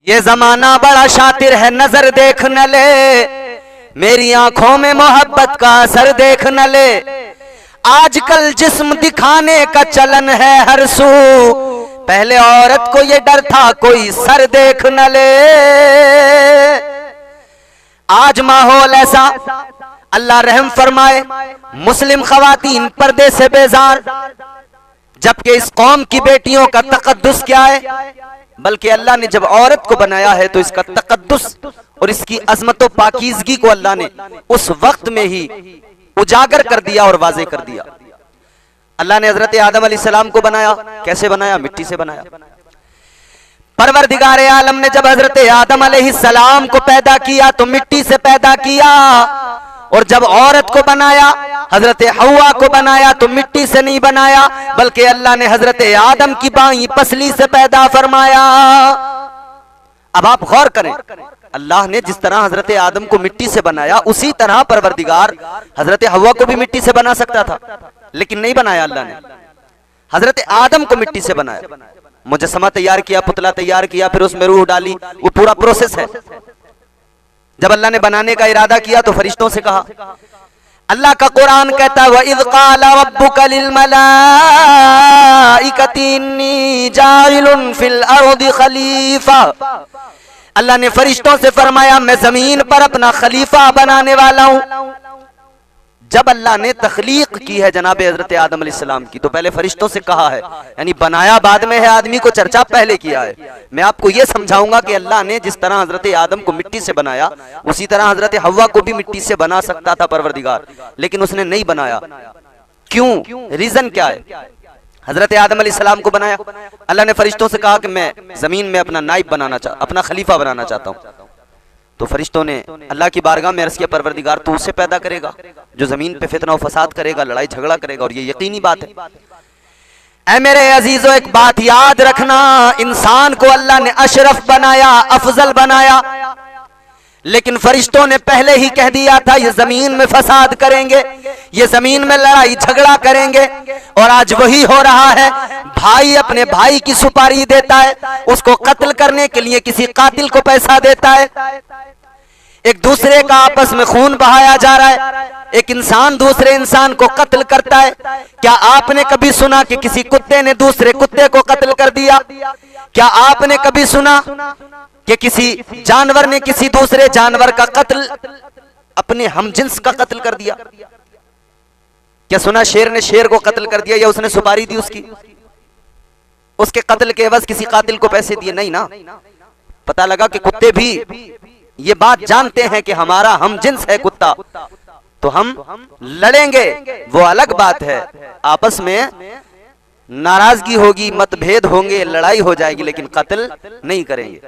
ये जमाना बड़ा शातिर है, नजर देख न ले, मेरी आंखों में मोहब्बत का असर देख न ले। आजकल जिस्म दिखाने का चलन है हर सू, पहले औरत को ये डर था कोई सर देख न ले। आज माहौल ऐसा, अल्लाह रहम फरमाए, मुस्लिम खवातीन पर्दे से बेजार, जबकि इस कौम की बेटियों का तकद्दुस क्या है, बल्कि अल्लाह ने जब औरत को बनाया है तो इसका तकद्दुस और इसकी अजमत और पाकीज़गी को अल्लाह ने उस वक्त में ही उजागर कर दिया और वाज़े कर दिया। अल्लाह ने हजरत आदम अलैहिस्सलाम को बनाया, कैसे बनाया? मिट्टी से बनाया। परवरदिगार आलम ने जब हजरत आदम अलैहिस्सलाम को पैदा किया तो मिट्टी से पैदा किया, और जब औरत को बनाया, हजरत हव्वा को बनाया तो मिट्टी से नहीं बनाया, बल्कि अल्लाह ने हजरत आदम की बाई पसली से पैदा फरमाया। अब आप गौर करें, अल्लाह ने जिस तरह हजरत आदम को मिट्टी से बनाया, उसी तरह परवरदिगार हजरत हव्वा को भी मिट्टी से बना सकता था, लेकिन नहीं बनाया। अल्लाह ने हजरत आदम को मिट्टी से बनाया, मुजस्समा तैयार किया, पुतला तैयार किया, फिर उसमें रूह डाली, वो पूरा प्रोसेस है। जब अल्लाह ने बनाने का इरादा किया तो फरिश्तों से कहा, अल्लाह का कुरान कहता है, वइज़ क़ाला रब्बुका लिल मलाइकति इन्नी जाइलुन फिल अर्दि खलीफा। अल्लाह ने फरिश्तों से फरमाया, मैं जमीन पर अपना खलीफा बनाने वाला हूं। जब अल्लाह ने तख्लीक की है जनाब हजरत आदम अलैहिस्सलाम की, तो पहले फरिश्तों से कहा है, यानी बनाया बाद में है, आदमी को चर्चा पहले किया है। मैं आपको यह समझाऊंगा कि अल्लाह ने जिस तरह हजरत आदम को मिट्टी से बनाया, उसी तरह हजरत हव्वा को भी मिट्टी से बना सकता था परवरदिगार, लेकिन उसने नहीं बनाया। क्यों? रीजन क्या है? हजरत आदम अलैहिस्सलाम को बनाया, अल्लाह ने फरिश्तों से कहा कि मैं जमीन में अपना नाइब बनाना अपना खलीफा बनाना चाहता हूं। तो फरिश्तों ने अल्लाह की बारगाह में अर्ज़ किया, परवरदिगार तू उससे पैदा करेगा जो जमीन पे फितना और फसाद करेगा, लड़ाई झगड़ा करेगा, और ये यकीनी बात है। ऐ मेरे अजीजों, एक बात याद रखना, इंसान को अल्लाह ने अशरफ बनाया, अफजल बनाया, लेकिन फरिश्तों ने पहले ही कह दिया था ये जमीन में फसाद करेंगे, ये जमीन में लड़ाई झगड़ा करेंगे। और आज वही हो रहा है। भाई अपने भाई की सुपारी देता है, उसको कत्ल करने के लिए किसी कातिल को पैसा देता है, एक दूसरे का आपस में खून बहाया जा रहा है, एक इंसान दूसरे इंसान को कत्ल करता है। क्या आपने कभी सुना कि किसी कुत्ते ने दूसरे कुत्ते को कत्ल कर दिया? क्या आपने कभी सुना कि किसी जानवर ने किसी दूसरे जानवर का कत्ल, अपने हमजिन्स का कत्ल कर दिया? क्या सुना शेर ने शेर को कत्ल कर दिया या उसने सुपारी दी उसके कत्ल के एवज किसी कातिल को पैसे दिए? नहीं ना। पता लगा कि कुत्ते भी ये बात जानते हैं कि हमारा हमजिन्स है कुत्ता, तो हम लड़ेंगे, वो अलग बात है, आपस में नाराजगी होगी, मतभेद होंगे, लड़ाई हो जाएगी, लेकिन कत्ल नहीं करेंगे।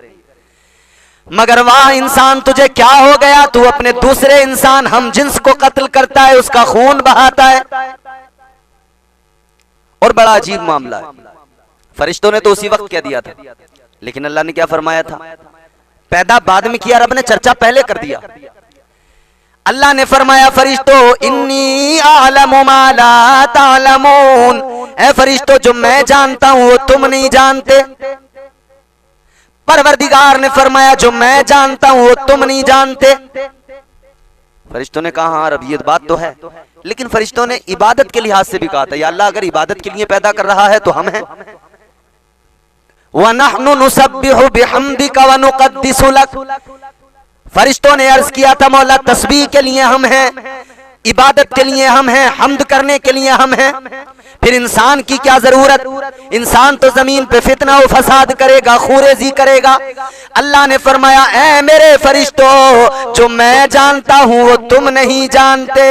मगर वाह इंसान, तुझे क्या हो गया? तू अपने दूसरे इंसान हमजिन्स को कत्ल करता है, उसका खून बहाता है। और बड़ा अजीब मामला है, फरिश्तों ने तो उसी वक्त कह दिया था, लेकिन अल्लाह ने क्या फरमाया था? पैदा बाद में किया, रब ने चर्चा पहले कर दिया। अल्लाह ने फरमाया, फरिश्तों इन्नी आलमु मा ला तालमून, ऐ फरिश्तों जो मैं जानता हूं वो तुम नहीं जानते। परवरदिगार ने फरमाया, जो मैं जानता हूं वो तुम नहीं जानते। फरिश्तों ने कहा, हाँ रब ये बात तो है, लेकिन फरिश्तों ने इबादत के लिहाज से भी कहा था, या अल्लाह अगर इबादत के लिए पैदा कर रहा है तो हम हैं। वनहनु नुसब्बिहु बिहम्दिका व नुक़द्दिसु लक, फरिश्तों ने अर्ज किया था, मौला तस्बीह के लिए हम हैं, इबादत के लिए हम हैं, हम्द करने के लिए हम हैं। फिर इंसान की क्या जरूरत? इंसान तो जमीन पे फितना और फसाद करेगा, खूरेजी करेगा। अल्लाह ने फरमाया, ऐ मेरे फरिश्तों जो मैं जानता हूं वो तुम नहीं जानते।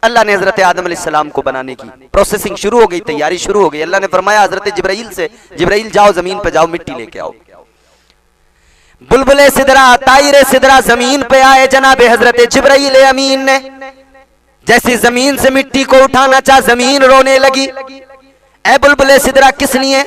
अल्लाह ने हजरत आदम अलैहिस्सलाम को बनाने की प्रोसेसिंग शुरू हो गई, तैयारी शुरू हो गई। अल्लाह ने फरमाया हजरत जिब्राइल से, जिब्राइल जाओ जमीन पे जाओ, मिट्टी लेके आओ। बुलबुले सिदरा, तायरे सिदरा जमीन पे आए। जनाब हजरत जिब्राइल अमीन ने जैसे जमीन से मिट्टी को उठाना चाहा, जमीन रोने लगी। ए बुलबुले सिदरा किस लिए?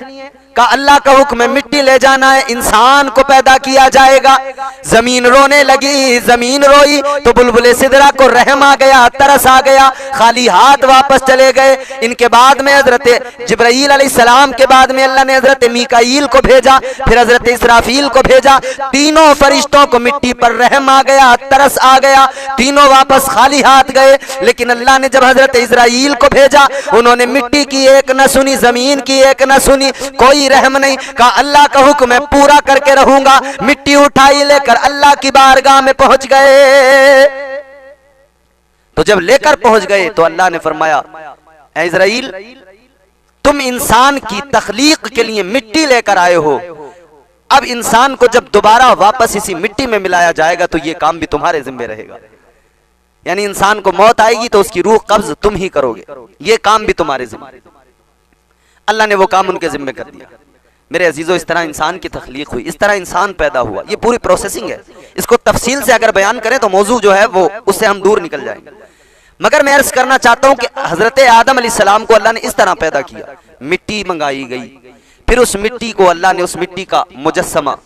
का अल्लाह का हुक्म है मिट्टी ले जाना है, इंसान को पैदा किया जाएगा। जमीन रोने लगी, जमीन रोई तो बुलबुले सिदरा को रहम आ गया, तरस आ गया, खाली हाथ वापस चले गए। इनके बाद में हजरत जिब्राईल अलैहिस्सलाम के बाद में अल्लाह ने हजरत मीकाईल को भेजा, फिर हजरत इसराफील को भेजा। तीनों फरिश्तों को मिट्टी पर रहम आ गया, तरस आ गया, तीनों वापस खाली हाथ गए। लेकिन अल्लाह ने जब हजरत इस्राईल को भेजा, उन्होंने मिट्टी की एक न सुनी, जमीन की एक न सुनी, कोई रहम नहीं। कहा अल्लाह का हुक्म है पूरा करके रहूंगा। मिट्टी उठाई लेकर अल्लाह की बारगाह में पहुंच गए। तो जब लेकर पहुंच गए तो अल्लाह ने फरमाया, ऐ इस्राईल, तुम इंसान की तख्लीक के लिए मिट्टी लेकर आए हो, अब इंसान को जब दोबारा वापस इसी मिट्टी में मिलाया जाएगा तो ये काम भी तुम्हारे जिम्मे रहेगा। यानी इंसान को मौत आएगी तो उसकी रूह कब्ज तुम ही करोगे, ये काम भी तुम्हारे जिम्मे। अल्लाह ने वो काम उनके जिम्मे कर दिया। मेरे अजीजों, इस तरह इंसान की तख्लीक हुई, इस तरह इंसान पैदा हुआ, ये पूरी प्रोसेसिंग है। इसको तफसील से अगर बयान करें तो मौजू जो है वो उससे हम दूर निकल जाएंगे। मगर मैं अर्ज करना चाहता हूं कि हजरत आदम अलैहिस्सलाम को अल्लाह ने इस तरह पैदा किया, मिट्टी मंगाई गई, फिर उस मिट्टी को अल्लाह ने, उस मिट्टी का मुजस्समा,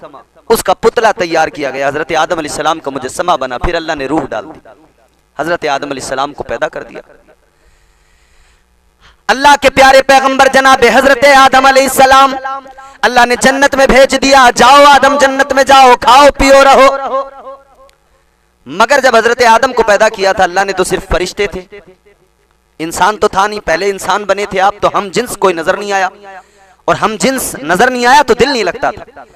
उसका पुतला तैयार किया गया, हजरत आदम अलैहिस्सलाम का मुजस्समा बना, फिर अल्लाह ने रूह डाल दी, हजरत आदम अलैहिस्सलाम को पैदा कर दिया। अल्लाह के प्यारे पैगंबर जनाब हजरत आदम अलैहिस्सलाम अल्लाह ने जन्नत में भेज दिया, जाओ आदम जन्नत में जाओ, खाओ पियो रहो। मगर जब हजरत आदम को पैदा किया था अल्लाह ने तो सिर्फ फरिश्ते थे, इंसान तो था नहीं। पहले इंसान बने थे आप, तो हम जिन्स कोई नजर नहीं आया, और हम जिन्स नजर नहीं आया तो दिल नहीं लगता था।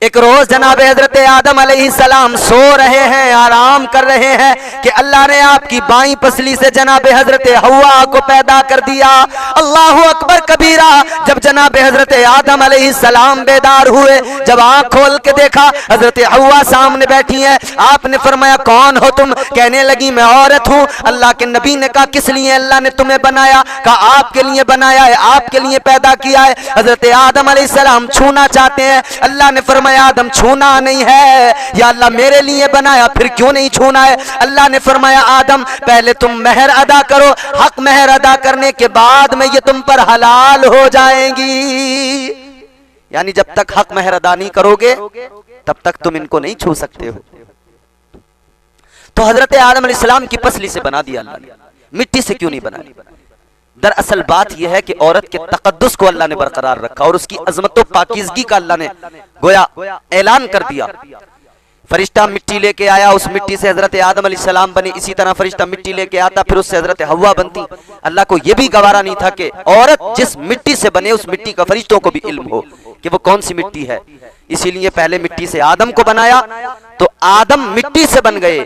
एक रोज जनाब हजरत आदम अलैहिस्सलाम सो रहे हैं, आराम कर रहे हैं कि अल्लाह ने आपकी बाईं पसली से जनाब हजरत हव्वा को पैदा कर दिया। अल्लाह अकबर कबीरा। जब जनाब हजरत आदम अलैहिस्सलाम बेदार हुए, जब आंख खोल के देखा हजरत हव्वा सामने बैठी हैं, आपने फरमाया कौन हो तुम? कहने लगी मैं औरत हूँ। अल्लाह के नबी ने कहा किस लिए अल्लाह ने तुम्हें बनाया? कहा आपके लिए बनाया है, आपके लिए पैदा किया है। हजरत आदम अलैहिस्सलाम छूना चाहते हैं, अल्लाह ने फरमाया आदम छूना नहीं है, या अल्लाह मेरे लिए बनाया, फिर क्यों नहीं छूना है? अल्लाह ने फरमाया आदम पहले तुम मेहर अदा करो, हक मेहर अदा करने के बाद में ये तुम पर हलाल हो जाएंगी। यानी जब तक हक मेहर अदा नहीं करोगे तब तक तुम इनको नहीं छू सकते हो। तो हजरत आदम अलैहिस्सलाम की पसली से बना दिया अल्लाह ने, मिट्टी से क्यों नहीं बनाया? दरअसल बात यह है कि औरत के तकद्दुस को अल्लाह ने बरकरार रखा और उसकी अजमत व पाकीज़गी का अल्लाह ने गोया ऐलान कर दिया। फरिश्ता मिट्टी लेके आया, उस मिट्टी से हजरत आदम अलैहिस्सलाम बने, इसी तरह फरिश्ता मिट्टी लेके आता, फिर उससे हजरत हव्वा बनती। अल्लाह को यह भी गवारा नहीं था कि औरत जिस मिट्टी से बने उस मिट्टी का फरिश्तों को भी इल्म हो कि वो कौन सी मिट्टी है। इसीलिए पहले मिट्टी से आदम को बनाया, तो आदम मिट्टी से बन गए।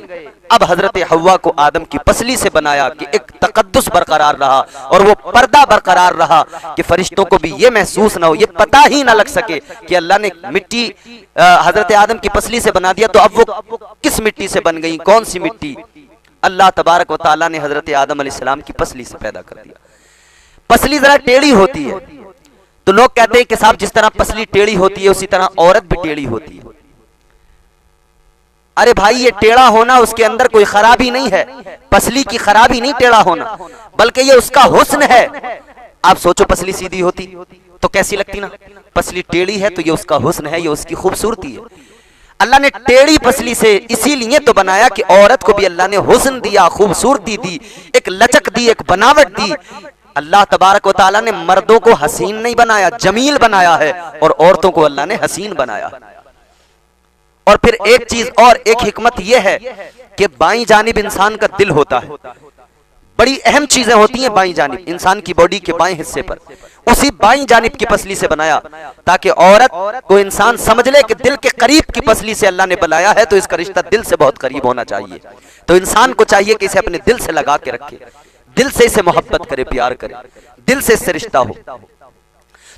अब हजरत हव्वा को आदम की पसली से बनाया कि एक तकद्दुस बरकरार रहा और वो पर्दा बरकरार रहा कि फरिश्तों को भी ये महसूस ना हो, ये पता ही ना लग सके कि अल्लाह ने मिट्टी हजरत आदम की पसली से बना दिया। तो अब वो किस मिट्टी से बन गई, कौन सी मिट्टी? अल्लाह तबारक व तआला ने हजरत आदम अलैहिस्सलाम की पसली से पैदा कर दिया। पसली जरा टेढ़ी होती है, तो लोग कहते हैं कि साहब जिस तरह पसली टेढ़ी होती है उसी तरह औरत भी टेढ़ी होती है। अरे भाई, ये टेढ़ा होना उसके अंदर कोई खराबी नहीं है, पसली की खराबी नहीं टेढ़ा होना, बल्कि ये उसका हुस्न है। आप सोचो पसली सीधी होती तो कैसी लगती ना, पसली टेढ़ी है तो ये उसका हुस्न है, ये उसकी खूबसूरती है। अल्लाह ने टेढ़ी पसली से इसीलिए तो बनाया कि औरत को भी अल्लाह ने हुस्न दिया, खूबसूरती दी, एक लचक दी, एक बनावट दी। अल्लाह तबारक व तआला ने मर्दों को हसीन नहीं बनाया, जमील बनाया है, और औरतों को अल्लाह ने हसीन बनाया। और फिर एक चीज और, एक हिकमत यह है कि बाईं जानिब इंसान का दिल होता है। बड़ी अहम चीजें होती हैं बाईं जानिब, इंसान की बॉडी के बाईं हिस्से पर, उसी बाईं जानिब की पसली से बनाया ताकि औरत को इंसान समझ ले कि दिल के करीब की पसली से अल्लाह ने बनाया है, तो इसका रिश्ता दिल से बहुत करीब होना चाहिए। तो इंसान को चाहिए कि इसे अपने दिल से लगा के रखे, दिल से इसे मोहब्बत करे, प्यार करे, दिल से इससे रिश्ता हो।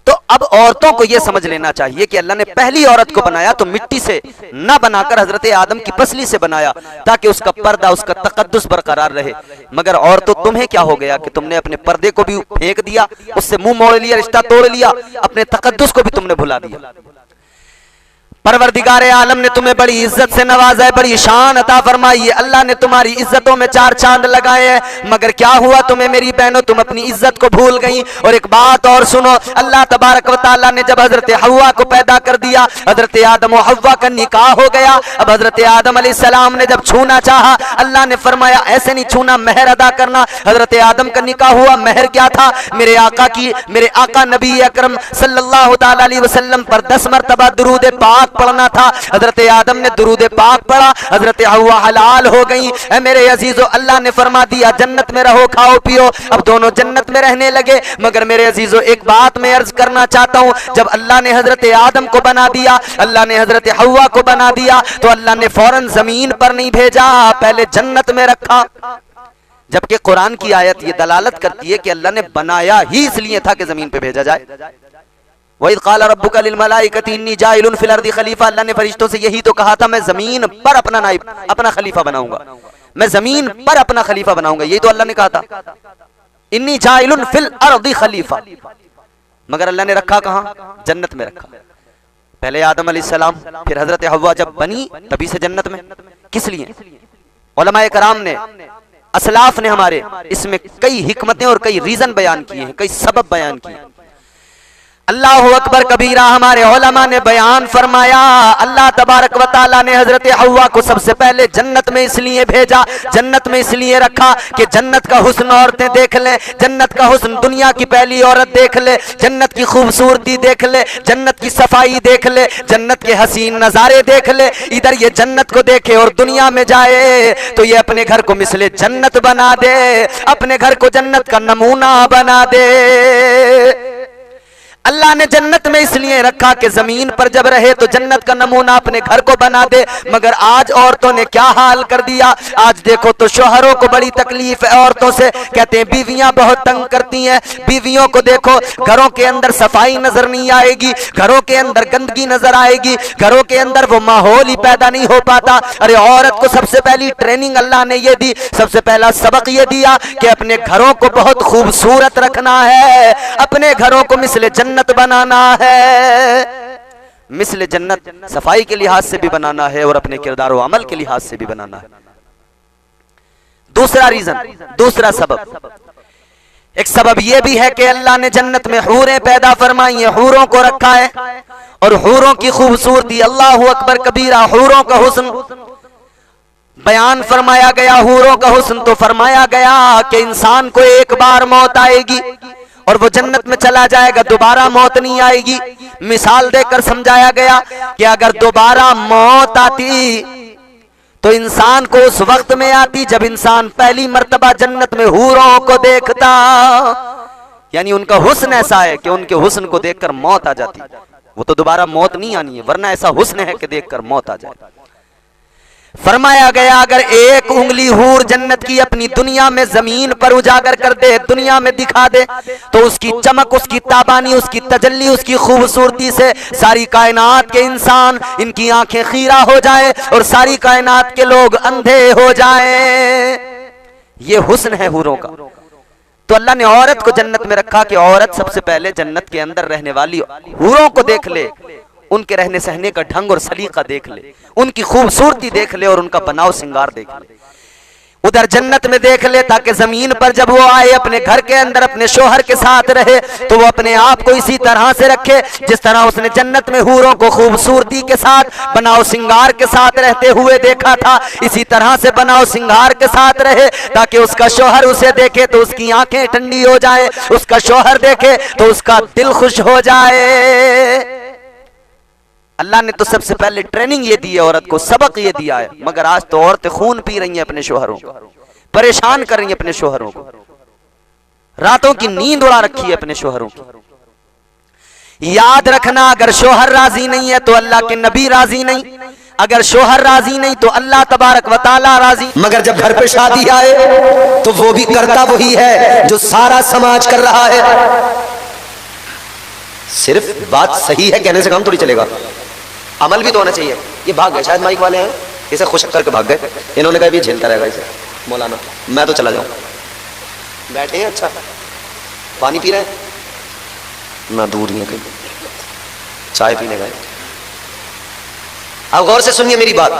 तो अब औरतों को यह समझ लेना चाहिए कि अल्लाह ने पहली औरत को बनाया तो मिट्टी से न बनाकर हजरत आदम की पसली से बनाया ताकि उसका पर्दा, उसका तकद्दुस बरकरार रहे। मगर औरतों तुम्हें क्या हो गया कि तुमने अपने पर्दे को भी फेंक दिया, उससे मुंह मोड़ लिया, रिश्ता तोड़ लिया, अपने तकद्दुस को भी तुमने भुला दिया। परवरदिगार आलम ने तुम्हें बड़ी इज्जत से नवाजा है, बड़ी शान अता फरमाई है, अल्लाह ने तुम्हारी इज्जतों में 4 चांद लगाए हैं, मगर क्या हुआ तुम्हें मेरी बहनों, तुम अपनी इज्जत को भूल गई। और एक बात और सुनो, अल्लाह तबारक व तआला ने जब हजरत हव्वा को पैदा कर दिया, हजरत आदम और हव्वा का निकाह हो गया। अब हजरत आदम अलैहिस्सलाम ने जब छूना चाहा, अल्लाह ने फरमाया ऐसे नहीं छूना, मेहर अदा करना। हजरत आदम का निकाह हुआ, मेहर क्या था? मेरे आका नबी अकरम सल्लल्लाहु तआला अलैहि वसल्लम पर 10 मरतबा दुरूद पाक पढ़ना था। हजरत आदम ने दुरूद पाक पढ़ा, हजरत हव्वा हलाल हो गई। ऐ मेरे अजीजों, अल्लाह ने फरमा दिया जन्नत में रहो, खाओ पियो। अब दोनों जन्नत में रहने लगे। मगर मेरे अजीजों, एक बात मैं अर्ज करना चाहता हूं, जब अल्लाह ने हजरत आदम को बना दिया, अल्लाह ने हजरत हव्वा को बना दिया, तो अल्लाह ने फौरन जमीन पर नहीं भेजा, पहले जन्नत में रखा। जबकि कुरान की आयत ये दलालत करती है कि अल्लाह ने बनाया ही इसलिए था कि जमीन पे भेजा जाए। वही क़ाल रब्बुका लिल मलाइकति इन्नी जाइलुन फिल अर्दि खलीफा, अल्लाह ने फरिश्तों से यही तो कहा था, मैं जमीन पर अपना नाइब, अपना खलीफा बनाऊंगा, मैं जमीन पर अपना खलीफा बनाऊंगा, यही तो अल्लाह ने कहा था, इन्नी जाइलुन फिल अर्दि खलीफा। मगर अल्लाह ने रखा कहां? जन्नत में रखा। पहले आदम अलैहिस्सलाम, फिर हजरत हव्वा जब बनी तभी से जन्नत में। किस लिए? उलमाए कराम ने, असलाफ ने हमारे इसमें कई हिकमतें और कई रीजन बयान किए हैं, कई सबब बयान किए हैं। अल्लाहु अकबर कबीरा, हमारे उलमा ने बयान फरमाया, अल्लाह तबारक व तआला ने हजरत हव्वा को सबसे पहले जन्नत में इसलिए भेजा, जन्नत में इसलिए रखा कि जन्नत का हुस्न औरतें देख लें, जन्नत का हुस्न दुनिया की पहली औरत देख ले, जन्नत की खूबसूरती देख ले, जन्नत की सफाई देख ले, जन्नत के हसीन नजारे देख ले। इधर ये जन्नत को देखे और दुनिया में जाए तो ये अपने घर को मिसले जन्नत बना दे, अपने घर को जन्नत का नमूना बना दे। अल्लाह ने जन्नत में इसलिए रखा कि जमीन पर जब रहे तो जन्नत का नमूना अपने घर को बना दे। मगर आज औरतों ने क्या हाल कर दिया, आज देखो तो शोहरों को बड़ी तकलीफ है औरतों से, कहते हैं बीवियां बहुत तंग करती हैं। बीवियों को देखो, घरों के अंदर सफाई नजर नहीं आएगी, घरों के अंदर गंदगी नजर आएगी, घरों के अंदर वो माहौल ही पैदा नहीं हो पाता। अरे औरत को सबसे पहली ट्रेनिंग अल्लाह ने ये दी, सबसे पहला सबक ये दिया कि अपने घरों को बहुत खूबसूरत रखना है, अपने घरों को मिसले जन्नत बनाना है, मिसले जन्नत सफाई के लिहाज से भी बनाना है और अपने किरदार और अमल के लिहाज से भी बनाना है। दूसरा रीजन, दूसरा सबब, एक सबब यह भी है कि अल्लाह ने जन्नत में हूरें पैदा फरमाई हैं, हूरों को रखा है और हूरों की खूबसूरती, अल्लाहु अकबर कबीरा, हूरों का हुस्न बयान फरमाया गया। हूरों का हुस्न तो फरमाया गया कि इंसान को एक बार मौत आएगी और वो जन्नत में चला जाएगा, दोबारा मौत नहीं आएगी। मिसाल देकर समझाया गया कि अगर दोबारा मौत आती तो इंसान को उस वक्त में आती जब इंसान पहली मर्तबा जन्नत में हूरों को देखता, यानी उनका हुस्न ऐसा है कि उनके हुस्न को देखकर मौत आ जाती। वो तो दोबारा मौत नहीं आनी है, वरना ऐसा हुस्न है कि देखकर मौत आ जाए। फरमाया गया अगर एक उंगली हूर जन्नत की अपनी दुनिया में जमीन पर उजागर कर दे, दुनिया में दिखा दे, तो उसकी चमक, उसकी ताबानी, उसकी तजल्ली, उसकी खूबसूरती से सारी कायनात के इंसान, इनकी आंखें खीरा हो जाए और सारी कायनात के लोग अंधे हो जाएं। ये हुस्न है हूरों का। तो अल्लाह ने औरत को जन्नत में रखा कि औरत सबसे पहले जन्नत के अंदर रहने वाली हूरों को देख ले, उनके रहने सहने का ढंग और सलीका देख ले, उनकी खूबसूरती देख ले और उनका बनाव सिंगार देख ले, उधर जन्नत में देख ले, ताकि जमीन पर जब वो आए अपने घर के अंदर अपने शोहर के साथ रहे तो वो अपने आप को इसी तरह से रखे जिस तरह उसने जन्नत में हूरों को खूबसूरती के साथ बनाव सिंगार के साथ रहते हुए देखा था। इसी तरह से बनाव सिंगार के साथ रहे ताकि उसका शोहर उसे देखे तो उसकी आंखें ठंडी हो जाए, उसका शोहर देखे तो उसका दिल खुश हो जाए। अल्लाह ने तो सबसे पहले ट्रेनिंग ये दी है औरत को, सबक ये दिया है। मगर आज तो औरतें खून पी रही हैं अपने शोहरों को, परेशान कर रही हैं अपने शोहरों को, रातों की नींद उड़ा रखी है अपने शोहरों की। याद रखना, अगर शोहर राजी नहीं है तो अल्लाह के नबी राजी नहीं, अगर शोहर राजी नहीं तो अल्लाह तबारक व तआला राजी। मगर जब घर पे शादी आए तो वो भी करता वही है जो सारा समाज कर रहा है। सिर्फ बात सही है कहने से काम थोड़ी चलेगा, अमल भी तो होना चाहिए। ये भाग गए, शायद माइक वाले हैं, इसे खुश करके भाग गए। इन्होंने कहा ये झेलता रहेगा इसे मौलाना, मैं तो चला जाऊं। बैठे हैं, अच्छा पानी पी रहे हैं ना, दूर ही है कहीं, चाय पीने गए। अब गौर से सुनिए मेरी बात।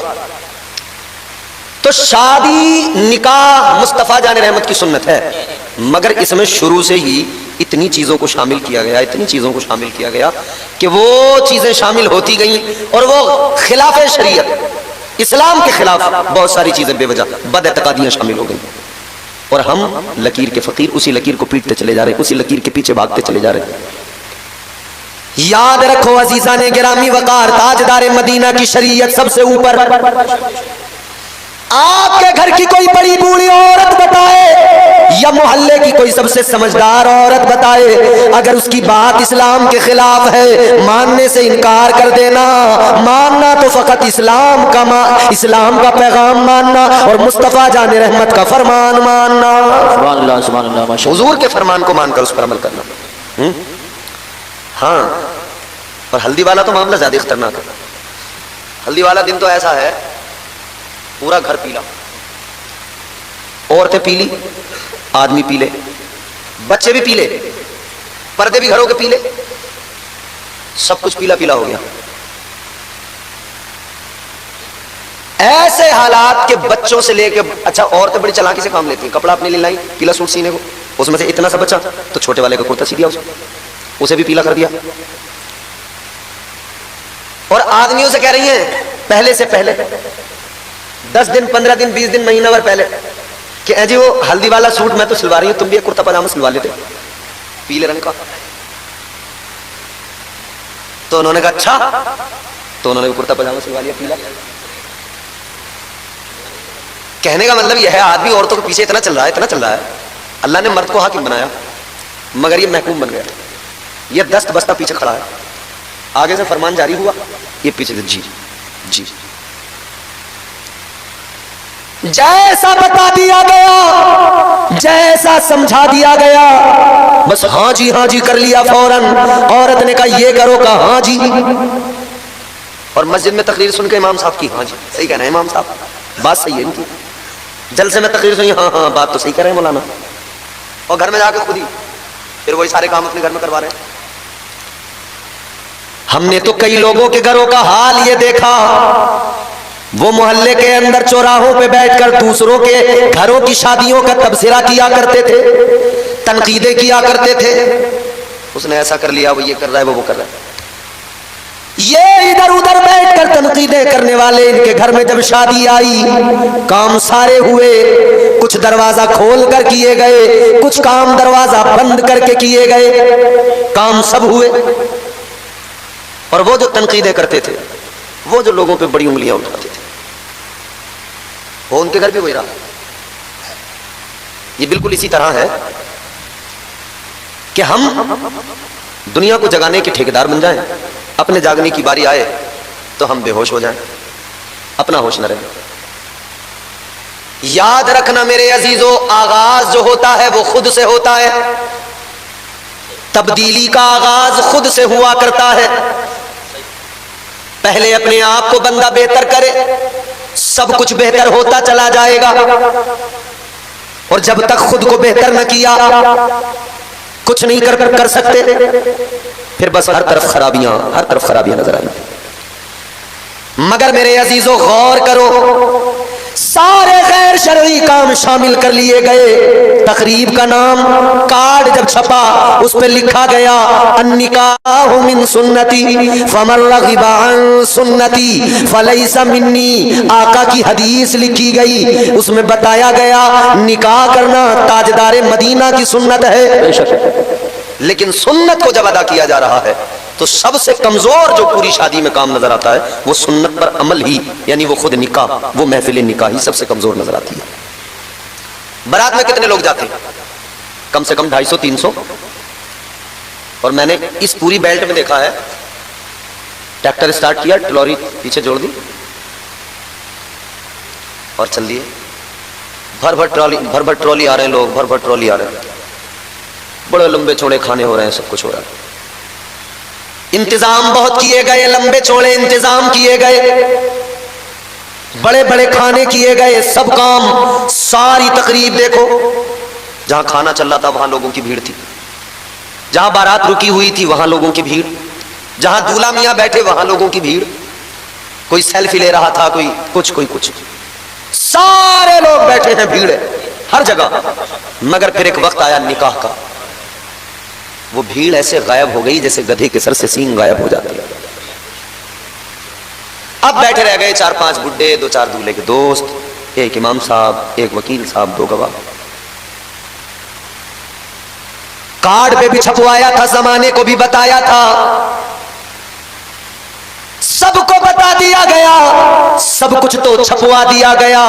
तो शादी निकाह मुस्तफा जान रहमत की सुन्नत है, मगर इसमें शुरू से ही इतनी चीजों को शामिल किया गया, इतनी चीजों को शामिल किया गया कि वो चीजें शामिल होती गई और वो खिलाफ शरीयत, इस्लाम के खिलाफ बहुत सारी चीजें बेवजह बदअतकादियां शामिल हो गई। और हम लकीर के फकीर उसी लकीर को पीटते चले जा रहे हैं, उसी लकीर के पीछे भागते चले जा रहे हैं। याद रखो अजीजा ने गिरामी वकार, ताजदार मदीना की शरीयत सबसे ऊपर। आपके घर की कोई बड़ी बूढ़ी औरत बताए या मोहल्ले की कोई सबसे समझदार औरत बताए, अगर उसकी बात इस्लाम के खिलाफ है, मानने से इनकार कर देना। मानना तो फकत इस्लाम का पैगाम मानना और मुस्तफा जाने रहमत का फरमान मानना। सुभान अल्लाह, हुजूर के फरमान को मानकर उस पर अमल करना। हाँ, पर हल्दी वाला तो मामला ज्यादा खतरनाक है। हल्दी वाला दिन तो ऐसा है, पूरा घर पीला, औरतें पीली, आदमी पीले, बच्चे भी पीले, पर्दे भी घरों के पीले, सब कुछ पीला पीला हो गया। ऐसे हालात के बच्चों से लेके, अच्छा औरतें बड़ी चालाकी से काम लेती हैं, कपड़ा अपने लिए लाई पीला सूट सीने को, उसमें से इतना सा बच्चा तो छोटे वाले का कुर्ता सी दिया, उसे भी पीला कर दिया। और आदमियों से कह रही हैं पहले से पहले 10 दिन 15 दिन 20 दिन महीना भर पहले कि जी वो हल्दी वाला सूट मैं तो सिलवा रही हूं, तुम भी एक कुर्ता पजामा सिलवा लेते पीले रंग का। तो उन्होंने कहा अच्छा, तो उन्होंने भी कुर्ता पजामा सिलवा लिया पीला। कहने का मतलब यह है आदमी औरतों के पीछे इतना चल रहा है, इतना चल रहा है। अल्लाह ने मर्द को हाकिम बनाया मगर ये महकूम बन गया, ये दस्त बस्ता पीछे खड़ा है। आगे से फरमान जारी हुआ, ये पीछे से जी जी जैसा बता दिया गया, जैसा समझा दिया गया, बस हाँ जी कर लिया फौरन। औरत ने कहा ये करो, कहा हाँ जी। और मस्जिद में तकरीर सुन के इमाम साहब की, हाँ जी सही कह रहे हैं इमाम साहब, बात सही है इनकी। जलसे में तकरीर सुनी, हाँ बात तो सही कह रहे हैं मौलाना। और घर में जाके खुद ही फिर वही सारे काम अपने घर में करवा रहे हैं। हमने तो कई लोगों के घरों का हाल ये देखा, वो मोहल्ले के अंदर चौराहों पे बैठकर दूसरों के घरों की शादियों का तबसरा किया करते थे, तनकीदें किया करते थे। उसने ऐसा कर लिया, वो ये कर रहा है, वो कर रहा है। ये इधर उधर बैठकर तनकीदें करने वाले, इनके घर में जब शादी आई, काम सारे हुए, कुछ दरवाजा खोल कर किए गए, कुछ काम दरवाजा बंद करके किए गए, काम सब हुए। और वो जो तनकीदें करते थे, वो जो लोगों पे बड़ी उंगलियां उठाते थे, वो उनके घर भी वही रहा। ये बिल्कुल इसी तरह है कि हम दुनिया को जगाने के ठेकेदार बन जाएं, अपने जागने की बारी आए तो हम बेहोश हो जाएं, अपना होश न रहे। याद रखना मेरे अजीजों, आगाज जो होता है वो खुद से होता है, तब्दीली का आगाज खुद से हुआ करता है। पहले अपने आप को बंदा बेहतर करे, सब कुछ बेहतर होता चला जाएगा। और जब तक खुद को बेहतर न किया, कुछ नहीं कर सकते, फिर बस हर तरफ खराबियां नजर आई। मगर मेरे अजीजों गौर करो, सारे गैर शरई काम शामिल कर लिए गए। तकरीब का नाम कार्ड जब छपा, उस पर लिखा गया अन्निकाहु मिन सुन्नती फमन रगिबा अन सुन्नती फलैसा मिन्नी। आका की हदीस लिखी गई, उसमें बताया गया निकाह करना ताजदार मदीना की सुन्नत है। लेकिन सुन्नत को जब अदा किया जा रहा है तो सबसे कमजोर जो पूरी शादी में काम नजर आता है वो सुन्नत पर अमल ही, यानी वो खुद निकाह, वो महफिल निकाह ही सबसे कमजोर नजर आती है। बारात में कितने लोग जाते हैं? कम से कम 250-300। और मैंने इस पूरी बेल्ट में देखा है, ट्रैक्टर स्टार्ट किया, ट्रॉली पीछे जोड़ दी और चल दिए। भर भर ट्रॉली आ रहे हैं लोग, भर भर ट्रॉली आ रहे हैं, बड़े लंबे चौड़े खाने हो रहे हैं, सब कुछ हो रहा है। इंतजाम बहुत किए गए, लंबे चौड़े इंतजाम किए गए, बड़े बड़े खाने किए गए, सब काम, सारी तकरीब देखो। जहां खाना चल रहा था वहां लोगों की भीड़ थी, जहां बारात रुकी हुई थी वहां लोगों की भीड़, जहां दूल्हा मियां बैठे वहां लोगों की भीड़। कोई सेल्फी ले रहा था, कोई कुछ। सारे लोग बैठे हैं, भीड़ है हर जगह। मगर फिर एक वक्त आया निकाह का, वो भीड़ ऐसे गायब हो गई जैसे गधे के सर से सींग गायब हो जाती है। अब बैठे रह गए 4-5 बुड्ढे, 2-4 दूल्हे के दोस्त, एक इमाम साहब, एक वकील साहब, 2 गवाह। कार्ड पे भी छपवाया था, जमाने को भी बताया था, सबको बता दिया गया, सब कुछ तो छपवा दिया गया।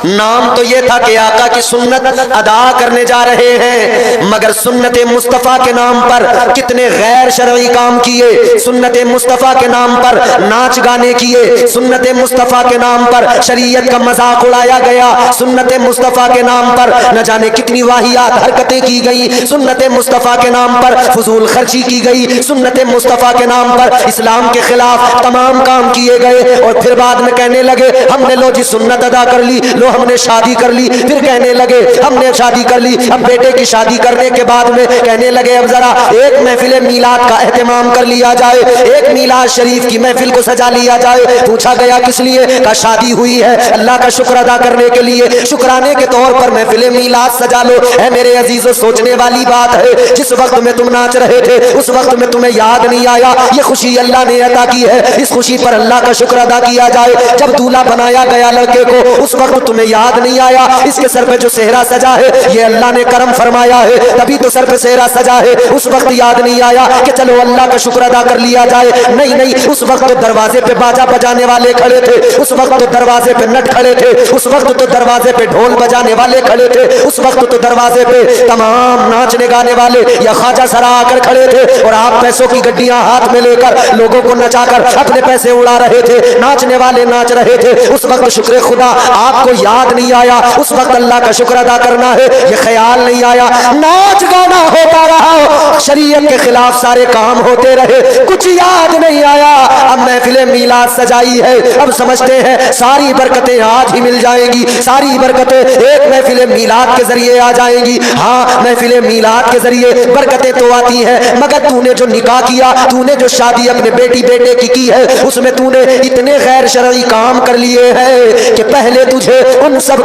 नाम तो ये था कि आका की सुन्नत अदा करने जा रहे हैं, मगर सुन्नत मुस्तफा के नाम पर कितने गैर शरई काम किए। सुन्नत मुस्तफा के नाम पर नाच गाने किए, सुन्नत मुस्तफा के नाम पर शरीयत का मजाक उड़ाया गया, सुन्नत मुस्तफा के नाम पर न जाने कितनी वाहियात हरकतें की गई, सुन्नत मुस्तफा के नाम पर फजूल खर्ची की गई, सुन्नत मुस्तफा के नाम पर इस्लाम के खिलाफ तमाम काम किए गए। और फिर बाद में कहने लगे हमने लो जी सुन्नत अदा कर ली, लो हमने शादी कर ली। फिर कहने लगे हमने शादी कर ली। अब बेटे की शादी करने के बाद में कहने लगे अब जरा एक महफिल मीलाद का एहतमाम कर लिया जाए, एक मीलाद शरीफ की महफिल को सजा लिया जाए। पूछा गया किस लिए? का शादी हुई है, अल्लाह का शुक्र अदा करने के लिए, शुक्राने के तौर पर महफिल मीलाद सजा लो। है मेरे अजीजों, सोचने वाली बात है, जिस वक्त में तुम नाच रहे थे उस वक्त में तुम्हें याद नहीं आया ये खुशी अल्लाह ने अदा की है, इस खुशी पर अल्लाह का शुक्र अदा किया जाए। जब दूल्हा बनाया गया लड़के को उस वक्त तुम्हें याद नहीं आया इसके सर पे जो सेहरा सजा है ये अल्लाह ने करम फरमाया है, तभी तो सर पे सेहरा सजा है। उस वक्त याद नहीं आया कि चलो अल्लाह का शुक्र अदा कर लिया जाए। नहीं, उस वक्त तो दरवाजे पे बाजा बजाने वाले खड़े थे, उस वक्त तो दरवाजे पे नट खड़े थे, उस वक्त तो दरवाजे पे ढोल बजाने वाले खड़े थे, उस वक्त तो दरवाजे पे तमाम नाचने गाने वाले या ख्वाजा सरा आकर खड़े थे। और आप पैसों की गड्डियां हाथ में लेकर लोगों को नचाकर अपने पैसे उड़ा रहे थे, नाचने वाले नाच रहे थे। उस वक्त शुक्र खुदा आपको याद नहीं आया, उस वक्त अल्लाह का शुक्र अदा करना है ये ख्याल नहीं आया। नाच गाना होता रहा, शरीयत के खिलाफ सारे काम होते रहे, कुछ याद नहीं आया। अब महफिल मीलाद सजाई है, अब समझते हैं सारी बरकतें आज ही मिल जाएंगी, सारी बरकतें एक महफिल मीलाद के जरिए आ जाएंगी। हाँ, महफिल मीलाद के जरिए बरकतें तो आती हैं, मगर तूने जो निकाह किया, तूने जो शादी अपने बेटे की है, उसमें तूने इतने गैर शरई काम कर लिए हैं कि पहले तुझे उन सब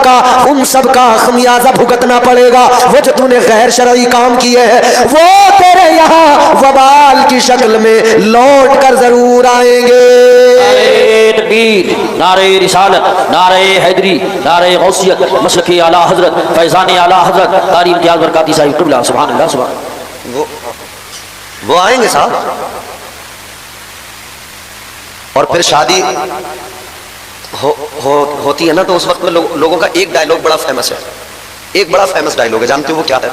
का खमियाजा भुगतना पड़ेगा। वो जो तूने गैर शरई काम किए हैं वो तेरे यहाँ वबाल की शक्ल में लौट कर जरूर आएंगे। नारे तकबीर, नारे रिसालत, नारे हैदरी, नारे गौसियत, मसलकी आला हजरत, फैजानी आला हजरत, कारी इम्तियाज बरकाती साहिब क़िबला, सुभान अल्लाह सुभान। वो आएंगे साहब। और फिर शादी होती है ना तो उस वक्त में लोगों का एक डायलॉग बड़ा फेमस है, एक बड़ा फेमस डायलॉग है, जानते हो वो क्या है?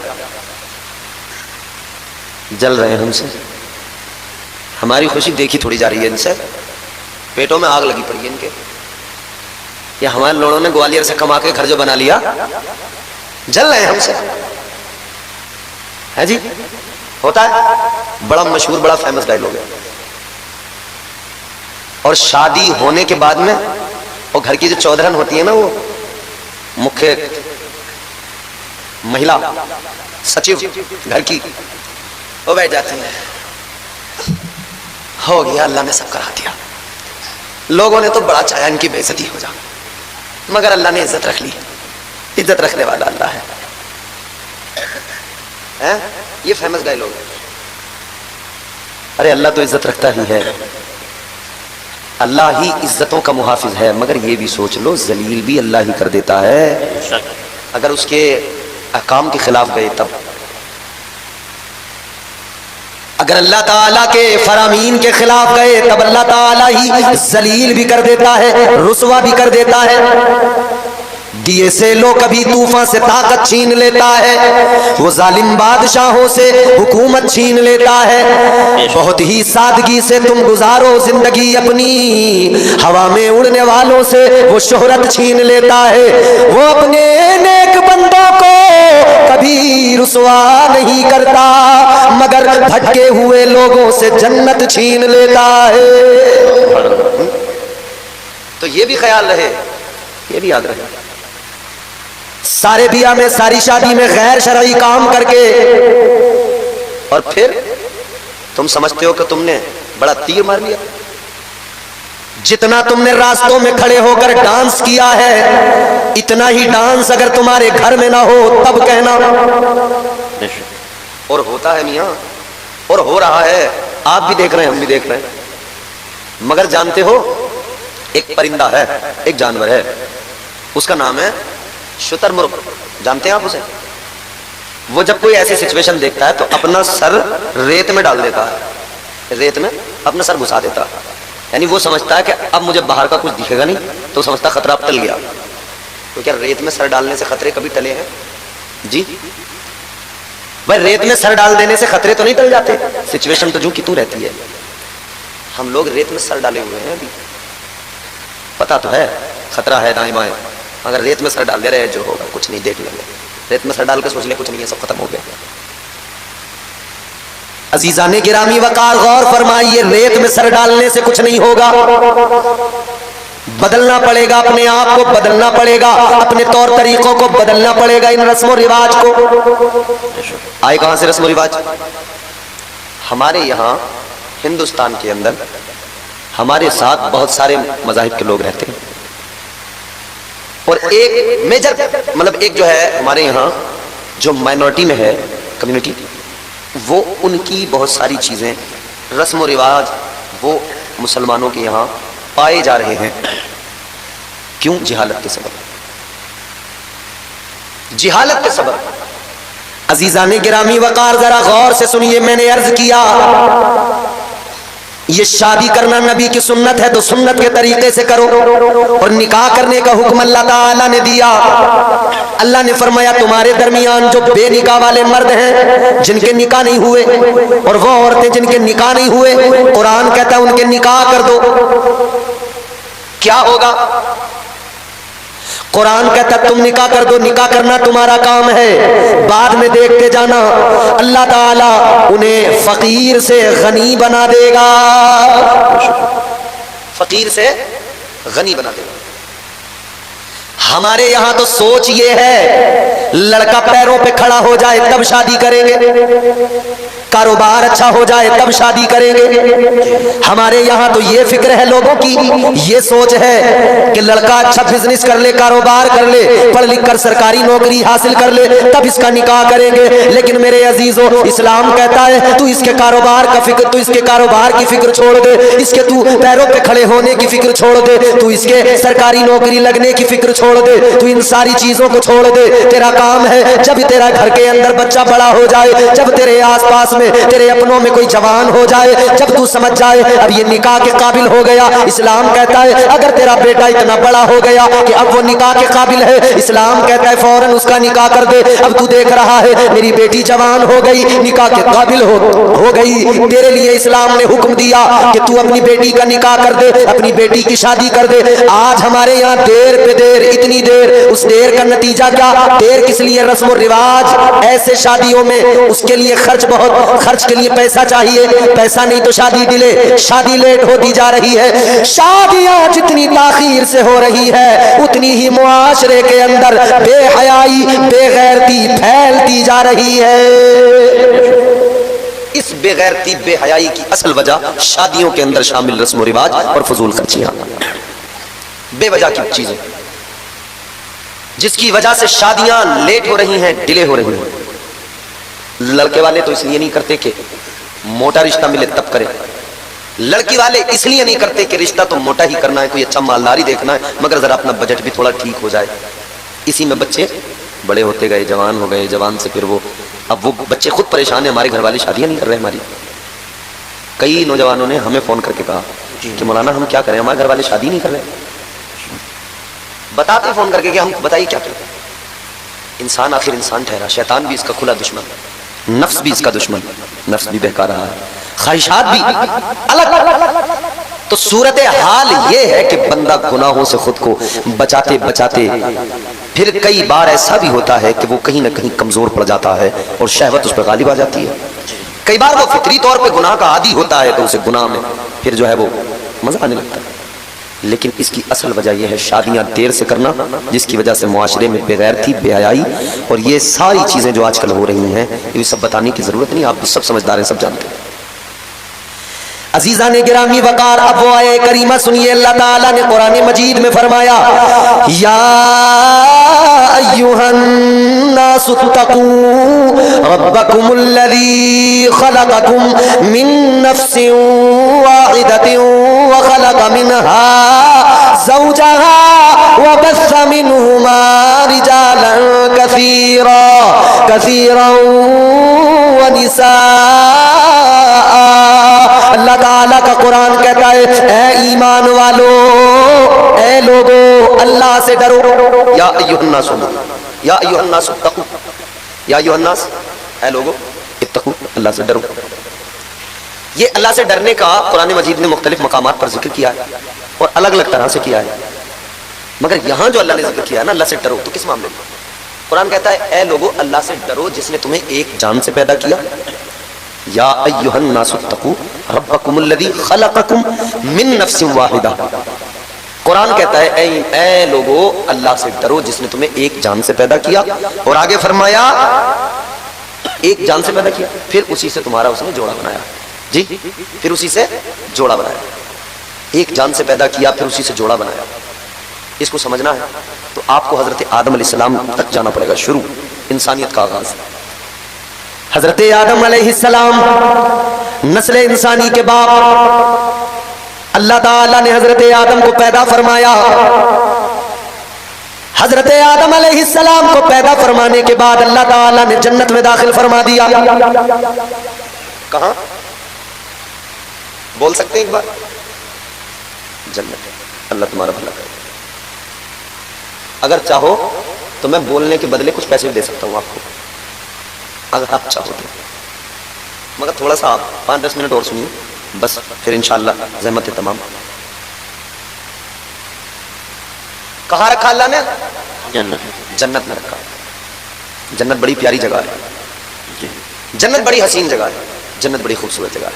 जल रहे हैं हमसे, हमारी खुशी देखी थोड़ी जा रही है इनसे, पेटों में आग लगी पड़ी है इनके। या हमारे लोगों ने ग्वालियर से कमा के घर जो बना लिया, जल रहे हैं हमसे, है जी, होता है। बड़ा मशहूर बड़ा फेमस डायलॉग है। और शादी होने के बाद में और घर की जो चौधरन होती है ना, वो मुख्य महिला सचिव घर की, वो बैठ जाती है, हो गया अल्लाह ने सब करा दिया। लोगों ने तो बड़ा चाहा इनकी बेइज्जती हो जा, मगर अल्लाह ने इज्जत रख ली। इज्जत रखने वाला अल्लाह है। ये फेमस डायलॉग है। अरे अल्लाह तो इज्जत रखता ही है, अल्लाह ही इज्जतों का मुहाफिज है, मगर ये भी सोच लो जलील भी अल्लाह ही कर देता है अगर उसके अहकाम के खिलाफ गए तब। अगर अल्लाह ताला के फरामीन के खिलाफ गए तब अल्लाह ताला ही जलील भी कर देता है, रुसवा भी कर देता है। दिए से लो कभी तूफान से ताकत छीन लेता है, वो जालिम बादशाहों से हुकूमत छीन लेता है। बहुत ही सादगी से तुम गुजारो जिंदगी अपनी, हवा में उड़ने वालों से वो शोहरत छीन लेता है। वो अपने नेक बंदों को कभी रुसवा नहीं करता, मगर भटके हुए लोगों से जन्नत छीन लेता है। तो ये भी ख्याल रहे, ये भी याद रहे। सारे बिया में, सारी शादी में गैर शरई काम करके और फिर तुम समझते हो कि तुमने बड़ा तीर मार लिया। जितना तुमने रास्तों में खड़े होकर डांस किया है, इतना ही डांस अगर तुम्हारे घर में ना हो तब कहना। और होता है मियां, और हो रहा है, आप भी देख रहे हैं, हम भी देख रहे हैं। मगर जानते हो, एक परिंदा है, एक जानवर है, उसका नाम है शुतुरमुर्ग। जानते हैं आप उसे? वो जब कोई ऐसी सिचुएशन देखता है तो अपना सर रेत में डाल देता है, रेत में अपना सर घुसा देता है। यानी वो समझता है कि अब मुझे बाहर का कुछ दिखेगा नहीं, तो समझता खतरा अब टल गया। तो क्या रेत में सर डालने से खतरे कभी टले हैं? जी भाई, रेत में सर डाल देने से खतरे तो नहीं टल जाते, सिचुएशन तो जो कि तू रहती है। हम लोग रेत में सर डाले हुए हैं अभी, पता तो है खतरा है दाएं बाएं, अगर रेत में सर डाल दे रहे जो होगा कुछ नहीं, देख लेंगे। रेत में सर डाल के सोच ले कुछ नहीं है, सब खत्म हो गया। अजीजाने गिरामी वकार गौर फरमाइए, रेत में सर डालने से कुछ नहीं होगा। बदलना पड़ेगा, अपने आप को बदलना पड़ेगा, अपने तौर तरीकों को बदलना पड़ेगा। इन रस्मों रिवाज को आए कहां से रस्मों रिवाज? हमारे यहाँ हिंदुस्तान के अंदर हमारे साथ बहुत सारे मज़ाहिब के लोग रहते हैं, और एक मेजर मतलब एक जो है हमारे यहाँ जो माइनॉरिटी में है कम्युनिटी, वो उनकी बहुत सारी चीज़ें रस्म और रिवाज वो मुसलमानों के यहाँ पाए जा रहे हैं। क्यों? जिहालत के सबब, जिहालत के सबब। अजीजाने गिरामी वकार जरा गौर से सुनिए, मैंने अर्ज किया ये शादी करना नबी की सुन्नत है तो सुन्नत के तरीके से करो, और निकाह करने का हुक्म अल्लाह ताला ने दिया। अल्लाह ने फरमाया तुम्हारे दरमियान जो बेनिकाह वाले मर्द हैं, जिनके निकाह नहीं हुए, और वो औरतें जिनके निकाह नहीं हुए, कुरान कहता है उनके निकाह कर दो। क्या होगा? कुरान कहता तुम निकाह कर दो, निकाह करना तुम्हारा काम है, बाद में देखते जाना अल्लाह ताला उन्हें फकीर से गनी बना देगा, फकीर से गनी बना देगा। हमारे यहां तो सोच ये है लड़का पैरों पे खड़ा हो जाए तब शादी करेंगे, कारोबार अच्छा हो जाए तब शादी करेंगे। हमारे यहाँ तो ये फिक्र है लोगों की, ये सोच है कि लड़का अच्छा बिजनेस कर ले, कारोबार कर ले, पढ़ लिख कर सरकारी नौकरी हासिल कर ले तब इसका निकाह करेंगे। लेकिन मेरे अजीजों, इस्लाम कहता है तू इसके कारोबार का फिक्र, तू इसके कारोबार की फिक्र छोड़ दे, इसके तू पैरों पे खड़े होने की फिक्र छोड़ दे, तू इसके सरकारी नौकरी लगने की फिक्र छोड़ दे, तू इन सारी चीजों को छोड़ दे। तेरा काम है जब तेरा घर के अंदर बच्चा बड़ा हो जाए, जब तेरे आसपास में तेरे अपनों में कोई जवान हो जाए, जब तू समझ जाए अब ये निकाह के काबिल हो गया, इस्लाम कहता है अगर तेरा बेटा इतना बड़ा हो गया कि अब वो निकाह के काबिल है, इस्लाम कहता है फौरन उसका निकाह कर दे। अब तू देख रहा है मेरी बेटी जवान हो गई, निकाह के काबिल हो गई, तेरे लिए इस्लाम ने हुक्म दिया कि तू अपनी बेटी का निकाह कर दे, अपनी बेटी की शादी कर दे। आज हमारे यहाँ देर पे देर, इतनी देर, उस देर का नतीजा क्या? देर किस लिए? रस्म और रिवाज। ऐसे शादियों में उसके लिए खर्च, बहुत खर्च के लिए पैसा चाहिए, पैसा नहीं तो शादी डिले, शादी लेट होती जा रही है। शादियां जितनी ताखीर से हो रही है उतनी ही मुआशरे के अंदर बेहयाई, बेगैरती फैलती जा रही है। इस बेगैरती, बेहयाई की असल वजह शादियों के अंदर शामिल रस्म और रिवाज और फजूल खर्चियां, बेवजह की चीजें, जिसकी वजह से शादियां लेट हो रही हैं, डिले हो रही हैं। लड़के वाले तो इसलिए नहीं करते कि मोटा रिश्ता मिले तब करें, लड़की वाले इसलिए नहीं करते कि रिश्ता तो मोटा ही करना है, कोई अच्छा मालदारी देखना है, मगर जरा अपना बजट भी थोड़ा ठीक हो जाए। इसी में बच्चे बड़े होते गए, जवान हो गए, जवान से फिर वो, अब वो बच्चे खुद परेशान है, हमारे घर वाले शादियां नहीं कर रहे हमारी। कई नौजवानों ने हमें फोन करके कहा कि मौलाना हम क्या करें, हमारे घर वाले शादी नहीं कर रहे। बताते फोन करके कि हम बताइए क्या करें। इंसान आखिर इंसान ठहरा, शैतान भी इसका खुला दुश्मन, नफ्स भी इसका दुश्मन, नफ्स भी बहका रहा है, ख्वाहिशात भी अलग। तो सूरत हाल ये है कि बंदा गुनाहों से खुद को बचाते बचाते फिर कई बार ऐसा भी होता है कि वो कहीं ना कहीं कमजोर पड़ जाता है और शहवत उस पर गालिब आ जाती है। कई बार वो फितरी तौर पे गुनाह का आदी होता है तो उसे गुनाह में फिर जो है वो मजा आने लगता है। लेकिन इसकी असल वजह यह है शादियां देर से करना, जिसकी वजह से मुआशरे में बेगैरती, बेहयाई और ये सारी चीजें जो आजकल हो रही हैं, ये सब बताने की जरूरत नहीं, आप सब समझदार हैं, सब जानते हैं। अजीजा ने गिरामी वकार, अब वो आए करीमा सुनिए। अल्लाह ताला ने कुरान मजीद में फरमाया, या अय्युहन्नासु तक़ू रब्बकुमुल्लज़ी खलक़कुम मिन नफ्सिन वाहिदतिन व खलक़ मिनहा ज़ौजहा व बस्स मिनहुमा रिजालन कसीरन व निसाअ। अल्लाह ताला का कुरान कहता है, ऐ ईमान वालो, ऐ लोगो, अल्लाह से डरो। या अय्युहन्नास, या अय्युहन्नास इत्तकू, या अय्युहन्नास, ऐ लोगो इत्तकू, अल्लाह से डरो। ये अल्लाह से डरने का कुरान मजीद ने मुख्तलिफ मकामात पर जिक्र किया है और अलग अलग तरह से किया है, मगर यहां जो अल्लाह ने जिक्र किया है ना, अल्लाह से डरो, तो किस मामले में? कुरान कहता है, ऐ लोगो, अल्लाह से डरो जिसने तुम्हें एक जान से पैदा किया। या अय्युहन्नासु तक़ू रब्बकुमुल्लज़ी खलक़कुम मिन नफ्सिन वाहिदा। कुरान कहता है, ऐ लोगो, अल्लाह से डरो जिसने तुम्हें एक जान से पैदा किया, और आगे फरमाया एक जान से पैदा किया, फिर उसी से तुम्हारा उसने जोड़ा बनाया। जी, फिर उसी से जोड़ा बनाया। एक जान से पैदा किया, फिर उसी से जोड़ा बनाया। इसको समझना है तो आपको हजरत आदम अलैहिस्सलाम तक जाना पड़ेगा। शुरू इंसानियत का आगाज हजरत आदम अलैहिस्सलाम, नस्ल इंसानी के बाप। अल्लाह ताला ने हजरत आदम को पैदा फरमाया। हजरत आदम अलैहिस्सलाम को पैदा फरमाने के बाद अल्लाह ताला ने जन्नत में दाखिल फरमा दिया। कहां बोल सकते हैं एक बार? जन्नत। अल्लाह तुम्हारा भला करे। अगर चाहो तो मैं बोलने के बदले कुछ पैसे भी दे सकता हूं आपको, अगर आप चाहो तो, मगर थोड़ा सा आप 5-10 मिनट और सुनिए बस, फिर इंशाअल्लाह ज़हमत तमाम। कहाँ रखा अल्लाह ने? जन्नत में रखा। जन्नत बड़ी प्यारी जगह है, जन्नत बड़ी हसीन जगह है, जन्नत बड़ी खूबसूरत जगह है।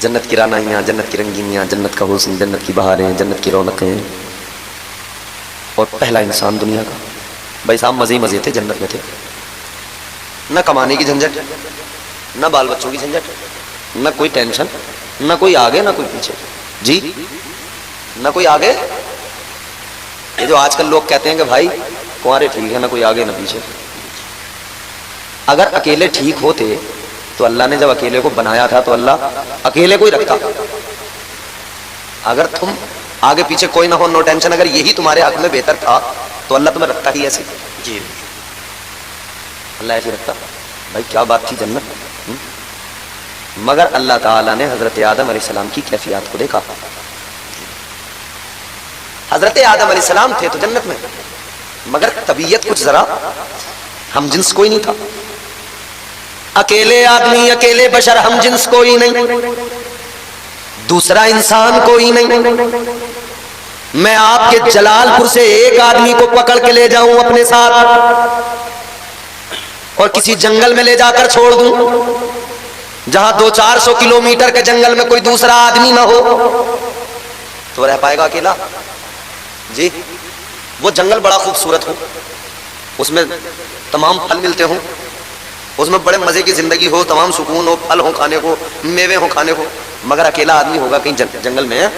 जन्नत की रानाइयाँ, जन्नत की रंगीनियाँ, जन्नत का हुस्न, जन्नत की बहारें, जन्नत की रौनकें, और पहला इंसान दुनिया का। भाई साहब मज़े मज़े थे जन्नत में थे, न कमाने की झंझट, न बाल बच्चों की झंझट, न कोई टेंशन, न कोई आगे न कोई पीछे। जी, न कोई आगे। ये जो आजकल लोग कहते हैं कि भाई कुंवारे ठीक है, ना कोई आगे ना पीछे। अगर अकेले ठीक होते तो अल्लाह ने जब अकेले को बनाया था तो अल्लाह अकेले को ही रखता। अगर तुम आगे पीछे कोई ना हो, नो टेंशन, अगर यही तुम्हारे हक में बेहतर था तो अल्लाह तुम्हें रखता ही ऐसे। जी, अल्लाह ऐसे रखता। भाई क्या बात थी जन्नत। मगर अल्लाह ताला ने हजरत आदम अलैहिस्सलाम की कैफियत को देखा। हजरत आदम अलैहिस्सलाम थे तो जन्नत में, मगर तबीयत कुछ जरा हम जिन्स कोई नहीं था। अकेले आदमी, अकेले बशर, हम जिन्स कोई नहीं, दूसरा इंसान कोई नहीं। मैं आपके जलालपुर से एक आदमी को पकड़ के ले जाऊं अपने साथ और किसी जंगल में ले जाकर छोड़ दूं जहां 200-400 किलोमीटर के जंगल में कोई दूसरा आदमी ना हो, तो रह पाएगा अकेला? जी, वो जंगल बड़ा खूबसूरत हो, उसमें तमाम फल मिलते हो, उसमें बड़े मजे की जिंदगी हो, तमाम सुकून हो, फल हो खाने को, मेवे हो खाने को, मगर अकेला आदमी होगा कहीं जंगल में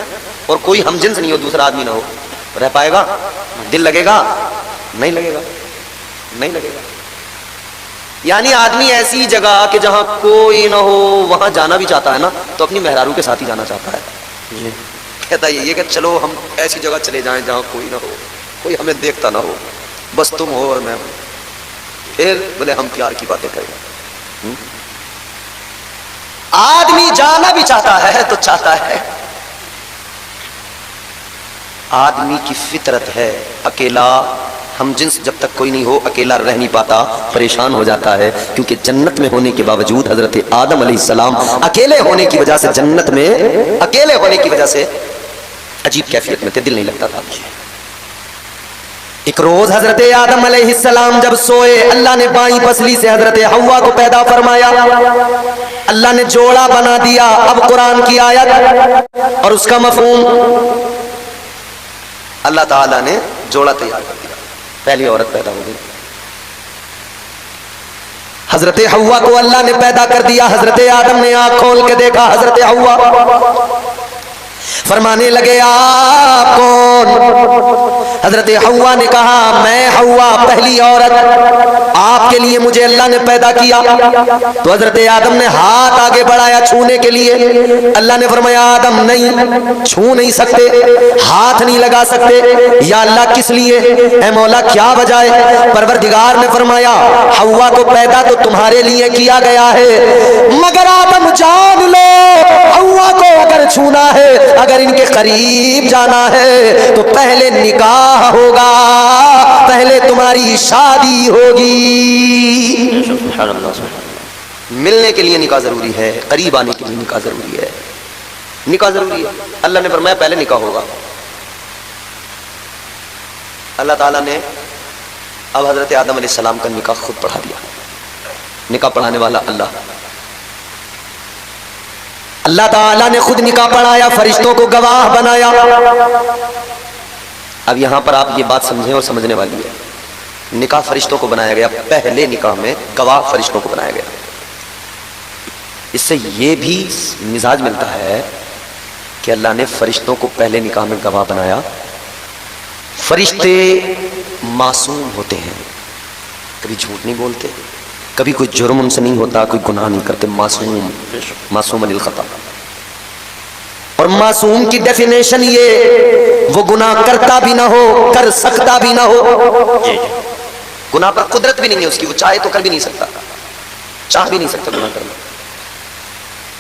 और कोई हमजिन्स नहीं हो, दूसरा आदमी ना हो, रह पाएगा? दिल लगेगा? नहीं लगेगा, नहीं लगेगा। यानी आदमी ऐसी जगह कि जहां कोई ना हो वहां जाना भी चाहता है ना तो अपनी मेहरारू के साथ ही जाना चाहता है। कहता ये कि चलो हम ऐसी जगह चले जाएं जहां कोई ना हो, कोई हमें देखता ना हो, बस तुम हो और मैं हूं, फिर बोले हम प्यार की बातें करें। आदमी जाना भी चाहता है तो चाहता है, आदमी की फितरत है अकेला, हम जिन्स जब तक कोई नहीं हो अकेला रह नहीं पाता, परेशान हो जाता है। क्योंकि जन्नत में होने के बावजूद हजरत आदम अलैहिस्सलाम अकेले होने की वजह से, जन्नत में अकेले होने की वजह से अजीब कैफियत में थे, दिल नहीं लगता था। एक रोज हजरत आदम अलैहिस्सलाम जब सोए, अल्लाह ने बाईं पसली से हजरत हव्वा को पैदा फरमाया, अल्लाह ने जोड़ा बना दिया। अब कुरान की आयत और उसका मफहूम, अल्लाह ताला ने जोड़ा तैयार कर दिया, पहली औरत पैदा हो गई। हजरत हव्वा को अल्लाह ने पैदा कर दिया। हजरत आदम ने आंख खोल के देखा, हजरत हव्वा फरमाने लगे आप कौन? हजरत हव्वा ने कहा मैं हव्वा, पहली औरत, आपके लिए मुझे अल्लाह ने पैदा किया। तो हजरत आदम ने हाथ आगे बढ़ाया छूने के लिए। अल्लाह ने फरमाया आदम नहीं, छू नहीं सकते, हाथ नहीं लगा सकते। या अल्लाह किस लिए? ऐ मौला क्या वजह है? परवरदिगार ने फरमाया हव्वा को पैदा तो तुम्हारे लिए किया गया है, मगर आदम जान लो हव्वा को अगर छूना है, अगर इनके करीब जाना है तो पहले निकाह होगा, पहले तुम्हारी शादी होगी। मिलने के लिए निकाह जरूरी है, करीब आने के लिए निकाह जरूरी है, निकाह जरूरी है। अल्लाह ने फरमाया पहले निकाह होगा। अल्लाह ताला ने अब हजरत आदम अलैहिस्सलाम का निकाह खुद पढ़ा दिया। निकाह पढ़ाने वाला अल्लाह, अल्लाह ताला ने खुद निकाह पढ़ाया, फरिश्तों को गवाह बनाया। अब यहां पर आप ये बात समझें और समझने वाली है, निकाह फरिश्तों को बनाया गया, पहले निकाह में गवाह फरिश्तों को बनाया गया। इससे ये भी मिजाज मिलता है कि अल्लाह ने फरिश्तों को पहले निकाह में गवाह बनाया। फरिश्ते मासूम होते हैं, कभी झूठ नहीं बोलते, कभी कोई जुर्म उनसे नहीं होता, कोई गुनाह नहीं करते, मासूम, मासूम अनिल खता। और मासूम की डेफिनेशन ये, वो गुनाह करता भी ना हो, कर सकता भी ना हो, गुनाह पर कुदरत भी नहीं है उसकी, वो चाहे तो कर भी नहीं सकता, चाह भी नहीं सकता गुनाह करना।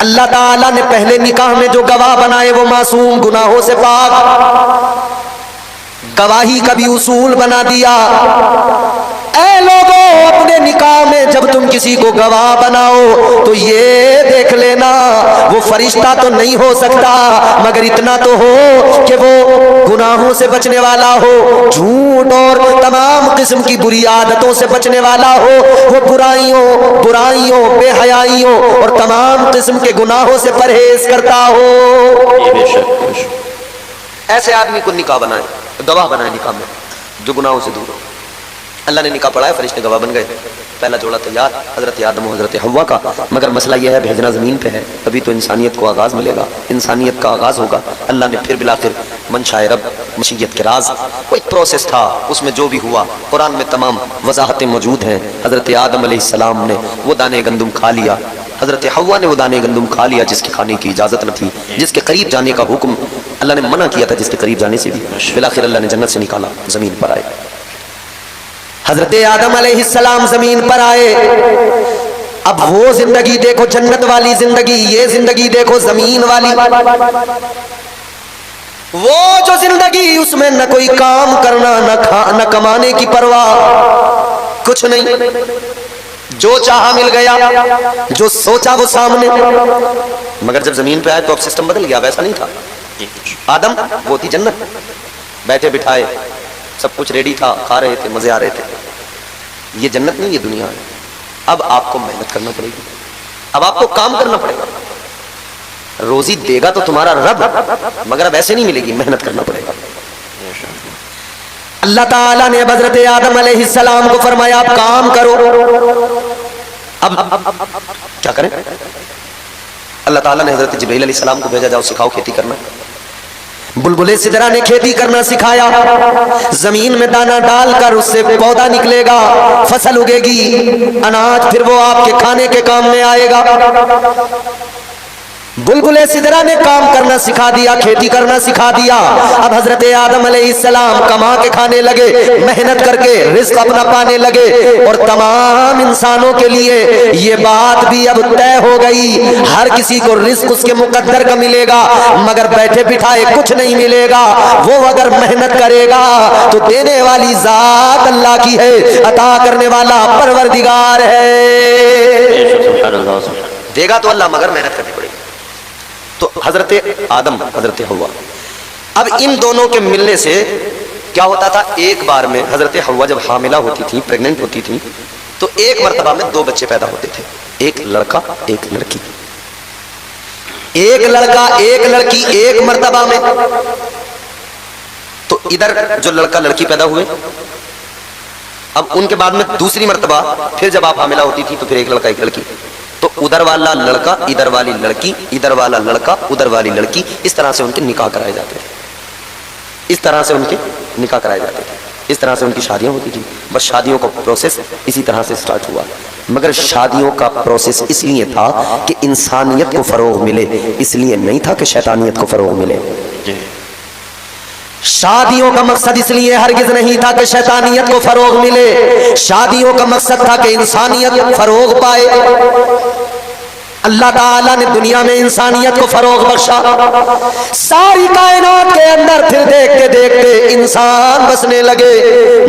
अल्लाह ताला ने पहले निकाह में जो गवाह बनाए वो मासूम, गुनाहों से पाक, गवाही का भी उसूल बना दिया। ऐ लोगों, अपने निकाह में जब तुम किसी को गवाह बनाओ तो ये देख लेना वो फरिश्ता तो नहीं हो सकता, मगर इतना तो हो कि वो गुनाहों से बचने वाला हो, झूठ और तमाम किस्म की बुरी आदतों से बचने वाला हो, वो बुराइयों, बेहयाइयों और तमाम किस्म के गुनाहों से परहेज करता हो। ऐसे आदमी को निकाह बनाए, गवाह बनाए निकाह में, जो गुनाहों से दूर हो। अल्लाह ने निकाह पढ़ाया, फरिश्ते गवाह बन गए। पहला जोड़ा तैयार, हजरत आदम और हजरत हव्वा का। मगर मसला यह है भेजना ज़मीन पे है, तभी तो इंसानियत को आगाज़ मिलेगा, इंसानियत का आगाज़ होगा। अल्लाह ने फिर बिलाखिर मंशाए रब, मशीयत के राज, कोई प्रोसेस था, उसमें जो भी हुआ कुरान में तमाम वजाहतें मौजूद हैं। हजरत आदम अलैहिस्सलाम ने वो दाने गंदुम खा लिया, हजरत हव्वा ने वो दाने गंदुम खा लिया जिसके खाने की इजाज़त न थी, जिसके करीब जाने का हुक्म अल्लाह ने मना किया था, जिसके करीब जाने से भी। बिलाखिर अल्लाह ने जन्नत से निकाला, ज़मीन पर आए। हजरत आदम अलैहिस्सलाम जमीन पर आए। अब वो जिंदगी देखो, जन्नत वाली जिंदगी, ये जिंदगी देखो जमीन वाली। वो जो जिंदगी, उसमें न कोई काम करना, न कमाने की परवाह, कुछ नहीं, जो चाहा मिल गया, जो सोचा वो सामने। मगर जब जमीन पे आए तो अब सिस्टम बदल गया, वैसा नहीं था। आदम वो थी जन्नत, बैठे बिठाए सब कुछ रेडी था, खा रहे थे, मजे आ रहे थे। ये जन्नत नहीं, ये दुनिया है। अब आपको मेहनत करना पड़ेगी, अब आपको काम करना पड़ेगा। रोजी देगा तो तुम्हारा रब, मगर अब ऐसे नहीं मिलेगी, मेहनत करना पड़ेगा। अल्लाह ताला ने हजरत आदम अलैहिस्सलाम को फरमाया आप काम करो। अब क्या करें? अल्लाह ताला ने हजरत जिब्रील अलैहिस्सलाम को भेजा, जाओ सिखाओ खेती करना। बुलबुले सिदरा ने खेती करना सिखाया, जमीन में दाना डालकर उससे पौधा निकलेगा, फसल उगेगी, अनाज फिर वो आपके खाने के काम में आएगा। बुलबुले सिदरा ने काम करना सिखा दिया, खेती करना सिखा दिया। अब हजरत आदम अलैहिस्सलाम कमा के खाने लगे, मेहनत करके रिस्क अपना पाने लगे। और तमाम इंसानों के लिए ये बात भी अब तय हो गई, हर किसी को रिस्क उसके मुकद्दर का मिलेगा, मगर बैठे बिठाए कुछ नहीं मिलेगा। वो अगर मेहनत करेगा तो देने वाली जात अल्लाह की है, अता करने वाला परवरदिगार है। देगा तो अल्लाह, मगर मेहनत करनी पड़ेगी। तो हजरत आदम, हजरत हव्वा, अब इन दोनों के मिलने से क्या होता था? एक बार में हजरत हव्वा जब हामिला होती थी, प्रेग्नेंट होती थी, तो एक मर्तबा में दो बच्चे पैदा होते थे, एक लड़का एक लड़की। एक लड़का एक लड़की एक मर्तबा में। तो इधर जो लड़का लड़की पैदा हुए, अब उनके बाद में दूसरी मर्तबा फिर जब आप हामिला होती थी तो फिर एक लड़का एक लड़की, तो उधर वाला लड़का इधर वाली लड़की, इधर वाला लड़का उधर वाली लड़की, इस तरह से उनके निकाह कराए जाते थे, इस तरह से उनके निकाह कराए जाते थे, इस तरह से उनकी शादियां होती थी। बस शादियों का प्रोसेस इसी तरह से स्टार्ट हुआ। मगर शादियों का प्रोसेस इसलिए था कि इंसानियत को फरोग मिले, इसलिए नहीं था कि शैतानियत को फरोग मिले। शादियों का मकसद इसलिए हरगिज नहीं था कि शैतानियत को फरोग मिले, शादियों का मकसद था कि इंसानियत फरोग पाए। अल्लाह ताला ने दुनिया में इंसानियत को फरोग बख्शा, सारी कायनात के अंदर फिर देखते देखते इंसान बसने लगे,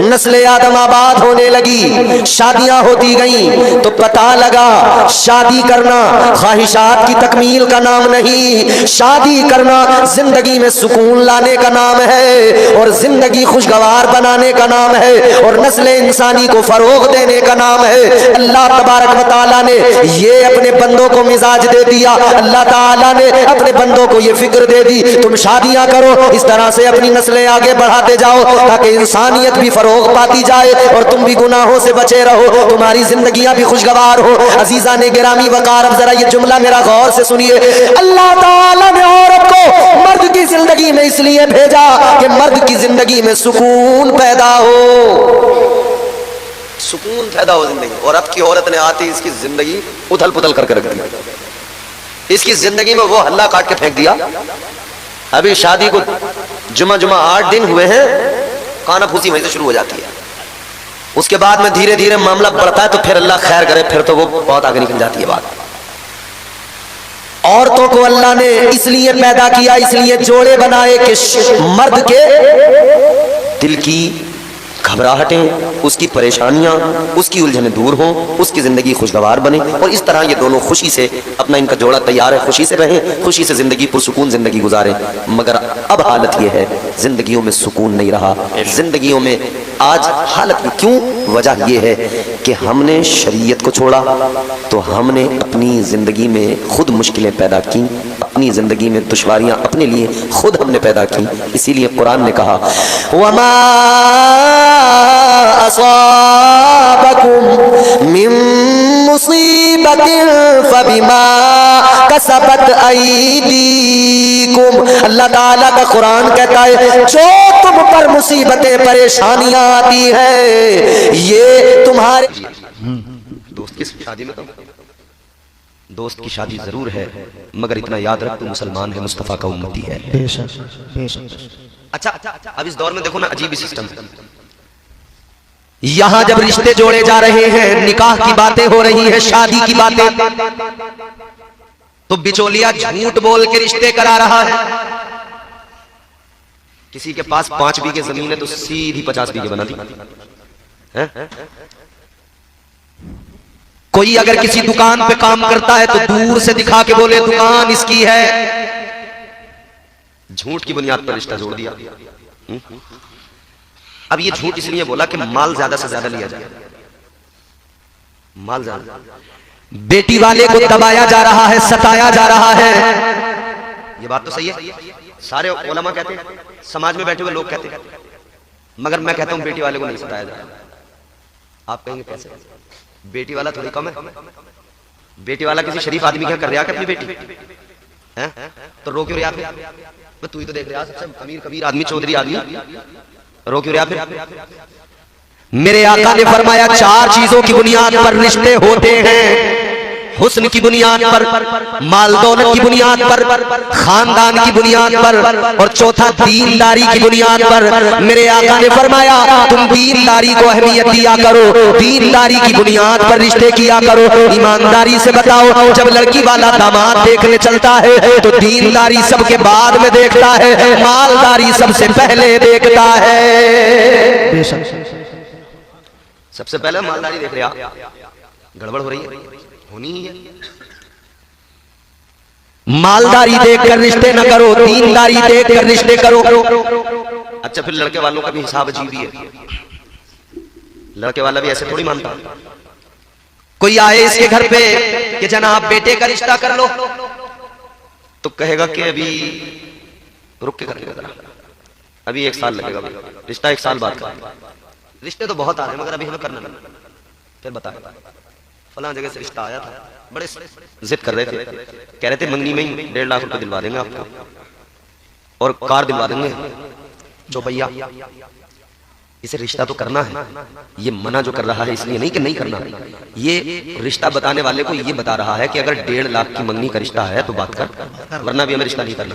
नस्ल आदम आबाद होने लगी, शादियां होती गईं, तो पता लगा शादी करना ख्वाहिशात की तकमील का नाम नहीं, शादी करना जिंदगी में सुकून लाने का नाम है और जिंदगी खुशगवार बनाने का नाम है और नस्ल इंसानी को फरोग देने का नाम है। अल्लाह तबारक व तआला ने ये अपने बंदों को मिजाज दे दिया, अल्लाह ताला ने अपने बंदों को ये फिक्र दे दी, तुम शादियां करो, इस तरह से अपनी नस्लें आगे बढ़ाते जाओ ताकि इंसानियत भी फरोग पाती जाए और तुम भी गुनाहों से बचे रहो, तुम्हारी जिंदगियां भी खुशगवार हो। अजीजा ने गिरामी वकार, अब जरा ये जुमला मेरा गौर से सुनिए, अल्लाह ताला ने औरत को मर्द की जिंदगी में इसलिए भेजा कि मर्द की जिंदगी में सुकून पैदा हो, सुकून पैदा हो जिंदगी। और अब की औरत ने आती इसकी जिंदगी उथल पुथल करके रख दी, इसकी जिंदगी में वो हल्ला काट के फेंक दिया। अभी शादी को जुमा 8 दिन हुए हैं, काना फूसी वहीं से शुरू हो जाती है, उसके बाद में धीरे धीरे मामला बढ़ता है तो फिर अल्लाह खैर करे, फिर तो वो बहुत आगे निकल जाती है बात। औरतों को अल्लाह ने इसलिए पैदा किया, इसलिए जोड़े बनाए कि मर्द के दिल की घबराहटें, उसकी परेशानियां, उसकी उलझनें दूर हों, उसकी जिंदगी खुशगवार बने और इस तरह ये दोनों खुशी से, अपना इनका जोड़ा तैयार है, खुशी से रहें, खुशी से जिंदगी पुरसुकून जिंदगी गुजारें। मगर अब हालत ये है, जिंदगियों में सुकून नहीं रहा, जिंदगियों में आज हालत क्यों? वजह ये है कि हमने शरीयत को छोड़ा, तो हमने अपनी जिंदगी में खुद मुश्किलें पैदा की, अपनी जिंदगी में दुश्वारियां अपने लिए खुद हमने पैदा की। इसीलिए कुरान ने कहा वमा असाबकुम मिन मुसीबतिन फबिमा कसबत अयदीकुम, अल्लाह ताला का कुरान कहता है जो तुम पर मुसीबतें परेशानियां आती है ये तुम्हारे दोस्त की शादी में, दोस्त की शादी जरूर है मगर इतना याद रख तू मुसलमान है, मुस्तफा का उम्मती है। अच्छा, अब इस दौर में देखो ना अजीब सिस्टम, यहां जब रिश्ते जोड़े जा रहे हैं, निकाह की बातें हो रही है, शादी की बातें, तो बिचौलिया झूठ बोल के रिश्ते करा रहा है। किसी के पास 5 बीघे जमीन है तो सीधी 50 बीघे बना दी है? कोई अगर किसी दुकान पे काम करता है तो दूर से दिखा के बोले दुकान इसकी है, झूठ की बुनियाद पर रिश्ता जोड़ दिया। अब ये झूठ इसलिए बोला कि माल ज्यादा से ज्यादा लिया जाए, माल ज्यादा, बेटी वाले को दबाया जा रहा है, सताया जा रहा है। ये बात तो सही है, सारे उलमा कहते हैं, समाज में बैठे हुए लोग कहते हैं, मगर मैं कहता हूं बेटी वाले को नहीं सताया जा रहा। आप कहेंगे कैसे? बेटी वाला थोड़ी कम है, बेटी वाला किसी शरीफ आदमी क्या कर रहा है अपनी बेटी है? तो रो क्यों रहा? तू ही तो देख रहा सबसे अमीर कबीर आदमी, चौधरी आदमी, रो क्यों रहा? मेरे आका ने फरमाया 4 चीजों की बुनियाद पर रिश्ते होते हैं, हुस्न की बुनियाद पर, माल दौलत की बुनियाद पर, खानदान की बुनियाद पर, और चौथा दीनदारी की बुनियाद पर। मेरे आका ने फरमाया तुम दीनदारी को अहमियत दिया करो, दीनदारी की बुनियाद पर रिश्ते किया करो। ईमानदारी से बताओ, जब लड़की वाला दामाद देखने चलता है तो दीनदारी सबके बाद में देखता है, मालदारी सबसे पहले देखता है। सबसे पहले मालदारी देख रहा, गड़बड़ हो रही है, होनी ही है। मालदारी देखकर रिश्ते न करो, दीनदारी देखकर रिश्ते करो। अच्छा, फिर लड़के वालों का भी हिसाब अजीब ही है, लड़के वाला भी ऐसे थोड़ी मानता। कोई आए इसके घर पे कि जनाब बेटे का रिश्ता कर लो, तो कहेगा कि अभी रुक के करेगा, जरा अभी 1 साल लगेगा, रिश्ता 1 साल बाद का। रिश्ते तो बहुत आ रहे हैं मगर अभी हमें करना नहीं। फिर बता फलां जगह से रिश्ता आया था, बड़े जिद कर रहे थे, कह रहे थे मंगनी में ही 1.5 लाख रुपए दिलवा देंगे आपको और कार दिलवा देंगे चौपैया। इसे रिश्ता तो करना है, ये मना जो कर रहा है इसलिए नहीं कि नहीं करना, ये रिश्ता बताने वाले को ये बता रहा है कि अगर 1.5 लाख की मंगनी का रिश्ता है तो बात कर, वरना भी हमें रिश्ता नहीं करना।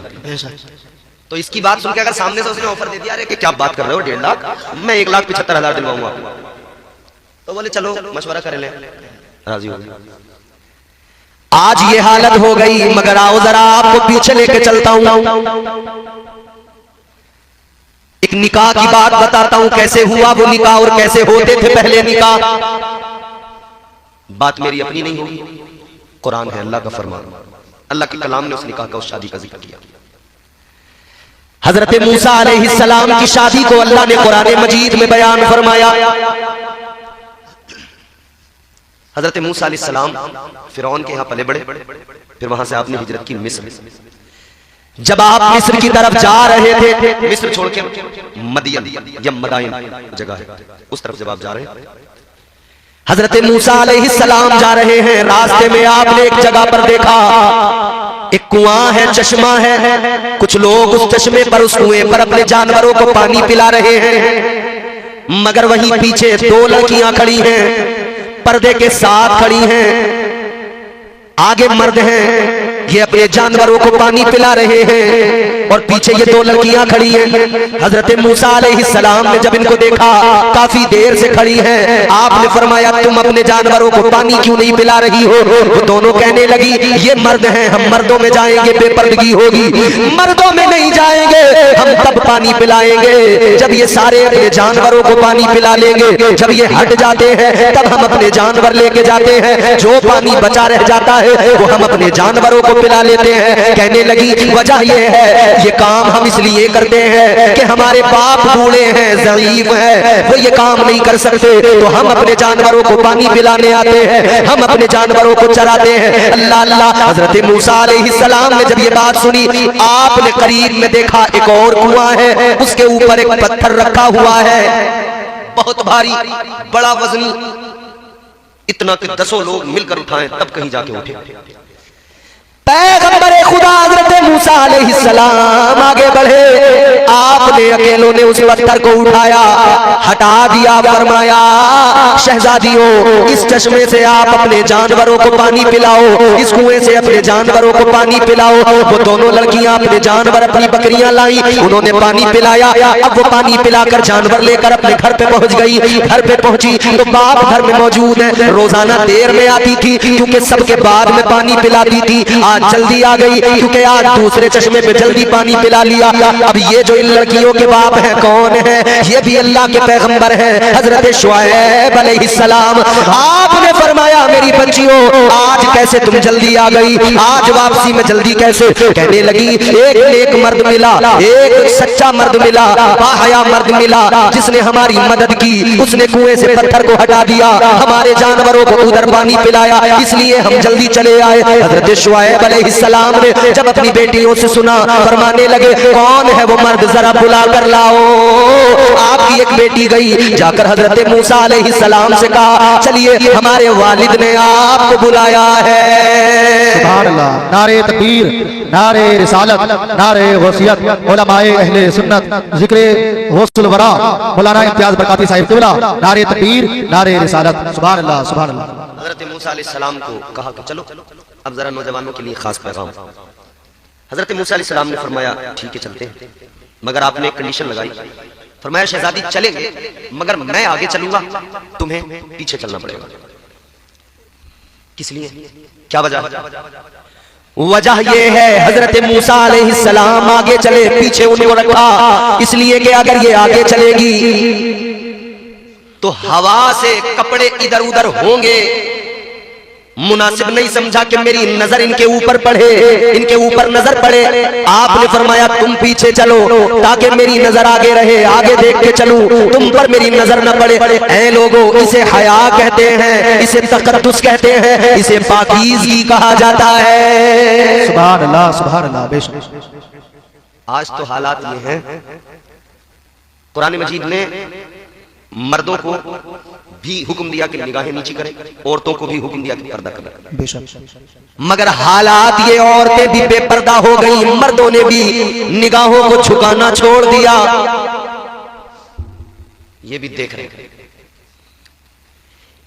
तो इसकी बात सुन के अगर सामने से उसने ऑफर दे दिया कि क्या बात कर रहे हो 1.5 लाख, मैं 1,75,000 दिलवाऊंगा, तो बोले चलो मशवरा कर ले, राजी हो गए। आज ये हालत हो गई, मगर आओ जरा आपको पीछे लेके चलता हूं, एक निकाह की बात बताता हूं, कैसे हुआ वो निकाह और कैसे होते थे पहले निकाह। बात मेरी अपनी नहीं होगी, कुरान है, अल्लाह का फरमान, अल्लाह के कलाम ने उस निकाह का, उस शादी का जिक्र किया। हजरत मूसा अलैहिस्सलाम की शादी को अल्लाह ने कुरान मजीद में बयान फरमाया। हजरत मूसा अलैहिस्सलाम फिरौन के यहां पले बड़े, फिर वहां से आपने हिजरत की मिस्र। जब आप मिस्र की तरफ जा रहे थे, मिस्र छोड़ के मदियन या मदाइन जगह है, उस तरफ जब आप जा रहे हैं, हजरत मूसा अलैहिस्सलाम जा रहे हैं, रास्ते में आपने एक जगह पर देखा, एक कुआं है, चश्मा है, कुछ लोग उस चश्मे पर, उस कुएं पर अपने जानवरों को पानी पिला रहे हैं, मगर वहीं पीछे 2 लड़कियां खड़ी हैं, पर्दे के साथ खड़ी हैं, आगे मर्द हैं, ये अपने जानवरों को पानी पिला रहे हैं और पीछे ये 2 लड़कियां खड़ी हैं। हजरत मूसा अलैहिस्सलाम ने जब इनको देखा, काफी देर से खड़ी हैं, आपने फरमाया तुम अपने जानवरों को पानी क्यों नहीं पिला रही हो? वो दोनों कहने लगी ये मर्द हैं, हम मर्दों में जाएंगे बेपर्दगी होगी, मर्दों में नहीं जाएंगे, हम तब पानी पिलाएंगे जब ये सारे अपने जानवरों को पानी पिला लेंगे, जब ये हट जाते हैं तब हम अपने जानवर लेके जाते हैं, जो पानी बचा रह जाता है वो हम अपने जानवरों को पिला लेते हैं। कहने लगी वजह ये है, ये काम हम इसलिए करते हैं कि हमारे बाप बूढ़े हैं, ज़ईफ हैं, वो ये काम नहीं कर सकते, तो हम अपने जानवरों को पानी पिलाने आते हैं, हम अपने जानवरों को चराते हैं। अल्लाह अल्लाह। हजरत मूसा अलैहिस्सलाम ने जब ये बात सुनी, आपने करीब में देखा एक और कुआं है, उसके ऊपर एक पत्थर रखा हुआ है, बहुत भारी, बड़ा वजनी, इतना कि 10 लोग मिलकर उठाएं तब कहीं जाके उठे। पैगंबरे खुदा हजरत मूसा अलैहिस्सलाम आगे बढ़े, आपने अकेलों ने उस पत्थर को उठाया, हटा दिया, फरमाया शहजादियों इस चश्मे से आप अपने जानवरों को पानी पिलाओ, इस कुएं से अपने जानवरों को पानी पिलाओ। वो दोनों लड़कियां अपने जानवर, अपनी बकरियां लाई, उन्होंने पानी पिलाया। अब वो पानी पिलाकर जानवर लेकर अपने घर पे पहुंच गई। घर पे पहुंची तो बाप घर में मौजूद है, रोजाना देर में आती थी क्योंकि सबके बाद में पानी पिलाती थी, आज जल्दी आ गई क्योंकि आज दूसरे चश्मे पे जल्दी पानी पिला लिया। अब ये जो इन लड़कियों के बाप हैं कौन है? ये भी अल्लाह के पैगंबर हैं, हजरत शुएब अलैहिस्सलाम। आपने फरमाया मेरी बच्चियों आज कैसे तुम जल्दी आ गई, आज वापसी में जल्दी कैसे? कहने लगी एक नेक मर्द मिला, एक सच्चा मर्द मिला, बाहया मर्द मिला, जिसने हमारी मदद की, उसने कुएं से पत्थर को हटा दिया, हमारे जानवरों को उधर पानी पिलाया, इसलिए हम जल्दी चले आए। हजरत शुएब अलैहिस्सलाम ने जब अपनी बेटियों से सुना, फरमाने लगे कौन है वो मर्द, जरा बुला कर लाओ। आपकी एक बेटी गई, जाकर हजरत मूसा अलैहिस्सलाम से कहा चलिए हमारे वालिद ने आपको बुलाया है। सुभान अल्लाह। नारे तकबीर, नारे रिसालत, नारे गौसियत, उलमाए अहले सुन्नत, जिक्र गौसुल वरा मौलाना इम्तियाज बरकाती साहिब क़िबला, नारे तकबीर, नारे रिसालत। सुभान अल्लाह, सुभान अल्लाह। हजरत मूसा अलैहिस्सलाम को कहा कि चलो अब जरा नौजवानों के लिए खास पैगाम। हजरत मूसा अलैहिस्सलाम ने फरमाया ठीक है चलते हैं, मगर आपने एक कंडीशन लगाई, फरमाया शहजादी चलेंगे मगर मैं आगे चलूंगा, तुम्हें पीछे चलना पड़ेगा। किस लिए, क्या वजह? वजह ये है हजरत मूसा अलैहिस्सलाम आगे चले, पीछे उनको रखा, इसलिए कि अगर ये आगे चलेगी तो हवा से कपड़े इधर उधर होंगे, मुनासिब नहीं समझा कि मेरी नजर इनके ऊपर पड़े, इनके ऊपर नजर पड़े। आपने फरमाया तुम पीछे चलो ताकि मेरी नजर आगे रहे, आगे देख के चलूं, तुम पर मेरी नजर न पड़े। ऐ लोगों इसे हया कहते हैं, इसे तकद्दुस कहते हैं, इसे पाकीज़गी कहा जाता है। सुभान अल्लाह, सुभान अल्लाह। बेशक आज तो हालात ये हैं, कुरान मजीद ने मर्दों को भी हुक्म दिया कि निगाहें नीची करें, औरतों को भी हुक्म दिया कि पर्दा करें। बेशक मगर हालात ये औरतें भी बेपर्दा हो गई, मर्दों ने भी निगाहों को झुकाना छोड़ दिया। ये भी देख रहे हैं,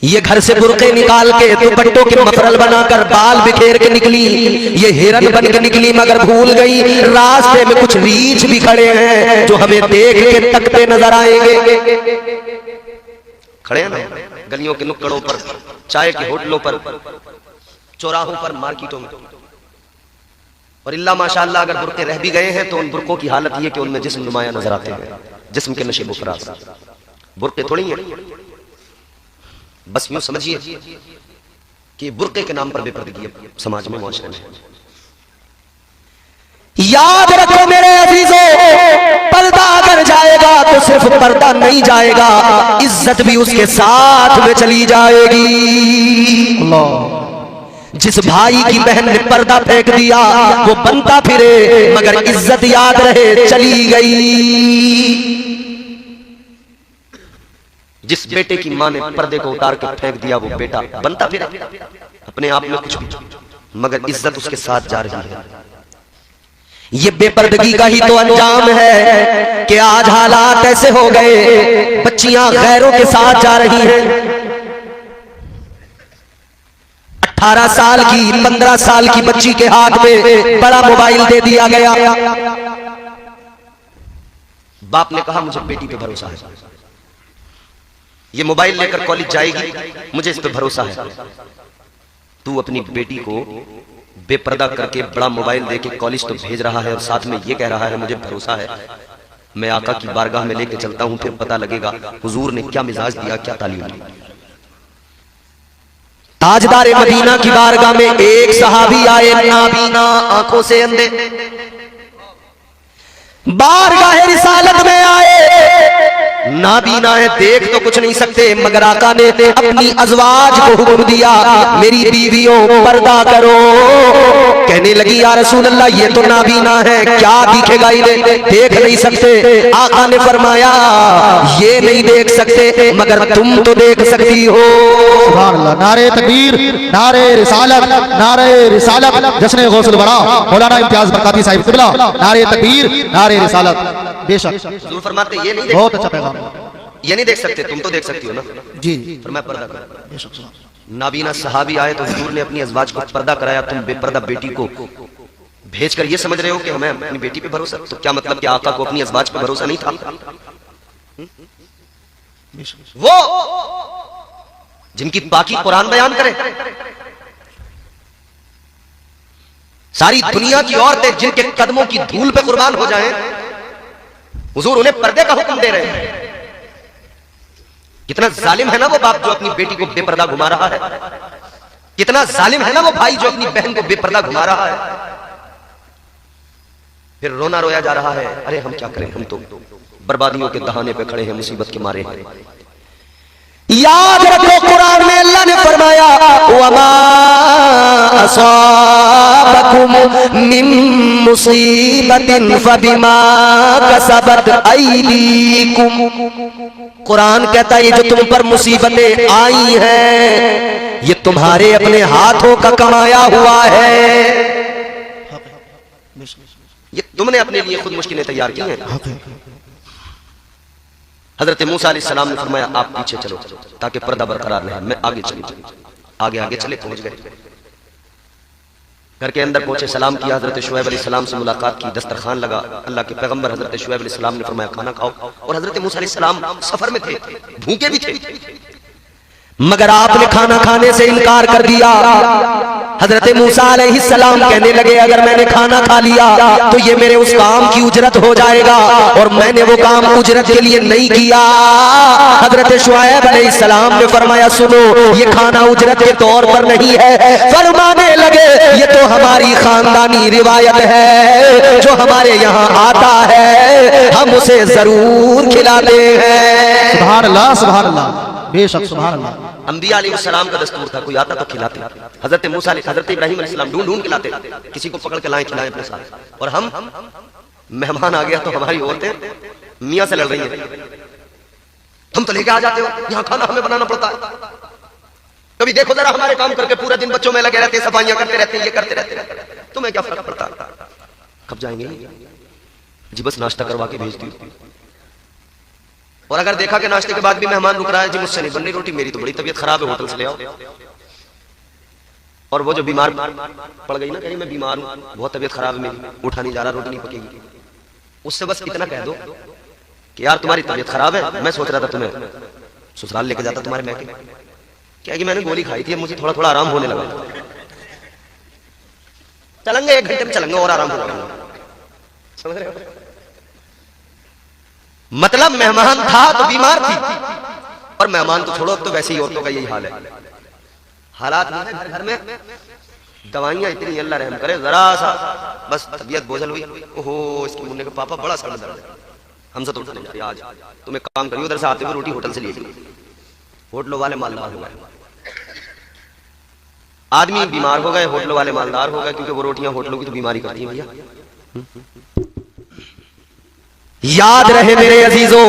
ये घर से बुर्के निकाल के दुपट्टों के मफरल बनाकर बाल बिखेर के निकली, ये हिरन बन के निकली, मगर भूल गई रास्ते में कुछ रीछ भी खड़े हैं जो हमें देख के तकते नजर आएंगे। खड़े हैं ना गलियों के नुक्कड़ों पर, चाय के होटलों पर, चौराहों पर, मार्केटों में। और इल्ला माशाअल्लाह अगर बुर्के रह भी गए हैं तो उन बुर्कों की हालत ये कि उनमें जिस्म नुमाया नजर आते हैं, जिस्म के नशे बुफरात। बुर्के थोड़ी हैं, बस यूं समझिए कि बुर्के के नाम पर बेपर्दगी समाज में, मुआशरे में। याद रखो मेरे अजीजों, पर्दा अगर जाएगा तो सिर्फ पर्दा नहीं जाएगा, इज्जत भी उसके साथ में चली जाएगी। जिस भाई की बहन ने पर्दा फेंक दिया वो बनता फिरे मगर इज्जत याद रहे चली गई। जिस बेटे की मां ने पर्दे को उतार के फेंक दिया वो बेटा बनता फिरे अपने आप में कुछ भी, मगर इज्जत उसके साथ जा रही है। ये बेपर्दगी का ही तो अंजाम है कि आज हालात ऐसे हो गए, बच्चियां गैरों के साथ जा रही हैं। 18 साल की 15 साल की बच्ची के हाथ में बड़ा मोबाइल दे दिया गया। बाप ने कहा मुझे बेटी पे भरोसा है, ये मोबाइल लेकर कॉलेज जाएगी, मुझे इस पे भरोसा है। तू अपनी बेटी को बेपर्दा करके बड़ा मोबाइल देके कॉलेज तो भेज रहा है और साथ में ये कह रहा है मुझे भरोसा है, मैं आका की बारगाह में लेके चलता हूं, फिर पता लगेगा हुजूर ने क्या मिजाज दिया, क्या तालीम दी। ताजदार मदीना की बारगाह में एक सहाबी आए, नाबीना, आंखों से अंधे, बारगाह रिसालत में आए, नाबीना है, देख तो कुछ नहीं सकते, मगर आका ने अपनी अज़वाज को हुक्म दिया मेरी बीवियों पर्दा करो। कहने लगी या रसूल अल्लाह ये तो नाबीना है, क्या दिखेगा इन्हें, देख नहीं सकते। आका ने फरमाया ये नहीं देख सकते मगर तुम तो देख सकती हो। सुभान अल्लाह। नारे तकबीर, नारे रिसालत, नारे रिसालत, जश्न गौसुल बरा मौलाना इम्तियाज बरकाती साहिब क़िबला, नारे तकबीर, नारे रिसालत। बेशक हुजूर फरमाते ये नहीं, बहुत अच्छा पैगाम, ये नहीं देख सकते, तुम तो देख सकती हो ना जी। फरमाया पर्दा करो। नाबीना सहाबी आए तो हुजूर ने अपनी अज़वाज को पर्दा कराया। तुम बेपर्दा बेटी को भेजकर ये समझ रहे हो कि हमें अपनी बेटी पे भरोसा, तो क्या मतलब कि आका को अपनी अज़वाज पे भरोसा नहीं था? वो जिनकी पाकी कुरान बयान करे, सारी दुनिया की औरतें जिनके कदमों की धूल पे कुर्बान हो जाएं, हुजूर उन्हें पर्दे का हुक्म दे रहे हैं। कितना जालिम है ना वो बाप जो अपनी बेटी को बेपर्दा घुमा रहा है, कितना जालिम है ना वो भाई जो अपनी बहन को बेपर्दा घुमा रहा है। फिर रोना रोया जा रहा है, अरे हम क्या करें, हम तो बर्बादियों के दहाने पे खड़े हैं, मुसीबत के मारे हैं। याद रखो कुरान में अल्लाह ने फरमाया वमा असाबकुम मिन मुसीबतिन फबिमा कसबत अयदीकुम। कुरान कहता है ये जो तुम पर मुसीबतें आई हैं ये तुम्हारे अपने हाथों का कमाया हुआ है, ये तुमने अपने लिए खुद मुश्किलें तैयार की हैं। हजरत मूसा अलैहिस्सलाम ने फरमाया आप पीछे चलो ताकि पर्दा बरकरार रहे, मैं आगे चली, आगे आगे चले, पहुंच गए। घर के अंदर पहुंचे, सलाम किया, हजरत शुएब अलैहिस्सलाम से मुलाकात की, दस्तरखान लगा। अल्लाह के पैगंबर हजरत शुएब अलैहिस्सलाम ने फरमाया खाना खाओ, और हजरत मूसा अलैहिस्सलाम सफर में थे, भूखे भी थे, मगर आपने खाना खाने से इनकार कर दिया। हजरत मूसा अलैहिस्सलाम कहने लगे अगर मैंने खाना खा लिया तो ये मेरे उस काम की उजरत हो जाएगा, और मैंने वो काम उजरत के लिए नहीं किया। हजरत शुएब अलैहिस्सलाम ने फरमाया सुनो ये खाना उजरत के तौर पर नहीं है। फरमाने लगे ये तो हमारी खानदानी रिवायत है, जो हमारे यहाँ आता है हम उसे जरूर खिलाते हैं। सुभान अल्लाह, सुभान अल्लाह, बेशक सुभान अल्लाह। अंबिया अलैहिस्सलाम का दस्तूर था, कोई आता तो खिलाते। हजरत मूसा हजरत इब्राहिम अलैहिस्सलाम ढूंढ ढूंढ खिलाते, किसी को पकड़ के लाएं खिलाएं अपने साथ। और हम मेहमान आ गया तो हमारी औरतें मियां से लड़ रही हैं, हम तो लेके आ जाते हो, यहाँ खाना हमें बनाना पड़ता है। कभी देखो जरा हमारे काम करके पूरा दिन बच्चों में लगे रहते हैं, सफाइयां करते रहते हैं, ये करते रहते हैं, तुम्हें क्या फर्क पड़ता है? कब जाएंगे जी? बस नाश्ता करवा के भेजती हूँ। और अगर देखा कि नाश्ते के बाद भी मेहमान रुक रहा है, जी मुझसे नहीं बन रही रोटी, मेरी तो बड़ी तबीयत खराब है, होटल से ले आओ। और वो जो बीमार पड़ गई ना, कहीं मैं बीमार हूँ, बहुत तबीयत खराब है मेरी, उठा नहीं जा रहा, रोटी नहीं पकेगी, उससे बस इतना कह दो कि यार तुम्हारी तबीयत खराब है, मैं सोच रहा था तुम्हें ससुराल लेके जाता तुम्हारे मैके, क्या कि मैंने गोली खाई थी, मुझे थोड़ा थोड़ा आराम होने लगा, चलेंगे 1 घंटे में चलेंगे और आराम होगा। समझ रहे हो? मतलब मेहमान था तो बीमार थी, और मेहमान तो छोड़ो, अब तो वैसे ही औरतों का यही हाल है। हालात नहीं है घर में, दवाइयां इतनी, अल्लाह रहम करे, जरा सा बस तबीयत बोझल हुई, ओहो इसके मुन्ने के पापा बड़ा सर दर्द है, हमसे तो उठा नहीं जाती, आज तुम एक काम करियो, उधर से आते हुए रोटी होटल से लिए, होटलों वाले मालदार हो गए, आदमी बीमार हो गए, होटलों वाले मालदार हो गए, क्योंकि वो रोटियां होटलों की तो बीमारी करती हैं भैया। याद रहे मेरे अजीजों,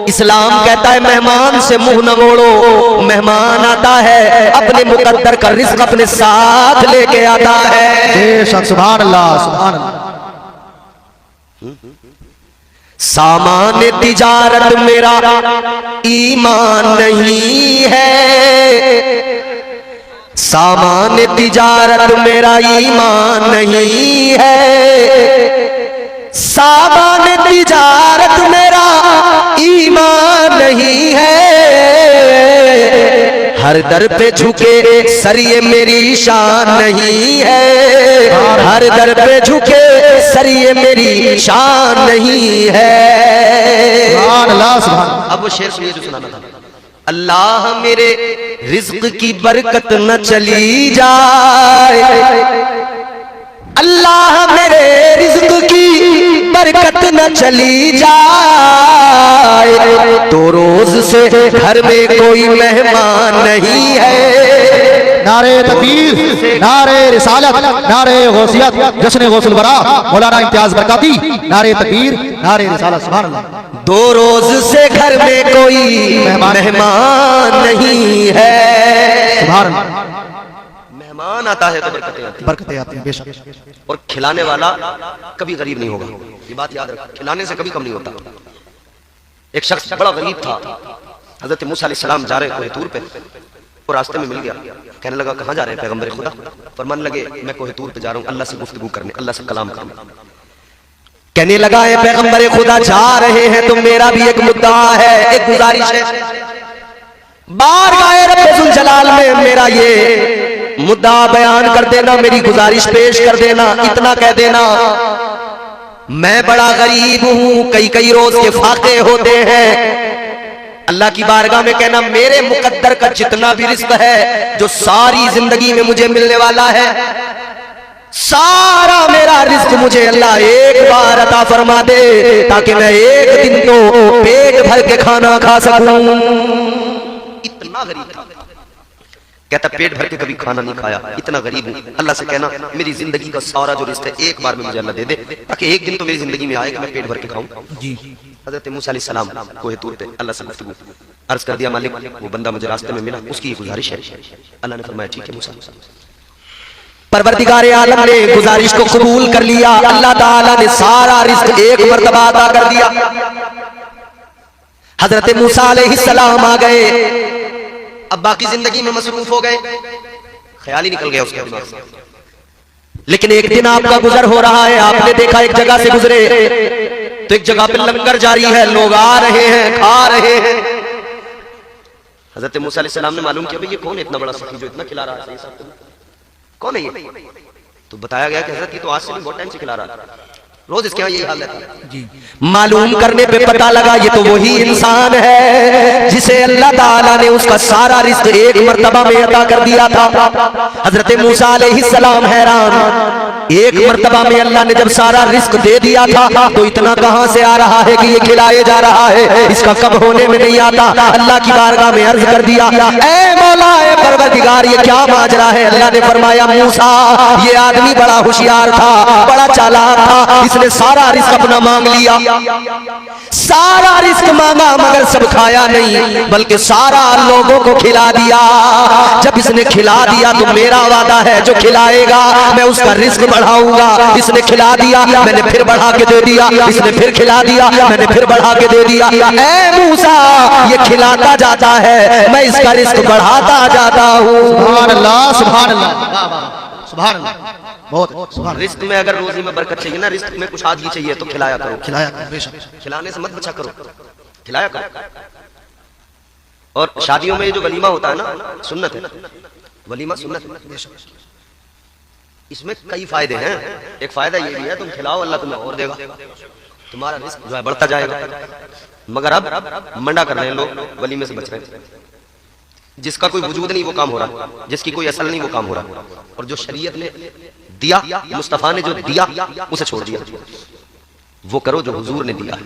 इस्लाम कहता है मेहमान से मुंह न मोड़ो, मेहमान आता है अपने मुकद्दर का रिज़्क़ अपने साथ लेके आता है। बेशक, सुभान अल्लाह, सुभान अल्लाह। सामान तिजारत मेरा ईमान नहीं है, सामान तिजारत मेरा ईमान नहीं है, सामान तिजारत मेरा ईमान नहीं है, हर दर पे झुके सर ये मेरी शान नहीं है, हर दर पे झुके सर ये मेरी शान नहीं है। सुभान अल्लाह, सुभान। अब वो शेर सुनिए जो सुनाना था। अल्लाह मेरे रिज़्क़ की बरकत न चली जाए, अल्लाह मेरे रिज़्क़ की बरकत न चली जाए, तो रोज से घर में कोई मेहमान नहीं है। नारे तकबीर, नारे रिसालत, नारे गौसियत, जश्न गौसुल वरा मौलाना इम्तियाज बरकाती, नारे तकबीर, नारे रिसालत, सुभान अल्लाह। 2 रोज से घर में कोई मेहमान नहीं है, सुभान अल्लाह। मेहमान आता है तो बरकतें आती हैं, बरकतें आती हैं, बेशक। और खिलाने वाला कभी गरीब नहीं होगा, ये बात याद रखो, खिलाने से कभी कम नहीं होता। एक शख्स बड़ा गरीब था, हजरत मूसा अलैहिस्सलाम जा रहे कोहे तूर पे, वो रास्ते में मिल गया, कहने लगा कहाँ जा रहे हैं पैगंबर खुदा? फरमान लगे मैं कोहे तूर पे जा रहा हूँ अल्लाह से गुफ्तगू करने, अल्लाह से कलाम करने। कहने लगा है पैगंबर खुदा जा रहे हैं तो मेरा भी एक मुद्दा है, एक गुजारिश है, बारगाह रब्बे जुल जलाल में मेरा ये मुद्दा बयान कर देना, मेरी गुजारिश पेश कर देना, इतना कह देना मैं बड़ा गरीब हूं, कई कई रोज के फाके होते हैं, अल्लाह की बारगाह में कहना मेरे मुकद्दर का जितना भी रिज़्क़ है जो सारी जिंदगी में मुझे मिलने वाला है, सारा मेरा रिज़्क़ मुझे अल्लाह एक बार अता फरमा दे, ताकि मैं एक दिन तो पेट भर के खाना खा सकूं। इतना गरीब था, कहता पेट भर के कभी खाना नहीं खाया, इतना गरीब हूं। अल्लाह से कहना मेरी जिंदगी का सारा जो रिश्ता है एक बार में मुझे अल्लाह दे दे, ताकि एक दिन तो मेरी जिंदगी में आए कि मैं पेट भर के खाऊं। जी हजरत मूसा अलैहिस्सलाम कोहे तूर पे अल्लाह से गुफ्तगू, अर्ज कर दिया मालिक वो बंदा मुझे रास्ते में मिला, उसकी गुजारिश है। अल्लाह ने फरमाया ठीक है मूसा। परवरदिगार आलम ने गुजारिश को कबूल कर लिया, अल्लाह ताला ने सारा रिज़्क़ एक मर्तबा अता कर दिया। हजरत मूसा अलैहिस्सलाम आ गए, अब बाकी जिंदगी में मसरूफ हो गए, ख्याल ही निकल गया उसके दिमाग से। लेकिन एक दिन आपका गुजर हो रहा है, आपने देखा एक जगह से गुजरे तो एक जगह पे लंगर जारी है, लोग आ रहे हैं, खा रहे हैं। हजरत मूसा अलैहिस्सलाम ने मालूम किया भाई ये कौन है इतना बड़ा सखी जो इतना खिला रहा है, कौन है ये? तो बताया गया कि हजरत ये तो आज से नहीं बहुत टाइम से खिला रहा है, रोज इसके यहाँ यही हाल है जी। मालूम करने पे पता लगा ये तो वही इंसान है जिसे अल्लाह ताला ने उसका सारा रिज़्क़ एक मर्तबा में अता कर दिया था। हजरत मूसा अलैहिस्सलाम हैरान, एक मर्तबा में अल्लाह ने जब सारा रिज़्क़ दे दिया था तो इतना कहां से आ रहा है कि ये खिलाए जा रहा है, इसका कब होने में नहीं आता। अल्लाह की बारगाह में अर्ज कर दिया ऐ मौला ऐ परवरदिगार ये क्या माजरा है? अल्लाह ने फरमाया मूसा ये आदमी बड़ा होशियार था, बड़ा चालाक था, उसने सारा रिस्क अपना मांग लिया, सारा रिस्क मांगा मगर सब खाया नहीं, बल्कि सारा लोगों को खिला दिया। जब इसने खिला दिया तो मेरा वादा है जो खिलाएगा मैं उसका रिस्क बढ़ाऊंगा। इसने खिला दिया, मैंने फिर बढ़ा के दे दिया, इसने फिर खिला दिया, मैंने फिर बढ़ा के दे दिया। ऐ मूसा, ये खिलाता जाता है, मैं इसका रिस्क बढ़ाता जाता हूँ। सुभान अल्लाह, सुभान अल्लाह, सुभान अल्लाह। बहुत सुभान। रिस्क में अगर रोजी में बरकत चाहिए ना, रिस्क में कुछ आदमी चाहिए तो खिलाया करो, खिलाया करो, बेशक। खिलाने से मत बचा करो, खिलाया करो। और शादियों में जो वलीमा होता है ना, सुन्नत है, वलीमा सुन्नत है। इसमें कई फायदे हैं। एक फायदा ये भी है, तुम खिलाओ अल्लाह तुम्हें और देगा, तुम्हारा रिस्क जो है बढ़ता जाएगा। मगर अब मंडा कर रहे हैं लोग, वलीमे से बच रहे हैं। जिसका कोई वजूद नहीं वो काम हो रहा, जिसकी कोई असल नहीं वो काम हो रहा। और जो शरीयत ने दिया, मुस्तफा ने जो दिया उसे छोड़ दिया। वो करो जो हुजूर ने दिया,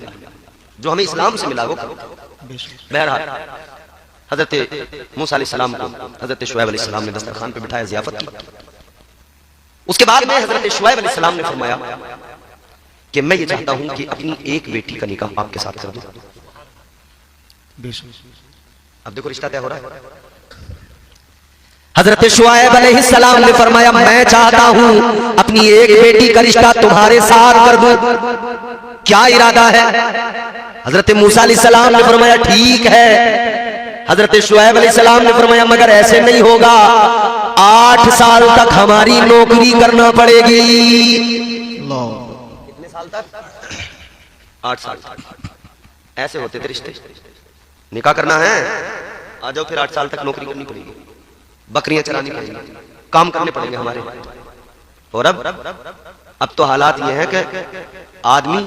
जो हमें इस्लाम से मिला वो करो। बहरहाल हजरत मूसा अलैहिस्सलाम को हजरत शुएब अलैहिस्सलाम ने दस्तरखान पे बिठाया, ज़ियाफत की। उसके बाद में हजरत शुएब अलैहिस्सलाम ने फरमाया कि मैं ये चाहता हूं कि अपनी एक बेटी का निकाह आपके साथ कर दूं। अब देखो रिश्ता तय हो रहा है। हजरत शुएब अलैहिस्सलाम ने फरमाया मैं चाहता हूं अपनी एक बेटी का रिश्ता तुम्हारे साथ कर दूं, क्या इरादा है? हजरत मूसा अलैहिस्सलाम ने फरमाया ठीक है। हजरत शुएब अलैहिस्सलाम ने फरमाया मगर ऐसे नहीं होगा, 8 साल तक हमारी नौकरी करना पड़ेगी। कितने साल तक? 8 साल तक। ऐसे होते थे रिश्ते। निकाह करना है, आ जाओ, फिर 8 साल तक नौकरी करनी पड़ेगी, बकरियां चरानी पड़ेगी, काम करने पड़ेंगे हमारे। और अब तो हालात ये है कि आदमी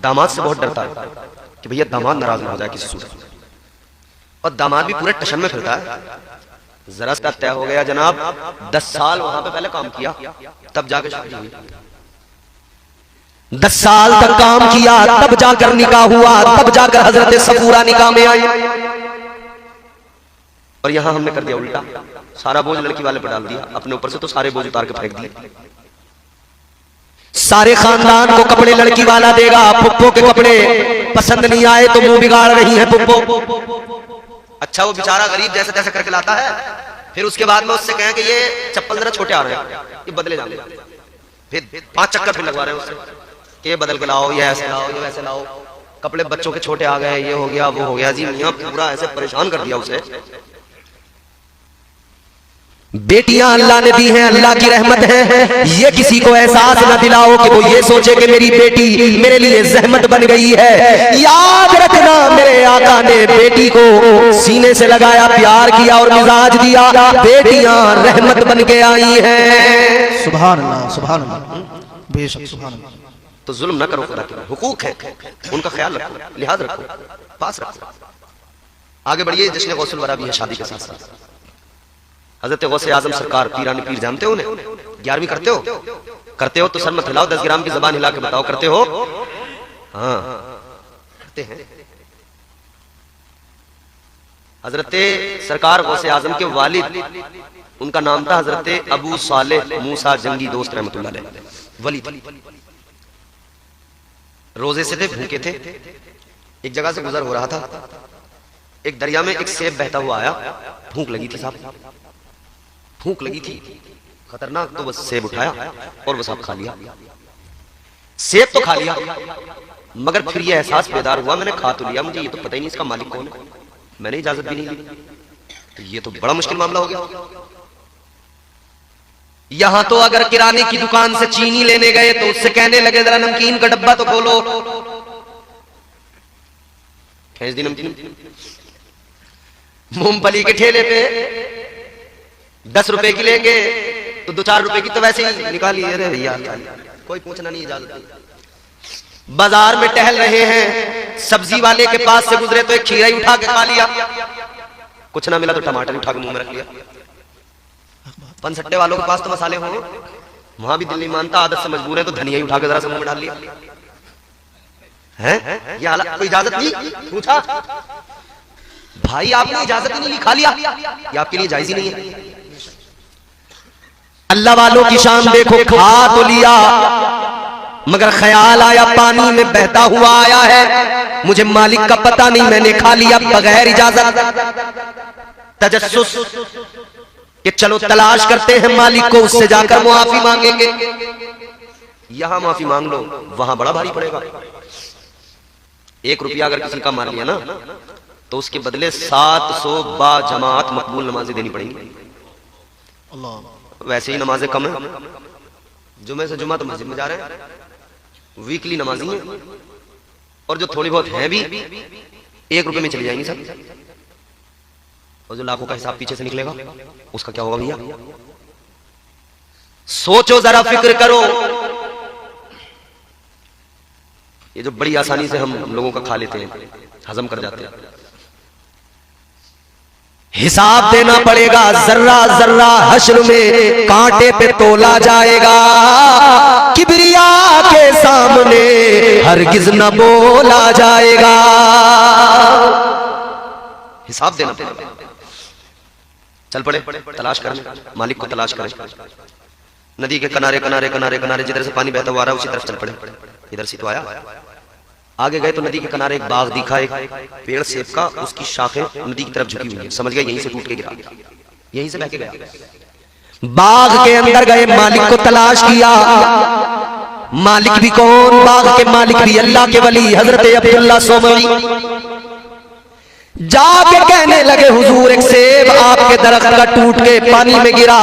दामाद से बहुत डरता है कि भैया दामाद नाराज ना हो जाए किसी सूरत, और दामाद भी पूरे टशन में फिरता है। जरा सा तय हो गया जनाब, 10 साल वहां पे पहले काम किया तब जाकर शादी हुई, 10 साल तक काम किया तब जाकर निकाह हुआ, तब जाकर हजरत सफूरा निकाह में आई। और यहां हमने कर दिया उल्टा, सारा बोझ लड़की वाले पर डाल दिया, अपने ऊपर से तो सारे बोझ उतार के फेंक दिए। सारे खानदान को कपड़े लड़की वाला देगा, पुप्पो के कपड़े पसंद नहीं आए तो मुंह बिगाड़ रही है पुप्पो। अच्छा वो बेचारा गरीब जैसे तैसे करके लाता है, फिर उसके बाद में उससे कहें कि ये चप्पल जरा छोटे आ रहे हैं, ये बदले जाने, फिर 5 चक्कर फिर लगवा रहे हैं उससे कि ये बदल के लाओ, ये ऐसे लाओ, ये वैसे लाओ, कपड़े बच्चों के छोटे आ गए, ये हो गया वो हो गया। जी मियां पूरा ऐसे परेशान कर दिया उसे। बेटियां अल्लाह ने दी हैं, अल्लाह की रहमत है। ये किसी को एहसास न दिलाओ कि वो ये सोचे कि मेरी बेटी मेरे लिए जहमत बन गई है। याद रखना मेरे आका ने बेटी को सीने से लगाया, प्यार किया और मिजाज दिया, बेटियां रहमत बन के आई हैं। सुभान अल्लाह, सुभान अल्लाह, बेशक सुभान अल्लाह। तो जुल्म ना करो, हुकूक है उनका ख्याल रखो, लिहाज रखो, पास रखो। आगे बढ़िए, जश्न गौसुल वरा भी है शादी के साथ साथ। हजरत गौसे आजम सरकार पीरानी पीर जानते हो उन्हें? 11वीं करते हो? करते हो तो सर मत हिलाओ, 10 ग्राम की जबान हिला के बताओ करते हो? हाँ करते हैं। हजरत सरकार गौसे आजम के वालिद, उनका नाम था हजरत अबू सालेह मूसा जंगी दोस्त रहमतुल्लाह अलैह, वली। रोजे से थे, भूखे थे, एक जगह से गुजर हो रहा था, एक दरिया में एक सेब बहता हुआ आया, भूख लगी थी साहब, भूख लगी थी खतरनाक, तो बस सेब उठाया और बस आप खा लिया। सेब तो खा लिया, मगर फिर ये एहसास बेदार हुआ, मैंने खा तो लिया, मुझे ये तो पता ही नहीं इसका मालिक कौन है, मैंने इजाजत भी नहीं ली, तो ये तो बड़ा मुश्किल मामला हो गया। यहां तो अगर किराने की दुकान से चीनी लेने गए तो उससे कहने लगे जरा नमकीन का डब्बा तो खोलो, खींच दी नमकीन। मूंगफली के ठेले पे 10 रुपए की लेंगे तो 2-4 रुपए की तो वैसे ही निकाली। अरे भैया कोई पूछना नहीं, इजाजत नहीं। बाजार में टहल रहे हैं, सब्जी वाले के पास से गुजरे तो एक खीरा ही उठा के खा लिया, कुछ ना मिला तो टमाटर उठा के मुंह में रख लिया। पनसट्टे वालों के पास तो मसाले हो, वहां भी दिल नहीं मानता, आदत से मजबूर है तो धनिया ही उठा के जरा से मुंह में डाल लिया। है ये हालत, कोई इजाजत नहीं पूछा, भाई आपने इजाजत ही नहीं ली, खा लिया, ये आपके लिए जायज ही नहीं है। अल्लाह वालों की शान देखो, खा तो लिया मगर ख्याल आया पानी में बहता हुआ आया है, मुझे मालिक का पता नहीं, मैंने खा लिया बगैर इजाजत। तजस्सुस कि चलो तलाश करते हैं मालिक को, उससे जाकर मुआफी मांगेंगे। यहां माफी मांग लो, वहां बड़ा भारी पड़ेगा। 1 रुपया अगर किसी का मार लिया ना, तो उसके बदले 700 बाजमात मकबूल नमाजें देनी पड़ेंगी। वैसे ही नमाजें कम है, जुमे से जुमा तो मस्जिद में जा रहे हैं, वीकली नमाजी हैं, और जो थोड़ी बहुत है भी 1 रुपए में चली जाएंगी सब, और जो लाखों का हिसाब पीछे से निकलेगा उसका क्या होगा भैया? सोचो जरा, फिक्र करो। ये जो बड़ी आसानी से हम लोगों का खा लेते हैं, हजम कर जाते हैं, हिसाब देना पड़ेगा। जर्रा जर्रा हश्र में कांटे पे तोला जाएगा, किबरिया के सामने हरगिज न बोला जाएगा। हिसाब देना पड़ेगा। चल पड़े तलाश करें, मालिक को तलाश करें। नदी के किनारे किनारे किनारे किनारे जिधर से पानी बहता हुआ रहा है उसी तरफ चल पड़े। इधर से तो आया, आगे गए तो नदी के किनारे एक बाग दिखा, एक पेड़ सेब का, उसकी शाखें नदी की तरफ झुकी हुई है। समझ गए यहीं से टूट के गिरा, यहीं से बह के गया। बाग के अंदर गए, मालिक को तलाश किया। मालिक भी कौन? बाग के मालिक भी अल्लाह के वली हजरत अब्दुल्ला सोमरी। जाके कहने लगे हुजूर, एक सेब आपके दरख्त का टूट के पानी में गिरा,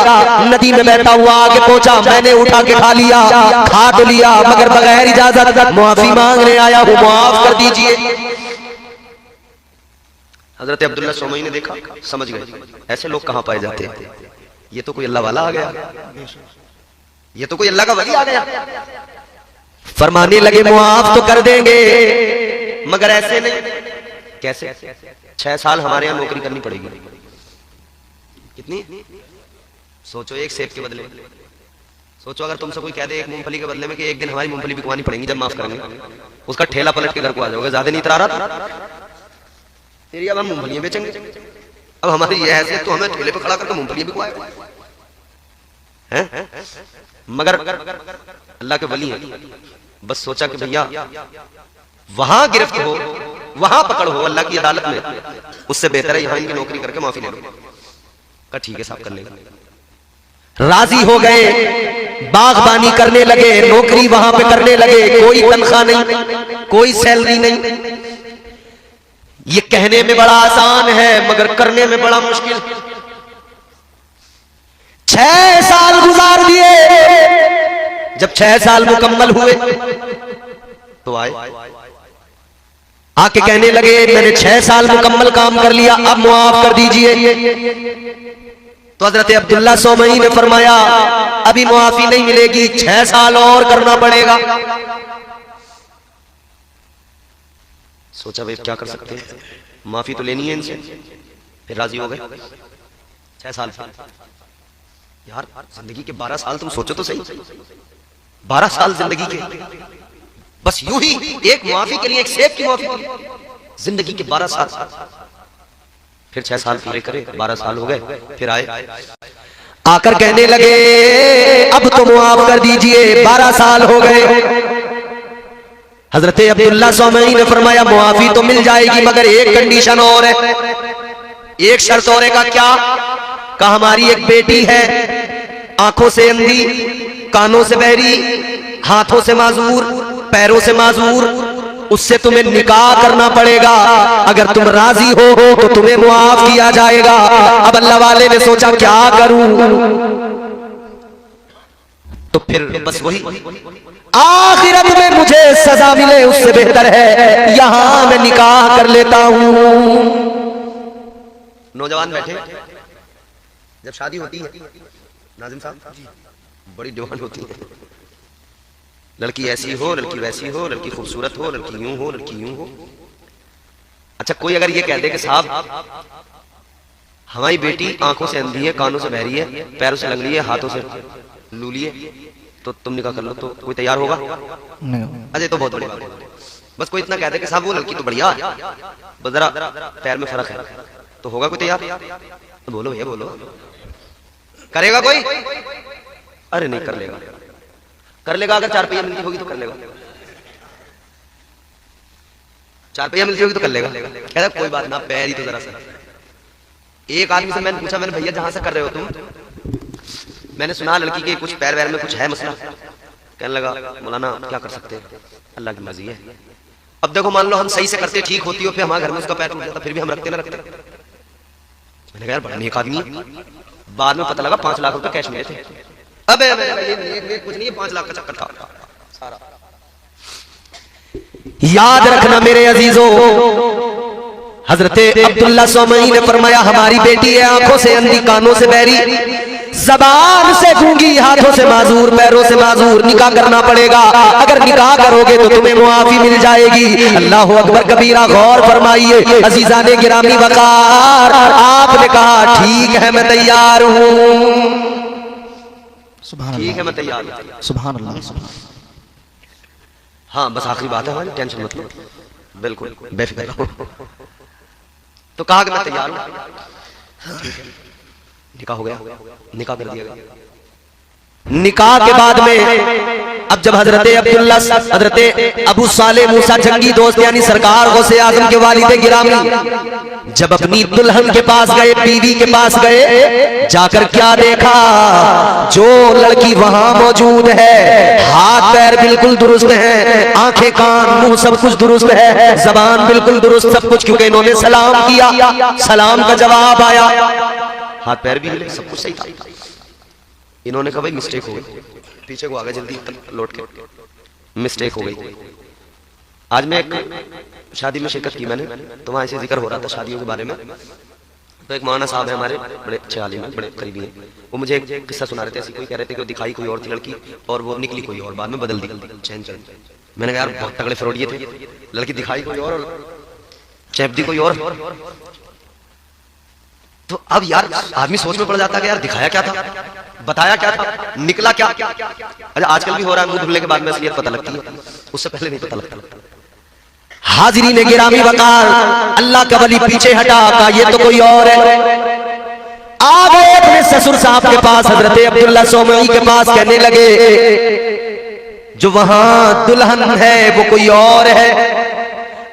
नदी में बहता हुआ आगे पहुंचा, मैंने उठा के खा लिया, खा तो लिया मगर बगैर इजाजत, माफी मांगने आया हूं, माफ कर दीजिए। हजरत अब्दुल्ला सोमई ने देखा, समझ गए ऐसे लोग कहां पाए जाते हैं, ये तो कोई अल्लाह वाला आ गया, ये तो कोई अल्लाह का वली आ गया। फरमाने लगे मुआफ तो कर देंगे मगर ऐसे नहीं। कैसे? 6 साल हमारे यहां नौकरी करनी पड़ेगी। कितनी? सोचो, एक सेब के बदले। सोचो अगर तुमसे कोई कह दे एक मूंगफली के बदले में कि एक दिन हमारी मूंगफली बिकवानी पड़ेगी जब माफ करेंगे, उसका ठेला पलट के घर को आ जाओगे। ज्यादा नहीं इतरा तेरी, अब हम मूंगफलियां बेचेंगे, अब हमारी यह हैसियत तो हमें ठेले पर खड़ा करके मूंगफलियां बिकवाएगा। मगर अल्लाह के वली हैं, बस सोचा कि भैया वहां गिरफ्त हो, वहां पकड़ हो अल्लाह की अदालत में, उससे बेहतर है यहां इनकी नौकरी करके माफी ले लो। कहा ठीक है साहब कर लेगा। राजी हो गए, बागबानी करने लगे, नौकरी वहां पे करने लगे। कोई तनख्वाह नहीं, कोई सैलरी नहीं। ये कहने में बड़ा आसान है मगर करने में बड़ा मुश्किल। 6 साल गुजार दिए। जब 6 साल मुकम्मल हुए तो आए, आके कहने लगे मैंने 6 साल मुकम्मल काम कर लिया, अब मुआफ कर दीजिए। तो हजरत अब्दुल्ला सोमई ने फरमाया अभी मुआफी नहीं मिलेगी, 6 साल और करना पड़ेगा। सोचा भाई क्या कर सकते हैं, माफी तो लेनी है इनसे। फिर राजी हो गए। 6 साल यार, जिंदगी के 12 साल तुम सोचो तो सही, 12 साल जिंदगी के, बस यूं ही एक मुआफी के लिए, एक सेब की मुआफी के लिए जिंदगी के 12 साल। फिर 6 साल पूरे करे, 12 साल हो गए। फिर आए, आकर कहने लगे अब तो मुआफ कर दीजिए, 12 साल हो गए। हजरत अब्दुल्ला सोमई ने फरमाया मुआफी तो मिल जाएगी मगर एक कंडीशन और है, एक शर्त और है। का क्या? कहा हमारी एक बेटी है, आंखों से अंधी, कानों से बहरी, हाथों से माजूर, पैरों से माजूर, उससे तुम्हें निकाह करना पड़ेगा। अगर तुम राजी हो तो तुम्हें मुआफ किया जाएगा। अब अल्लाह वाले ने सोचा क्या करूं, तो फिर बस वही, आखिरत में मुझे सजा मिले उससे बेहतर है यहां मैं निकाह कर लेता हूं। नौजवान बैठे, जब शादी होती है नाजिम साहब बड़ी डिमांड होती है, लड़की ऐसी हो, लड़की वैसी हो, लड़की खूबसूरत हो, लड़की यूं हो, लड़की यूं हो। अच्छा कोई अगर ये कह दे कि साहब हमारी बेटी आंखों से अंधी है, कानों से बहरी है, पैरों से लंगड़ी है, हाथों से लूली है, तो तुम निकाह कर लो, तो कोई तैयार होगा? नहीं। अजय तो बहुत बड़ी बात है। बस कोई इतना कह दे कि साहब वो लड़की तो बढ़िया है, बस जरा पैर में फर्क है, तो होगा कोई तैयार? तो बोलो भैया बोलो, करेगा कोई? अरे नहीं कर लेगा। कर लेगा, अगर 4 पैया मिलती होगी तो कर लेगा, 4 पैया मिलती होगी तो कर लेगा। कहता कोई बात ना, पैर ही तो जरा सा। एक आदमी से मैंने पूछा, मैंने भैया जहां से कर रहे हो तुम, मैंने सुना लड़की के कुछ पैर वैर में कुछ है मसला। कहने लगा मौलाना क्या कर सकते हैं, अल्लाह की मर्जी है। अब देखो मान लो हम सही से करते ठीक होती हो, फिर हमारे घर में उसका पैर टूट जाता, फिर भी हम रखते ना रखते। मैंने कहा यार बड़ा नेक आदमी है। बाद में पता लगा 5 लाख रुपए कैश मिले थे। अबे ये कुछ नहीं है, 5 लाख का चक्कर था सारा। याद रखना मेरे अजीजों, हजरते अब्दुल्ला सोमई ने फरमाया हमारी बेटी है आंखों से अंधी, कानों से बहरी, ज़बान से गूंगी, हाथों से माजूर, पैरों से माजूर। निकाह करना पड़ेगा, अगर निकाह करोगे तो तुम्हें मुआफी मिल जाएगी। अल्लाह अकबर कबीरा, गौर फरमाइए अजीजा ने गिरामी वकार, आपने कहा ठीक है मैं तैयार हूं, ठीक है मैं तैयार हूं। सुभान अल्लाह। हाँ बस आखिरी बात है हमारी, टेंशन मत लो, बिल्कुल बेफिक्र रहो। तो कहा कि मैं तैयार हूं। निकाह हो गया, निकाह कर दिया गया। निकाह के बाद में अब जब हजरते अब्दुल्ला, हजरते अबू साले मूसा जंगी दोस्त यानी सरकार गौसे आजम के वालिद गिरामी जब अपनी दुल्हन के पास गए, बीवी के पास गए, जाकर क्या देखा, जो लड़की वहां मौजूद है हाथ पैर बिल्कुल दुरुस्त है, आंखें कान मुंह सब कुछ दुरुस्त है, जबान बिल्कुल दुरुस्त सब कुछ, क्योंकि इन्होंने सलाम किया, सलाम का जवाब आया, हाथ पैर भी मिले, सब कुछ सही था। इन्होंने कहा भाई मिस्टेक हो गई, पीछे को आ गए जल्दी लौट के, मिस्टेक हो गई। आज मैं एक शादी में शिरकत की मैंने, तो वहां ऐसे जिक्र हो रहा था शादियों के बारे में। तो एक मौलाना साहब है हमारे, बड़े अच्छे आलिम हैं, बड़े करीबी हैं, वो मुझे एक किस्सा सुना रहे थे। ऐसी कोई कह रहे थे कि दिखाई कोई और थी लड़की और वो निकली कोई और, बाद में बदल दी चैन चैन। मैंने कहा यार बहुत तगड़े फ्रॉडिये थे, लड़की दिखाई कोई और चैप दी कोई और। तो अब यार आदमी सोच में पड़ जाता है कि यार दिखाया क्या था, बताया क्या था, निकला क्या। अच्छा आजकल भी हो रहा है, मुंह धुलने के बाद में असलियत पता लगती है, उससे पहले नहीं पता लगता। हाजिरी ने गिरामी वकार, अल्लाह का वली पीछे हटा, का ये तो कोई और है। आ गए अपने ससुर साहब के पास, हजरते अब्दुल्ला सोमई के पास, कहने लगे जो वहां दुल्हन है वो कोई और है,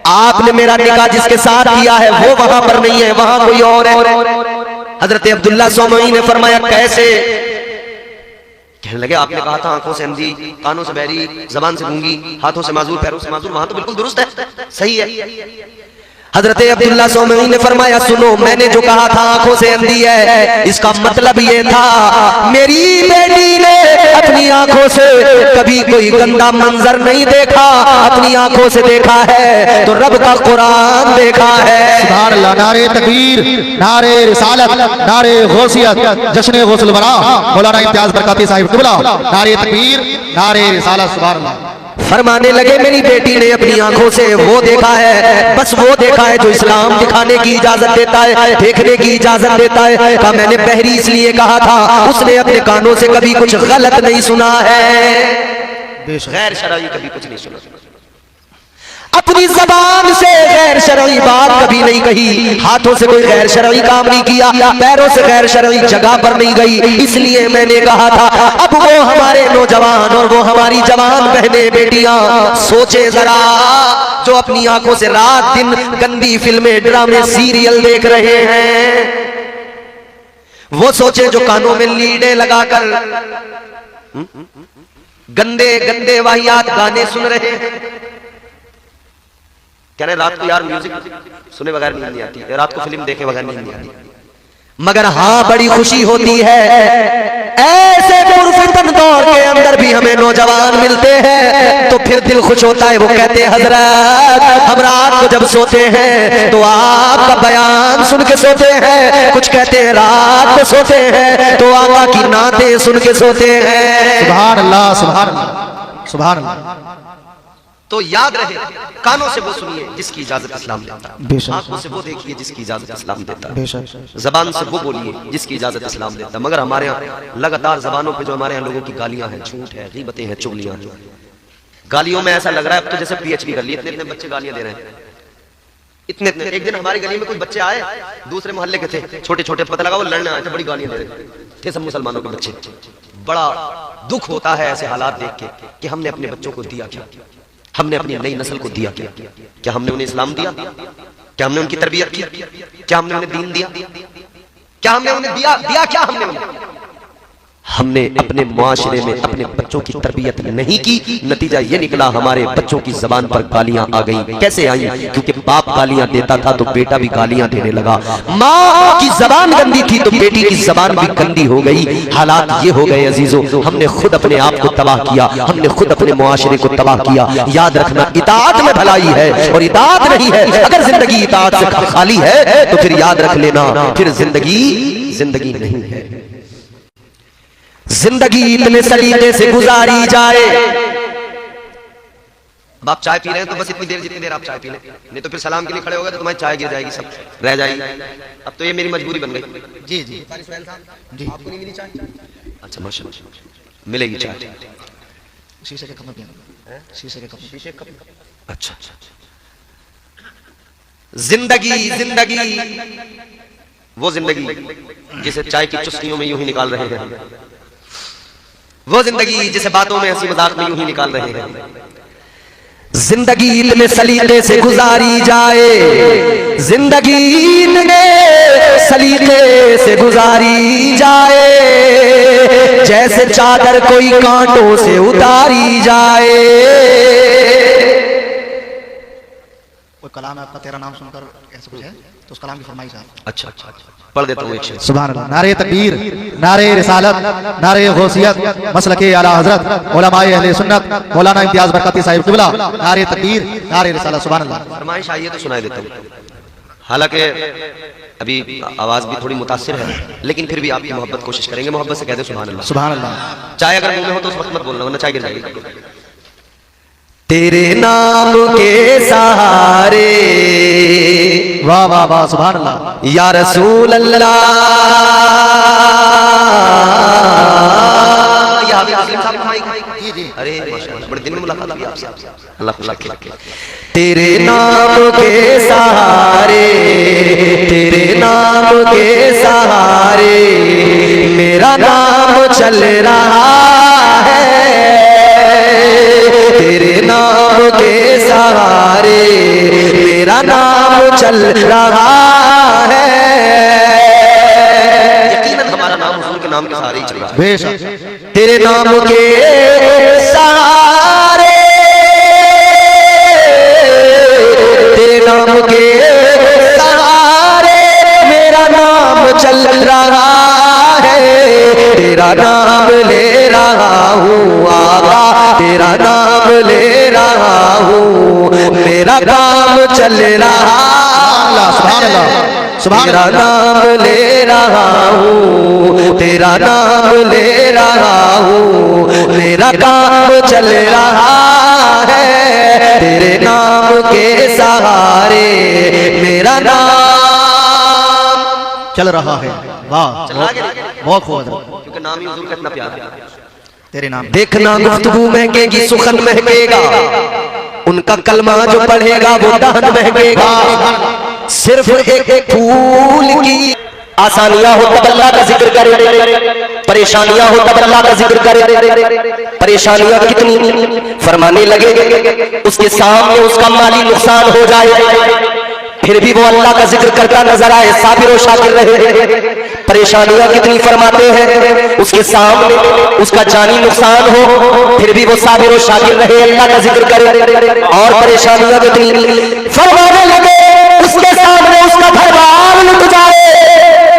आपने मेरा निकाह जिसके साथ किया है वो वहां पर नहीं है, वहां कोई और है। हजरत अब्दुल्ला सोमई ने फरमाया कैसे? कहने लगे आपने कहा था आंखों से अंधी, कानों से बहरी, जबान से गूंगी, हाथों से माजूर, पैरों से माजूर, वहां तो बिल्कुल दुरुस्त है, सही है। हजरत अब्दुल्ला सोमई ने फरमाया सुनो, मैंने जो कहा था आंखों से अंधी है, इसका मतलब ये था मेरी बेटी ने अपनी आंखों से कभी कोई गंदा मंजर नहीं देखा, अपनी आंखों से देखा है तो रब का कुरान देखा है। सुभान अल्लाह, नारे तकबीर, नारे रिसालत, नारे गौसियत, जश्न गौसुल वरा, मौलाना इम्तियाज बरकाती साहिब क़िबला, नारे तकबीर, नारे रिसालत। सुभान अल्लाह। फरमाने लगे मेरी बेटी ने अपनी आंखों से वो देखा है, बस वो देखा है जो इस्लाम दिखाने की इजाजत देता है, देखने की इजाजत देता है। कहा मैंने बहरी इसलिए कहा था, उसने अपने कानों से कभी कुछ गलत नहीं सुना है, गैर शरई कभी कुछ नहीं सुना, अपनी जबान से गैर शरई बात कभी नहीं कही, हाथों से कोई गैर शरई काम नहीं किया, पैरों से गैर शरई जगह पर नहीं गई। इसलिए मैंने कहा था अब वो हमारे नौजवान और वो हमारी जवान बहनें बेटियां सोचे जरा, जो अपनी आंखों से रात दिन गंदी फिल्में, ड्रामे, सीरियल देख रहे हैं, वो सोचे जो कानों में लीडें लगाकर गंदे गंदे वाहियात गाने सुन रहे हैं। कह रहे रात को यार म्यूजिक सुने बगैर नींद नहीं आती, रात को फिल्म देखे बगैर नींद नहीं आती, मगर हाँ बड़ी खुशी होती है ऐसे पुरफितन दौर के अंदर भी हमें नौजवान मिलते हैं, तो फिर दिल खुश होता है। वो कहते हैं हजरत हम रात को जब सोते हैं तो आपका बयान सुन के सोते हैं, कुछ कहते हैं रात को सोते हैं तो आका की नातें सुन के सोते हैं। सुभान अल्लाह, सुभान अल्लाह, सुभान अल्लाह। तो याद रहे कानों से वो सुनिए जिसकी इजाजत इस्लाम देता है, आंखों से वो देखिए जिसकी इजाजत इस्लाम देता है, जबान से वो बोलिए जिसकी इजाजत इस्लाम देता है। मगर हमारे यहाँ लगातार जबानों पे जो हमारे यहाँ लोगों की गालियां हैं, झूठ है, गीबतें हैं, चुगलियां हैं, गालियों में ऐसा लग रहा है अब तो जैसे पीएचडी कर ली, इतने इतने बच्चे गालियां दे रहे हैं, इतने इतने। एक दिन हमारी गली में कुछ बच्चे आए, दूसरे मोहल्ले के थे, छोटे छोटे, पता लगा वो लड़ने आए थे, बड़ी गालियां दे रहे थे, सब मुसलमानों के बच्चे, बड़ा दुख होता है ऐसे हालात देख के कि हमने अपने बच्चों को दिया क्या, हमने अपनी नई नस्ल को दिया क्या? क्या हमने उन्हें इस्लाम दिया? क्या हमने उनकी तरबियत की? क्या हमने उन्हें दीन दिया? क्या हमने उन्हें दिया क्या हमने उन्हें? हमने अपने मुआशरे में अपने बच्चों की तरबियत नहीं की। नतीजा ये निकला हमारे बच्चों की जबान पर गालियां आ गई। कैसे आई? क्योंकि बाप गालियां देता था तो बेटा भी गालियां देने लगा। माँ की जबान गंदी थी तो बेटी की जबान भी गंदी हो गई। हालात ये हो गए अजीजों, हमने खुद अपने आप को तबाह किया, हमने खुद अपने मुआशरे को तबाह किया। याद रखना, इताअत में भलाई है और इताअत नहीं है। अगर जिंदगी इताअत से खाली है तो फिर याद रख लेना, फिर जिंदगी नहीं है। जिंदगी इतने सलीके से गुजारी जाए। अब आप चाय पी रहे हैं तो बस इतनी देर जितनी देर आप चाय पी लें, नहीं तो फिर सलाम के लिए खड़े हो गए तो तुम्हारी चाय गिर जाएगी, सब रह जाएगी। अब तो ये मेरी मजबूरी बन गई। जी जी जी, आपको नहीं मिली चाय? अच्छा माशाल्लाह, मिलेगी चाय। शीशे के कप में पिया, शीशे के कप। अच्छा, जिंदगी वो जिंदगी जिसे चाय की चुस्कियों में यूं ही निकाल रहे हैं, वो जिंदगी जिसे बातों में हंसी मजाक में यूं ही निकाल रहे हैं। जिंदगी इतने सलीके से गुजारी जाए, जिंदगी इतने सलीके से गुजारी जाए, जैसे चादर कोई कांटों से उतारी जाए। कोई कलाम आपका तेरा नाम सुनकर ऐसा कुछ है तो उस कलाम की फरमाइश है। अच्छा, पढ़ देता हूँ एक शेर। सुभान अल्लाह। नारे तकबीर, नारे रिसालत, नारे गौसियत, मसलके आला हजरत उलमाए अहले सुन्नत मौलाना इम्तियाज बरकती साहिब क़िबला। नारे तकबीर, नारे रिसालत। सुभान अल्लाह। फरमाइश आई है तो सुनाई देता हूँ। हालांकि अभी आवाज भी थोड़ी मुतासिर है, लेकिन फिर भी आपकी मोहब्बत कोशिश करेंगे। मोहब्बत से कहते सुभान अल्लाह। सुभान अल्लाह। चाहे अगर मुंह में हो तो उस वक्त मत बोलना वरना चाय गिर जाएगी। तेरे नाम के सहारे, वाह वाह वाह, सुभान अल्लाह। या रसूल अल्लाह, अरे बड़े दिन में मुलाकात हुई आपसे, अल्लाह खुश रखे। तेरे नाम के सहारे, तेरे नाम के सहारे मेरा नाम चल रहा है, तेरे नाम के सहारे मेरा नाम चल रहा है। यकीनन हमारा नाम हुजूर के नाम के सहारे ही चल रहा है। बेशक तेरे नाम के सहारे, तेरे नाम के सहारे मेरा नाम चल रहा है, तेरा नाम ले रहा हूँ आका, तेरा नाम ले रहा हूँ, मेरा काम चल रहा है, तेरा नाम ले रहा हूँ, तेरा नाम ले रहा हूँ, मेरा काम चल रहा है, तेरे नाम के सहारे मेरा नाम चल रहा है। वाह, बहुत खूब, क्योंकि नाम ही हुजूर का इतना प्यारा है। तेरे नाम। देखना गुफ्तगू महकेगी, सुखन महकेगा, उनका कलमा जो पढ़ेगा वो दहन महकेगा। सिर्फ एक फूल की आसानियां हो तब अल्लाह का जिक्र करे, परेशानियां हो तब अल्लाह का जिक्र करे। परेशानियां कितनी फरमाने लगे, उसके सामने उसका माली नुकसान हो जाए, फिर भी वो अल्लाह का जिक्र करता नजर आए, साबिर और शाकिर रहे। परेशानियां कितनी फरमाते हैं, उसके सामने उसका जानी नुकसान हो, फिर भी वो साबिर और शाकिर रहे, अल्लाह का जिक्र करे। और परेशानियां कितनी फरमाने लगे, उसके सामने उसका घर बार लुट जाए,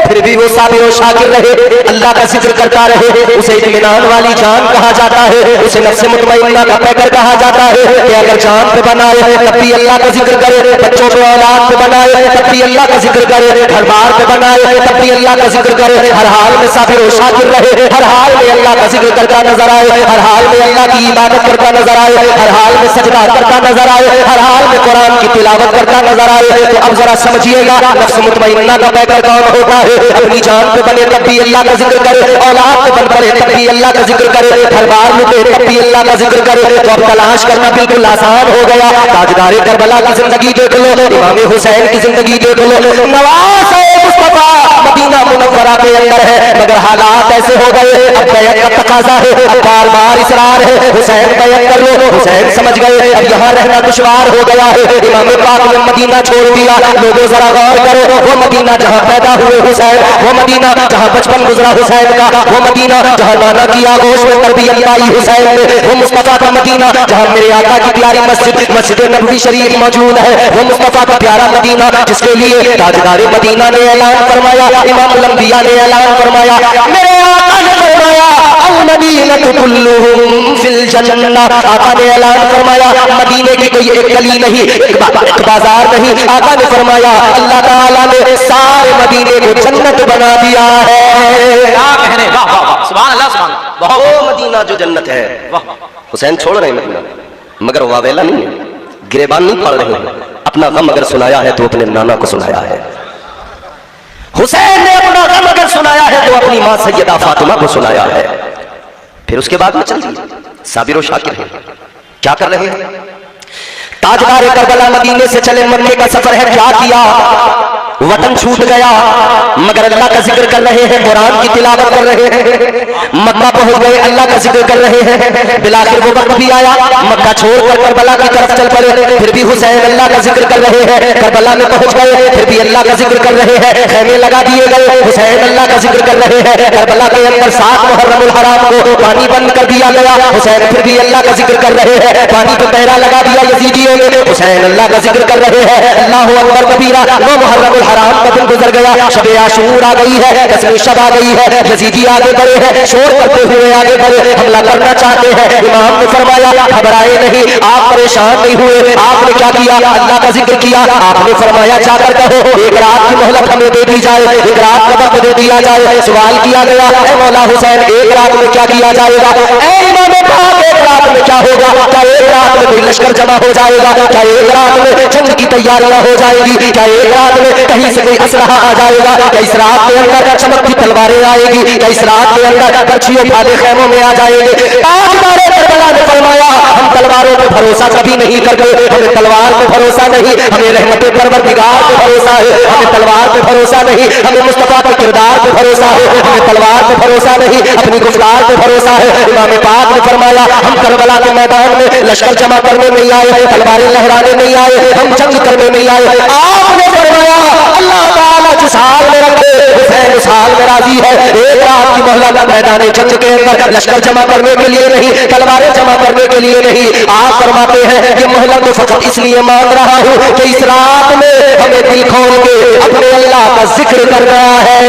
फिर भी वो साबिर और शाकिर रहे, अल्लाह का जिक्र करता रहे। उसे इत्मीनान वाली जान कहा जाता है, उसे नफ्स मुतमइन्ना का पैकर कहा जाता है कि अगर जान पे बनाए तब भी अल्लाह का जिक्र करे, बच्चों पे औलाद पे बनाए तब भी अल्लाह का जिक्र करे, घर बार पे बनाए तब भी अल्लाह का जिक्र करे, हर हाल में साबिर और शाकिर रहे, हर हाल में अल्लाह का जिक्र करता नजर आए, हर हाल में अल्लाह की इबादत करता नजर आए, हर हाल में सजदा करता नजर आए, हर हाल में कुरान की तिलावत करता नजर आए। तो अब जरा समझिएगा, नफ्स मुतमइन्ना का पैकर कौन होता है? अपनी जान पे बने तब भी अल्लाह का जिक्र करे, औलाद पे बन पड़े तब भी अल्लाह का जिक्र करे, हर बार लुटे तब भी अल्लाह का जिक्र करे। तो अब तलाश करना बिल्कुल आसान हो गया। ताजदारे करबला की जिंदगी देख लो, इमाम हुसैन की जिंदगी देख लो, नवाज़ मुस्तफा मदीना मुनव्वरा के अंदर है, मगर हालात ऐसे हो गए, अब बैत का तकाजा है, अब बार-बार इसरार है, हुसैन बैत कर लो। हुसैन समझ गए अब यहाँ रहना दुश्वार हो गया है, इमाम पाक ने मदीना छोड़ दिया। लोगों जरा गौर करो, वो मदीना जहाँ पैदा हुए हुसैन, वो मदीना जहाँ बचपन गुजरा हुसैन का, वो मदीना जहाँ नाना की आगोश में तरबियत पाई हुसैन ने, वो मुस्तफा का मदीना जहाँ मेरे आका की प्यारी मस्जिद नबवी शरीफ मौजूद है, वो मुस्तफा का प्यारा मदीना जिसके लिए ताजदार मदीना ने ऐलान फरमाया, इमामुल अंबिया ने ऐलान फरमाया, मेरे आका ने फरमाया अल मदीनतु कुल्लुहुम फिल जन्नह। आका ने ऐलान फरमाया मदीने की कोई एक गली नहीं, एक बाजार नहीं, आका ने फरमाया अल्लाह ताला ने सारे मदीने को जन्नत बना दिया है। क्या कहने, वाह वाह वाह, सुभान अल्लाह, सुभान अल्लाह, वो मदीना जो जन्नत है। हुसैन छोड़ रहे मदीना, मगर वावेला नहीं है, गिरेबान नहीं पड़ रहे हैं। अपना गम अगर सुनाया है तो अपने नाना को सुनाया है। हुसैन ने अपना गम अगर सुनाया है तो अपनी मां सैयदा फातिमा को सुनाया है। फिर उसके बाद में चल दिए साबिर और शाकिर है, क्या कर रहे हैं? ताजदार करबला मदीने से चले, मक्के का सफर है, क्या किया? वतन छूट गया, मगर अल्लाह का जिक्र कर रहे हैं, कुरान की तिलावत कर रहे हैं। मक्का पहुंच गए, अल्लाह का जिक्र कर रहे हैं। बिलाखिर वो वक्त भी आया, मक्का छोड़कर करबला की तरफ चल पड़े, फिर भी हुसैन अल्लाह का जिक्र कर रहे हैं। करबला में पहुंच गए, फिर भी अल्लाह का जिक्र कर रहे हैं। खेमे लगा दिए गए, हुसैन अल्लाह का जिक्र कर रहे हैं। करबला के अंदर 7 मुहर्रमुल हराम को पानी बंद कर दिया गया, हुसैन फिर भी अल्लाह का जिक्र कर रहे हैं। पानी पे पहरा लगा दिया यजीदियों ने, हुसैन अल्लाह का जिक्र कर रहे हैं। अल्लाहु अकबर कबीरा, 9 मुहर्रमुल हराम का दिन गुजर गया, शब आशूर आ गई है, दसवीं शब आ गई है, यजीदी आगे बढ़े हैं, शोर करते हुए आगे बढ़े, हमला करना चाहते हैं। इमाम ने फरमाया घबराए नहीं, आप परेशान नहीं हुए। आपने क्या किया? अल्लाह का जिक्र किया। आपने फरमाया जाकर कहो एक रात की मोहलत हमें दे दी जाए, एक रात का वक्त दे दिया जाए। सवाल किया गया है मौला हुसैन एक रात में क्या किया जाएगा? इमाम ने कहा एक रात में क्या होगा? क्या एक रात में कोई लश्कर जमा हो जाएगा? क्या एक रात में जंग की तैयारियां हो जाएगी? क्या एक रात में कहीं से कोई असलहा आ जाएगा? क्या इस रात के अंदर चमकती तलवारें आएगी? क्या इस रात के अंदर बर्छियों फाले खैमों में आ जाएंगे? ताजदारे करबला ने फरमाया हम तलवारों पे भरोसा कभी नहीं करते, हमें तलवार पे भरोसा नहीं, हमें रहमते परवरदिगार पे भरोसा है। हमें तलवार पे भरोसा नहीं, हमें मुस्तफा के किरदार पे भरोसा है। हमें तलवार पे भरोसा नहीं, अपनी गुफ्तार पे भरोसा है। इमाम पाक ने फरमाया हम करबला के मैदान में लश्कर जमा करने नहीं आए, तलवारें लहराने नहीं आए, हम जंग करने नहीं आए। आपने फरमाया अल्लाह ताला जिस हाल में रखे हुसैन उस हाल में राजी है। एक रात की मोहलत मैदान जंग के अंदर लश्कर जमा करने के लिए नहीं, तलवारें जमा करने के लिए नहीं। आप फरमाते हैं ये मोहलत तो फकत इसलिए मांग रहा हूँ कि इस रात में हमें दिल खोल के अपने अल्लाह का जिक्र करना है।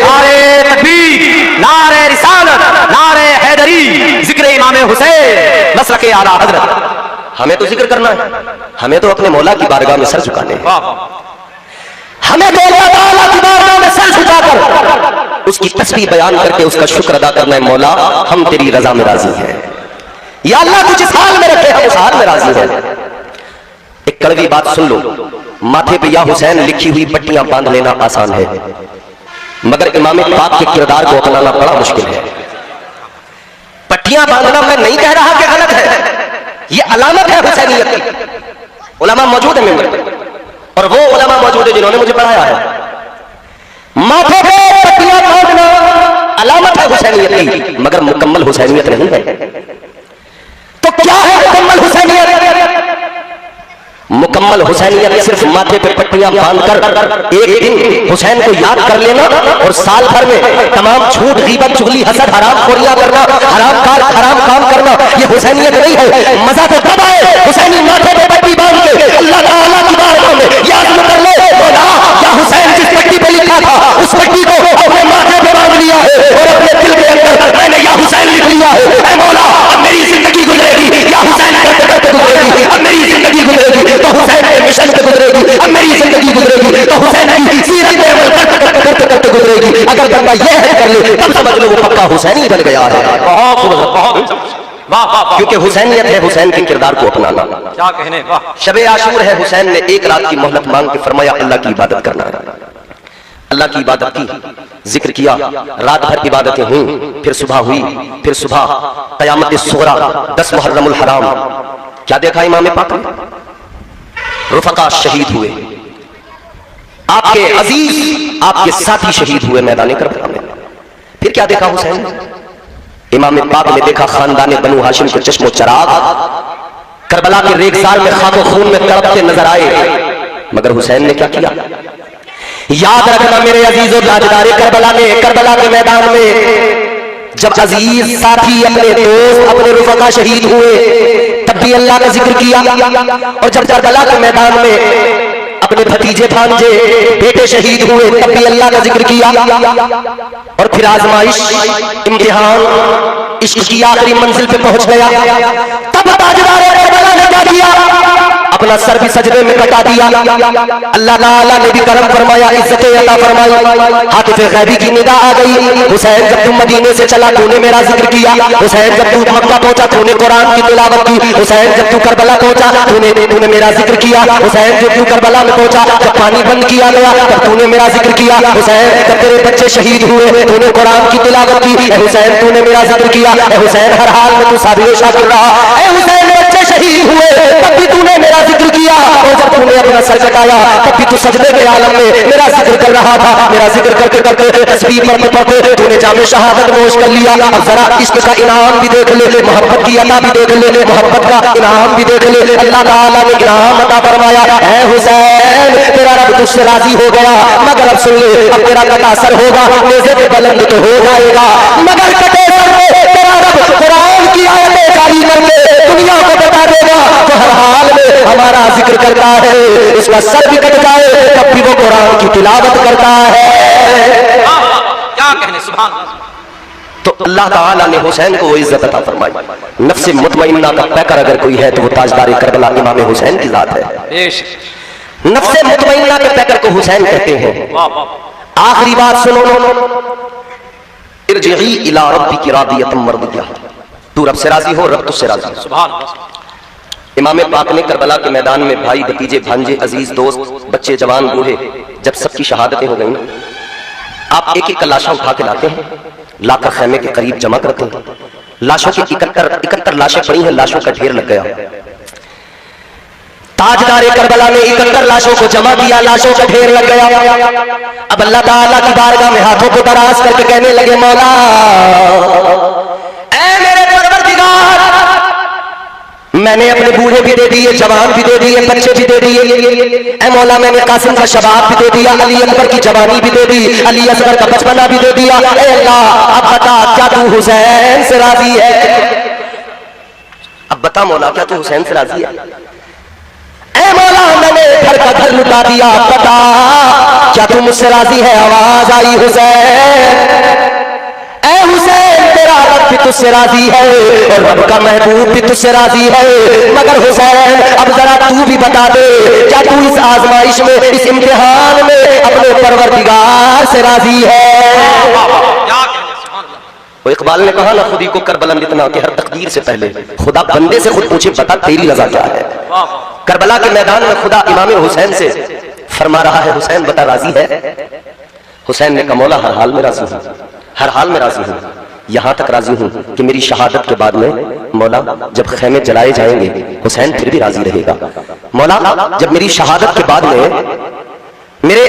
नारे तकबीर, नारे रिसालत, नारे हैदरी, जिक्र इमाम हुसैन मसलके आला हजरत। हमें तो जिक्र करना है, हमें तो अपने मौला की बारगाह में सर झुकाने हैं। हमें तो अल्लाह ताला की बारगाह में सर झुकाकर उसकी तस्बीह बयान करके उसका शुक्र अदा करना है। मौला हम तेरी रजा में राजी हैं, या अल्लाह तुझ जिस हाल में रखे हम उस हाल में राजी हैं। एक कड़वी बात सुन लो, माथे पे या हुसैन लिखी हुई पट्टियां बांध लेना आसान है, मगर इमाम पाक के किरदार को अपनाना बड़ा मुश्किल है। पट्टियां बांधना मैं नहीं कह रहा कि गलत है, ये अलामत है हुसैनियत की। उलमा मौजूद है मेंबर पे, और वो उलमा मौजूद है जिन्होंने मुझे पढ़ाया है। माथे पे पट्टियां बांधना अलामत है हुसैनियत की, मगर मुकम्मल हुसैनियत नहीं है। तो क्या है मुकम्मल हुसैनियत? मुकम्मल हुसैनियत सिर्फ माथे पे पट्टियां बांधकर एक दिन हुसैन को याद कर लेना और साल भर में तमाम झूठ गीबत चुगली हसद हराम खोरियां करना, हराम काम करना, ये हुसैनियत नहीं है। मजा तो तब आए हुसैनी माथे पे पट्टी बांध के अल्लाह ताला की बारगाह में याद कर ले मौला या हुसैन जिस पट्टी पे लिखा था उस पट्टी को अपने माथे पे बांध लिया है और अपने दिल के अंदर मैंने या हुसैन लिख लिया है। ऐ मौला अब मेरी जिंदगी गुजरेगी या हुसैन करते करते गुजरेगी, अब मेरी जिंदगी गुजरेगी तो हुसैन के मिशन पे गुजरेगी, अब मेरी जिंदगी गुजरेगी तो हुसैन की सीरत पे अमल करते करते गुजरेगी। अगर बंदा ये है कर ले तब समझ लो वो पक्का हुसैनी बन गया है। बहुत खूबसूरत, बहुत वाह वाह वाह, क्योंकि हुसैनियत है हुसैन के किरदार को अपनाना। क्या कहने, वाह। शबे आशूर है, हुसैन ने एक रात की मोहलत मांग के फरमाया अल्लाह की इबादत करना है। अल्लाह की इबादत की, जिक्र किया, रात भर इबादतें हुई, फिर सुबह हुई, फिर सुबह क़यामत सुगरा 10 मुहर्रमुल हराम। क्या देखा इमाम पाक ने? रुफका शहीद हुए। आपके अजीज, आपके साथी शहीद हुए मैदान करबला में। फिर क्या देखा हुसैन ने? इमाम पाक ने देखा खानदान बनु हाशिम के चश्मो चराग करबला के रेगिस्तान में खाको खून में तड़पते नजर आए, मगर हुसैन ने क्या किया? याद रखना मेरे अजीजों, ताजदारे करबला में, करबला के मैदान में जब अजीज साथी, अपने दोस्त, अपने रुफका शहीद हुए, तब भी अल्लाह का जिक्र किया। और जब करबला के मैदान में अपने भतीजे भांजे बेटे शहीद हुए, तब भी अल्लाह का जिक्र किया। और फिर आजमाइश, इम्तिहान, इश्क की आखिरी मंजिल पे पहुंच गया, तब ताजदारे करबला ने क्या किया? अपना सर भी सजदे में कटा दिया। अल्लाह ताला ने भी करम फरमाया, इज्जतें अता फरमाई, हातिफ गैबी की निगाह आ गई। हुसैन जब तुम मदीने से चला तूने मेरा जिक्र किया, हुसैन जब तू मक्का पहुंचा तूने कुरान की तिलावत की, हुसैन जब तू करबला पहुंचा तूने मेरा जिक्र किया, हुसैन जब तू करबला में पहुंचा जब पानी बंद किया गया तब तूने मेरा जिक्र किया, हुसैन जब तेरे बच्चे शहीद हुए तूने कुरान की तिलावत की, हुसैन तूने मेरा जिक्र किया, हुसैन हर हाल में तू साबिर शाकिर रहा, हुसैन बच्चे शहीद हुए तब भी तूने मेरा जिक्र किया, और जब तूने अपना सर कटाया तब भी तू सजदे के आलम में मेरा जिक्र कर रहा था। मेरा जिक्र करते करते तस्बीह पढ़ते पढ़ते तूने जामे शहादत नोश कर लिया। अब जरा इश्क का इनाम भी देख ले, मोहब्बत की अता भी देख ले, मोहब्बत का इनाम भी देख ले। अल्लाह ताला ने इनाम अता फरमाया, ऐ हुसैन तेरा रब तुझसे राजी हो गया, मगर अब सुन ले, अब तेरा कटा सर होगा, नेज़े पे बुलंद तो हो जाएगा, मगर कटे सर में तेरा रब कुरान की आयतें जारी करके दुनिया को बता देगा तो हर हाल में हमारा जिक्र करता है, इसका सर भी कट जाए तब भी वो कुरान की तिलावत करता है। क्या कहने, सुभान अल्लाह। तो अल्लाह ताला ने हुसैन को वो इज्जत अता फरमाई। नफ्से मुतमइन्ना का पैकर अगर कोई है तो वो ताजदार करबला इमाम हुसैन की जात है। नफ्से मुतमइन्ना के पैकर को हुसैन कहते हैं। आखिरी बात सुनो, इरजिई इला रब्बिकी रादियतम मर्दिया, तू रब से राजी हो, रब तुझसे राजी। सुभान अल्लाह। इमाम पाक ने करबला के मैदान में भाई, भतीजे, भांजे, अजीज, दोस्त, बच्चे, जवान, बूढ़े, जब सबकी शहादतें हो गई, आप एक एक लाशा उठा के लाते हैं, लाकर खैमे के करीब जमा करते हैं। लाशों की 71 लाशें पड़ी हैं, लाशों का ढेर लग गया। ताजदारे करबला ने 71 लाशों को जमा किया, लाशों का ढेर लग गया। अब अल्लाह ताला की बारगाह में हाथों को दराज करके कहने लगे, मौला ऐ मेरे परवरदिगार, मैंने अपने बूढ़े भी दे दिए, जवान भी दे दिए, बच्चे भी दे दिए, ऐ मौला मैंने कासिम का शबाब भी दे दिया, अली अकबर की जवानी भी दे दी, अली असगर का बचपना भी दे दिया। ऐ अल्लाह अब बता क्या तू हुसैन से राजी है? अब बता मौला क्या तू हुसैन से राजी है? ऐ मौला मैंने घर का घर लुटा दिया, बता क्या तू मुझसे राजी है? आवाज आई हुसैन, ऐ हुसैन तेरा रब भी तुझसे राजी है और रब का महबूब भी तुझसे राजी है, मगर हुसैन अब जरा तू भी बता दे क्या तू इस आजमाइश में, इस इम्तिहान में अपने परवरदिगार से राजी है? वो इकबाल ने कहा ना, खुदी को कर बुलंद इतना कि हर तकदीर से पहले खुदा बंदे से खुद पूछे बता तेरी रजा क्या है। करबला के मैदान में खुदा इमाम हुसैन से फरमा रहा है, हुसैन बता राजी है? हुसैन ने कहा मौला हर हाल में राजी हूँ, हर हाल में राजी हूँ, यहाँ तक राजी हूँ कि मेरी शहादत के बाद में मौला जब खैमे जलाए जाएंगे हुसैन फिर भी राजी रहेगा। मौला जब मेरी शहादत के बाद में मेरे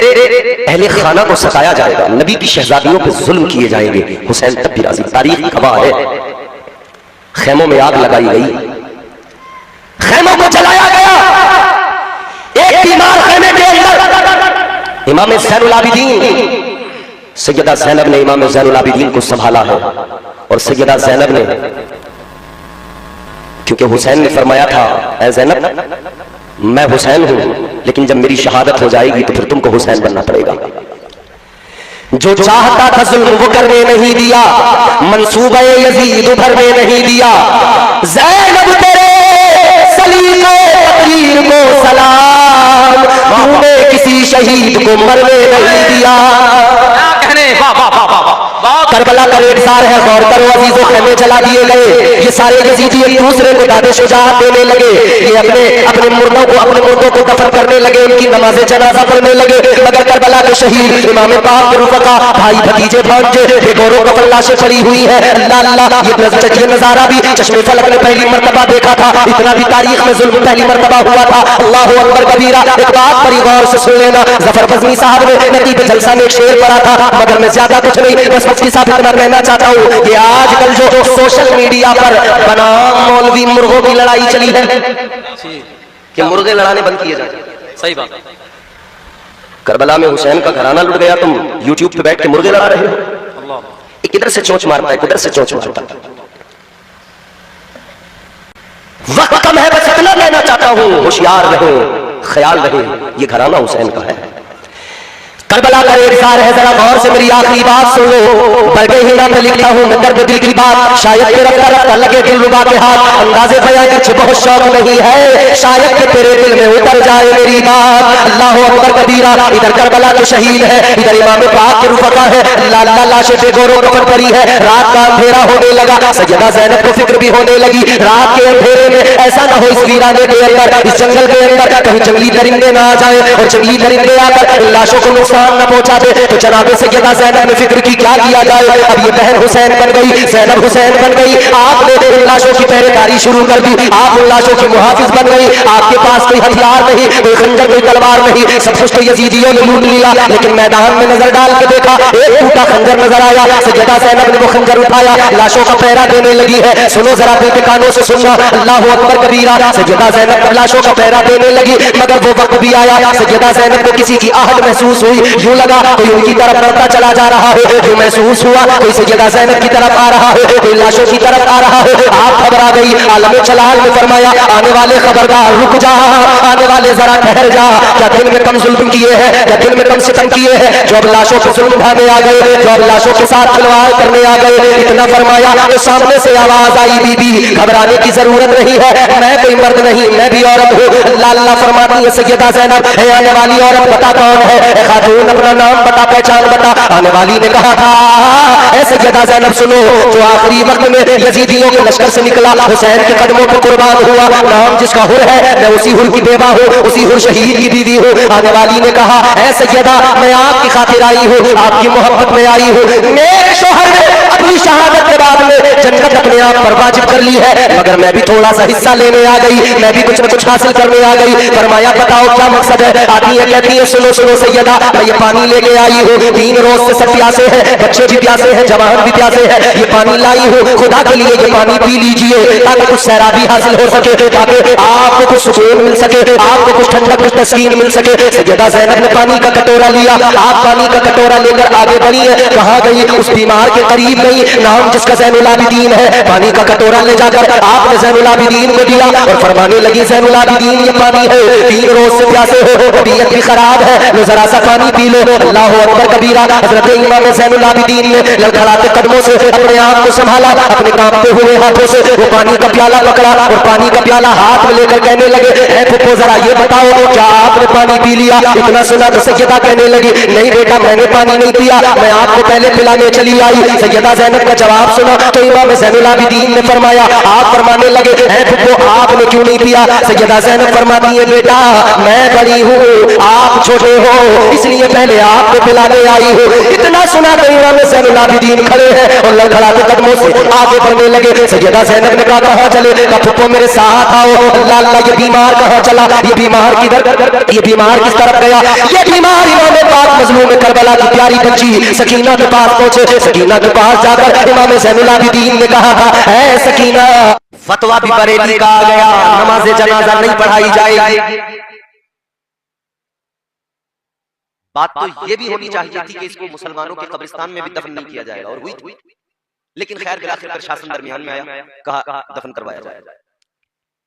अहले खाना को सताया जाएगा, नबी की शहजादियों पे जुल्म किए जाएंगे, हुसैन तब भी राजी। तारीख गवाह है, खैमों में आग लगाई गई, खैमों को जलाया गया, एक बीमार खैमे के अंदर इमाम ज़ैनुल आबिदीन सैयदा ज़ैनब ने इमाम ज़ैनुल आबिदीन को संभाला है। और सैयदा ज़ैनब ने, क्योंकि हुसैन ने फरमाया था ऐ ज़ैनब मैं हुसैन हूं, लेकिन जब मेरी शहादत हो जाएगी तो फिर तुमको हुसैन बनना पड़ेगा। जो चाहता था जुल्म वो करने नहीं दिया, मंसूबे यजीद भरने नहीं दिया, ज़ैनब तेरे सलीक़े तकरीर को सलाम, तूने किसी शहीद को मरने नहीं दिया। क्या कहने, वाह वाह वाह वाह। करबला का रेडसार है, गौर करो अजीजों, खेमे जला दिए गए। ये सारे यजीदी एक दूसरे को दादे शुजाअत देने लगे। ये अपने मुर्दों को दफन करने लगे, उनकी नमाज़े जनाजा पढ़ने लगे। मगर करबला के शहीद इमाम पाक के रुफका, भाई भतीजे भांजे बेगौरों कफन लाशें पड़ी हुई है। अल्लाह अल्लाह, ये नजारा भी चश्मे फलक ने पहली मर्तबा देखा था। इतना भी तारीख में जुल्म पहली मर्तबा हुआ था। अल्लाह अकबर कबीरा। एक बात बड़ी गौर से सुन लेना, जफर बज़मी साहब ने नतीब जलसा में एक शेर पढ़ा था, मगर मैं ज्यादा कुछ नहीं, बस मुफ्ती साहब इतना कहना चाहता हूँ कि आजकल जो सोशल मीडिया पर बनाम मौलवी मुर्गों की लड़ाई चली है कि मुर्गे लड़ाने बंद किए जाए। सही बात है। करबला में हुसैन का घराना लुट गया, तुम यूट्यूब पे बैठ के मुर्गे लड़ा रहे हो। किधर से चोंच मारता है, किधर से चोंच मारता है। वक्त कम है, बस इतना कहना चाहता हूं, होशियार रहे, ख्याल रहे, ये घराना हुसैन का है। करबला का रेडसार है, जरा गौर से मेरी आखिरी बात सुन लो। बल्कि हिना में लिखता हूँ मैं दर्द दिल की बात, शायद तेरा रफ्ता लगे दिलरुबा के हाथ, अंदाजे बयां कुछ बहुत शौक नहीं है, शायद कि तेरे दिल में उतर जाए मेरी बात। अल्लाह अकबर कबीरा। इधर करबला के शहीद है, इधर इमाम पाक के रुफका है। अल्लाह लाशें बेगौरों कफन पड़ी है। रात का अंधेरा होने लगा, सैयदा ज़ैनब को फिक्र भी होने लगी। रात के अंधेरे में ऐसा ना हो इस वीराने के अंदर, इस जंगल के अंदर कहीं जंगली दरिंदे ना आ जाए और जंगली दरिंदे आकर इन लाशों को नुकसान न पहुंचा दे। तो जनाबे सैयदा ज़ैनब ने फिक्र की क्या किया जाए। अब ये बहन हुसैन बन गई, ज़ैनब हुसैन बन गई। आपने इन लाशों की पहरेदारी शुरू कर दी, आप उन लाशों की मुहाफिज बन गई। आपके पास कोई हथियार नहीं, कोई खंजर, कोई तलवार नहीं, सब कुछ तो यजीदियों ने लूट लिया। लेकिन मैदान में नजर डाल के देखा, एक टूटा खंजर नजर आया। सैयदा ज़ैनब ने वो खंजर उठाया, लाशों का पहरा देने लगी है। सुनो जरा दिल के कानों से सुनना, अल्लाह अकबर कबीरा। सैयदा ज़ैनब लाशों का पहरा देने लगी, मगर वो वक्त भी आया, सैयदा ज़ैनब को किसी की आहट महसूस हुई। यूं लगा कोई उनकी तरफ बढ़ता चला जा रहा है। जो महसूस हुआ कोई सैयदा ज़ैनब की तरफ आ रहा है, कोई लाशों की तरफ आ रहा है। आप घबरा गई। आलम चलाल ने फरमाया, आने वाले खबरदार रुक जा, आने वाले जरा ठहर जा। क्या दिल में कम जुल्म किए हैं, क्या दिल में कम सितम किए हैं, जो अब लाशों पर जुल्म ढाने आ गए, जो अब लाशों के साथ खिलवाड़ करने आ गए। इतना फरमाया तो सामने से आवाज आई, बीबी घबराने की जरूरत नहीं है, मैं कोई मर्द नहीं, मैं भी औरत हूँ। अल्लाह अल्लाह फरमाती है सैयदा ज़ैनब, है आने वाली औरत बता कौन है, खातून अपना नाम बता, पहचान बता। आने वाली ने कहा था, ऐसे सैयदा ज़ैनब सुनो, जो आखिरी वक्त में यजीदियों के लश्कर से निकला, हुसैन के कदमों पर कुर्बान हुआ, नाम जिसका हुर है, मैं उसी हुर की बेवा हूँ, उसी हुर शहीद की बीवी हूँ। आने वाली ने कहा, ऐ सैयदा मैं आपकी खातिर आई हूँ, आपकी मोहब्बत में आई हूँ। मेरे शोहर ने अपनी शहादत के बाद में जन्नत अपने आप पर वाजिब कर ली है, मगर मैं भी थोड़ा सा हिस्सा लेने आ गई, मैं भी कुछ न कुछ हासिल करने आ गई। फरमाया बताओ क्या मकसद है। आती है कहती है, सुनो सुनो सैयदा, मैं ये पानी लेके आई हूँ, 3 रोज से सब प्यासे हैं, बच्चे भी प्यासे हैं, जवान भी प्यासे हैं, ये पानी लाई हूँ, खुदा के लिए ये पानी पी लीजिए, ताकि कुछ सैराबी हासिल हो सके, ताकि आपको कुछ सुकून मिल सके, आपको कुछ ठंडक, कुछ तस्कीन मिल सके। सैयदा ज़ैनब ने पानी का कटोरा लिया, आप पानी का कटोरा लेकर आगे बढ़ी है। कहाँ गई, उस बीमार के करीब गई, नाम जिसका ज़ैनुल आबिदीन है। पानी का कटोरा ले जाकर आपने ज़ैनुल आबिदीन को दिया और फरमाने लगी, ज़ैनुल आबिदीन ये पानी है, 3 रोज से प्यासे हो, तबीयत भी खराब है, लो जरा सा पानी पी लो। अल्लाह अकबर कबीरा। हज़रत इमाम ज़ैनुल आबिदीन ने लड़खड़ाते कदमों से अपने आप को संभाला, अपने कांपते हुए हाथों से वो पानी का प्याला पकड़ा और पानी का प्याला हाथ में लेकर कहने लगे, ऐ फुप्पो जरा ये बताओ क्या आपने पानी पी लिया। इतना सुना तो सैयदा कहने लगी, नहीं बेटा मैंने पानी नहीं पिया, मैं आपको पहले पिलाने चली आई। सैयदा ज़ैनब का जवाब सुना तो इमाम ज़ैनुल आबिदीन ने फरमाया, आप फरमाने लगे, ऐ फुप्पो आपने क्यों नहीं पिया। सैयदा ज़ैनब फरमाती है, बेटा मैं बड़ी हूँ, आप छोटे हो, इसलिए पहले आपको पिलाने आई हूँ। इतना सुना तो इमाम ज़ैनुल आबिदीन खड़े हैं और लड़खड़ाते कदमों से आगे बढ़ने लगे। सैयदा ज़ैनब ने कहा, कहाँ चले। कहा फुप्पो मेरे साथ आओ। अल्लाह अल्लाह ये बीमार कहाँ चला, ये बीमार किधर, ये बीमार किस तरफ गया। ये बीमार इमाम पाक मजलूम करबला की प्यारी बच्ची सकीना के पास पहुंचे। सकीना के पास जाकर इमाम ज़ैनुल आबिदीन ने कहा था, ऐ सकीना फतवा भी बरेली का आ गया, नमाज़े जनाजा नहीं पढ़ाई जाएगी। बात तो ये भी होनी चाहिए थी कि इसको मुसलमानों के कब्रिस्तान में भी दफन नहीं किया जाएगा, और हुई। लेकिन खैर आखिर प्रशासन दरमियान में आया, कहा दफन करवाया जाए।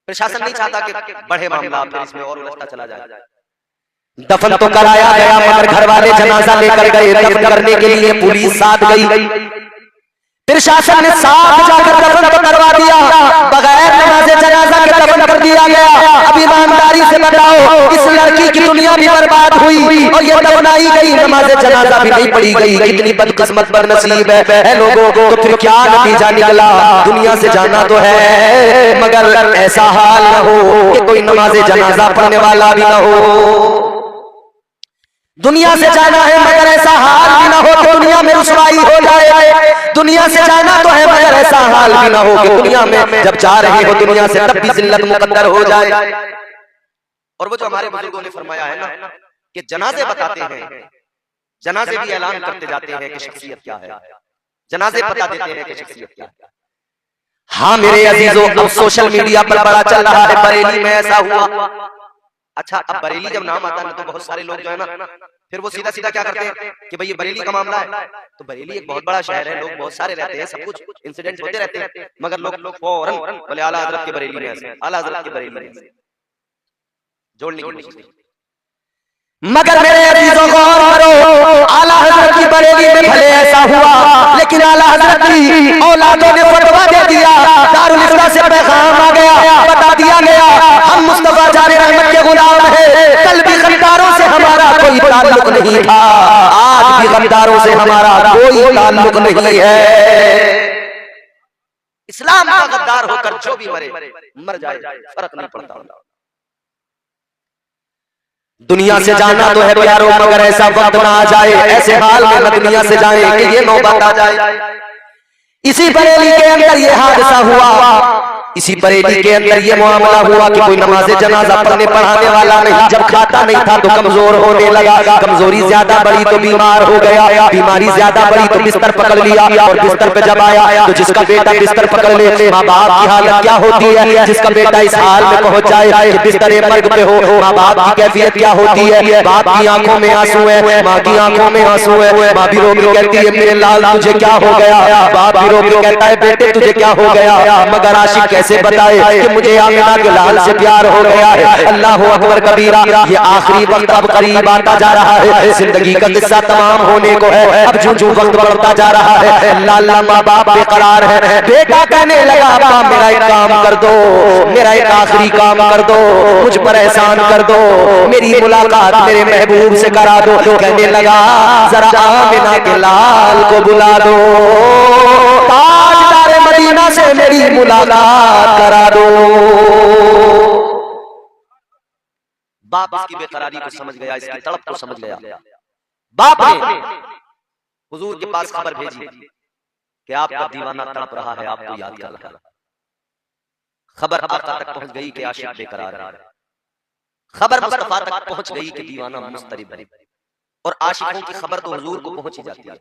प्रशासन नहीं चाहता कि बढ़े मामला, फिर इसमें और उलझता चला जाए। दफन तो कराया गया, मगर घर वाले जनाजा लेकर गए, दफन करने के लिए पुलिस साथ गई। फिर शासन ने साथ जाकर दफन तो करवा दिया, बगैर नमाज़े जनाजा के दफन कर दिया गया। अब ईमानदारी से बताओ, इस लड़की की दुनिया भी बर्बाद हुई और ये दफनाई गई, नमाज़े जनाजा भी नहीं पढ़ी गई। कितनी बदकिस्मत बदनसीब है लोगों। तो फिर क्या नतीजा निकला? दुनिया से जाना तो है, मगर ऐसा हाल न हो कि कोई नमाज़े जनाजा पढ़ने वाला भी न हो। दुनिया से जाना है मगर ऐसा हाल भी ना हो कि दुनिया में रुसवाई हो जाए। दुनिया से जाना तो है मगर ऐसा हाल भी ना हो कि दुनिया में जब जा रहे हो दुनिया से तब भी जिल्लत मुकद्दर हो जाए। और वो जो हमारे बुजुर्गों ने फरमाया है ना कि जनाजे बताते हैं, जनाजे भी ऐलान करते जाते हैं कि शख्सियत क्या है, जनाजे बता देते हैं कि शख्सियत क्या है। हाँ मेरे अजीजों, अब सोशल मीडिया पर बड़ा चल रहा है, बरेली में ऐसा हुआ। अच्छा, अब बरेली जब नाम आता है तो बहुत सारे लोग जो है ना फिर वो सीधा सीधा क्या करते हैं कि भाई ये बरेली का मामला है। तो बरेली एक बहुत बड़ा शहर है, लोग बहुत सारे रहते हैं, सब कुछ इंसिडेंट होते रहते हैं, मगर लोग फौरन बोले आला हजरत के बरेली में ऐसे, आला हजरत के बरेली में ऐसे जोड़ने की कोशिश। मगर मेरे अजीजों को गौर करो, आला हजरत की बरेली में भले ऐसा हुआ, लेकिन आला हजरत की औलादों ने फतवा दे दिया, दारुल इफ्ता से पैगाम आ गया, बता दिया गया हम मुस्तफा जाने रहमत के गुलाम हैं। कल भी गद्दारों से हमारा कोई ताल्लुक नहीं था, आज भी गद्दारों से हमारा कोई ताल्लुक नहीं है। इस्लाम का गद्दार होकर जो भी मरे मर जाए, फर्क नहीं पड़ता। दुनिया से जाना तो है प्यारो, मगर ऐसा वक्त ना आ जाए, ऐसे हाल में न दुनिया से जाए कि ये नौबत आ जाए। इसी बरेली के अंदर ये हादसा हुआ, इसी बरेली के अंदर ये मामला हुआ कि कोई नमाज़े जनाजा पढ़ने पढ़ाने वाला नहीं, जब खाता नहीं था तो कमजोर होने लगा, कमजोरी ज्यादा बढ़ी तो बीमार हो गया, बीमारी ज्यादा बढ़ी तो बिस्तर पकड़ लिया, और बिस्तर पे जब आया तो जिसका बेटा बिस्तर पकड़ ले, माँ बाप की हालत क्या होती है, जिसका बेटा इस हाल में पहुंच जाए कि बिस्तर मर्ग पे हो, माँ बाप की कैफियत क्या होती है। बाप की आंखों में आंसू है, माँ की आंखों में आंसू है, माँ भी रो के कहती है मेरे लाल तुझे क्या हो गया, बाप भी रो के कहता है बेटे तुझे क्या हो गया। मगर आशिक कैसे बताए कि मुझे आमिना के लाल से प्यार हो गया है। अल्लाह अकबर कबीरा, ये आखिरी वक्त अब करीब आता जा रहा है, जिंदगी का किस्सा तमाम होने को है, अब जो वक्त बढ़ता जा रहा है, लाला माँ बाप बेकरार है। बेटा कहने लगा अब्बा मेरा एक काम कर दो, मेरा एक आखिरी काम कर दो, मुझ पर एहसान कर दो, मेरी मुलाकात मेरे महबूब से करा दो। कहने लगा जरा आमिना के लाल को बुला दो, ताजदार मदीना से मेरी मुलाकात करा दो। बाप इसकी बेकरारी को समझ गया, इसकी तड़प को समझ गया। बाप ने हुजूर के पास खबर भेजी कि आपका दीवाना तड़प रहा है, आपको याद कर रहा है। खबर आका तक पहुंच गई कि आशिक बेकरार है, खबर मुस्तफा तक पहुंच गई कि दीवाना मुस्तरिब है, और आशिकों की खबर तो हुजूर को पहुंच ही जाती है।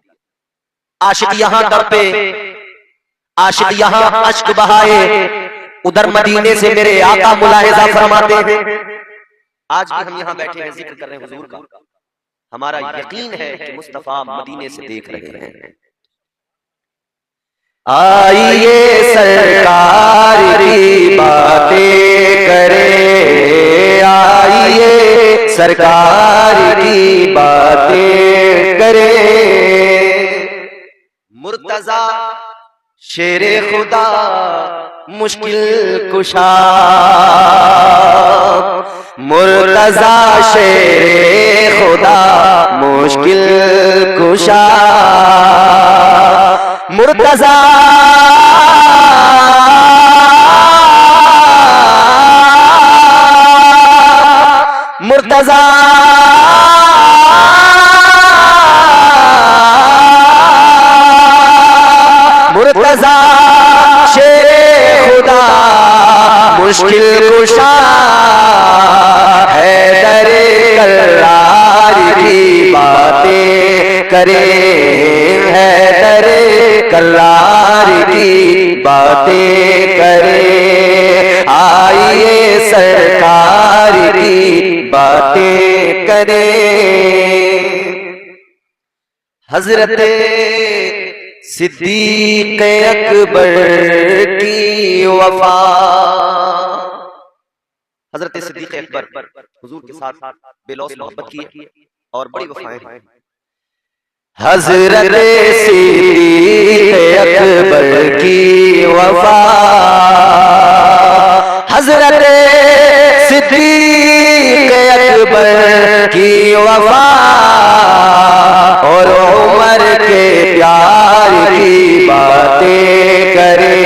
आशिक यहाँ तड़पे, आशिक यहाँ अश्क बहाए, उधर मदीने से मेरे आका मुलाहिजा फरमाते हैं। आज भी हम यहाँ बैठे हैं, जिक्र कर रहे हैं हुजूर का, हमारा यकीन है कि मुस्तफा मदीने से देख रहे हैं। आइए सरकार की बातें करें, आइए सरकार की बातें करें। मुर्तजा शेरे खुदा मुश्किल कुशा, मुर्तजा शेरे खुदा मुश्किल कुशा, मुर्तजा मुर्तजा मुर्तजा शेरे खुदा मुश्किल कुशा, हैदरे करार की बातें करें, हैदरे करार की बातें करें, आइए सरकार की बातें करें। हजरत सिद्दीक अकबर की वफा, हजरत सिद्दीक अकबर हुजूर के साथ बेलौस मोहब्बत की और बड़ी वफाएं हैं। हजरत सिद्दीक़ अकबर की वफा, हजरत सिद्दीक़ अकबर की वफा और उमर के प्यार की बातें करे,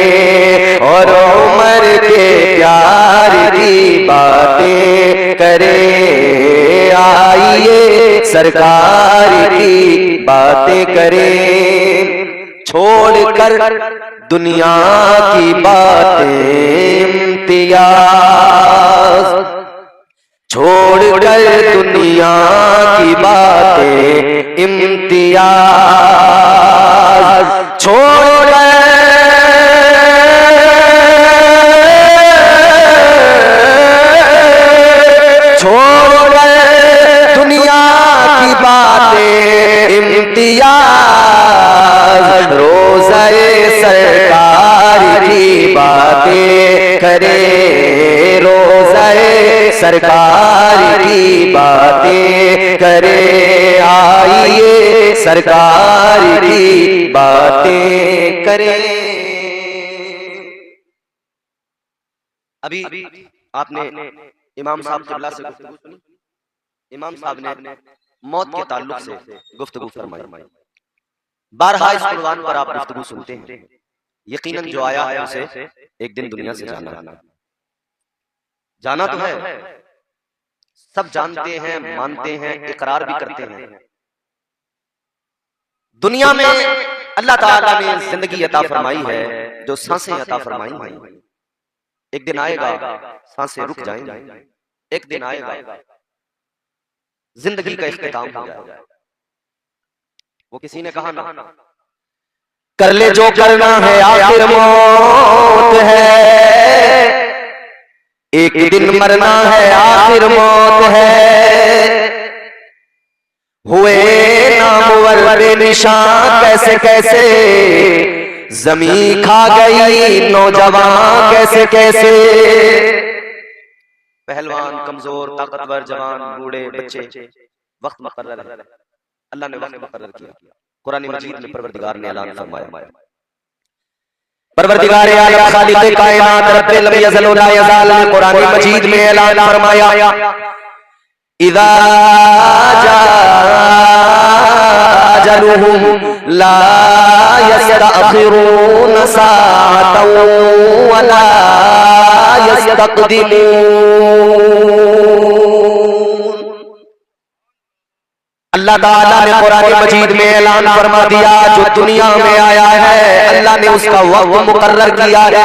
और उमर के प्यार की बातें करे। आइए सरकार की बातें करें, छोड़कर दुनिया की बातें इम्तियाज, छोड़कर दुनिया की बातें इम्तियाज, छोड़कर दुनिया की बातें इम्तियाज, रोज़े सरकार की बातें करे, रोज़े सरकार की बातें करे। आइए सरकार की बातें करें। अभी आपने इमाम साहब क़िबला से गुफ्तगू सुनी। इमाम साहब ने मौत के ताल्लुक से गुफ्तगू फरमाई। बारहा इस कुर्बान पर आप गुफ्तगू सुनते हैं। यकीनन जो आया है उसे एक दिन दुनिया से जाना तो है, सब जानते हैं, मानते हैं, इकरार भी करते हैं। दुनिया में अल्लाह ताला ने जिंदगी अता फरमाई है, जो सांसें अता फरमाई हैं। एक दिन आएगा सांसें रुक जाएंगी, एक दिन आएगा जिंदगी का इख्तिताम हो जाएगा। वो किसी ने कहा ना, कर ले जो करना है आखिर मौत है, एक दिन मरना है आखिर मौत है। हुए नामवर बेनिशान कैसे कैसे, जमीन खा गई नौजवान कैसे कैसे। पहलवान, कमजोर, ताकतवर, जवान, बूढ़े, बच्चे, वक्त मुकर्रर है। अल्लाह ने वक्त मुकर्रर किया। कुरान मजीद में परवरदिगार ने ऐलान फरमाया, परवरदिगार आलम खालिक कायनात रब्बुल ला यज़ल व ला यज़ाल ने कुरान मजीद में ऐलान फरमाया, इज़ा जाअ अजलुहुम ला यस्तअखिरून साअतन व ला यस्तक़दिमून। अल्लाह ताला ने कुरान मजीद में ऐलान फरमा दिया, जो दुनिया में आया है अल्लाह ने उसका वक्त मुकर्रर किया है।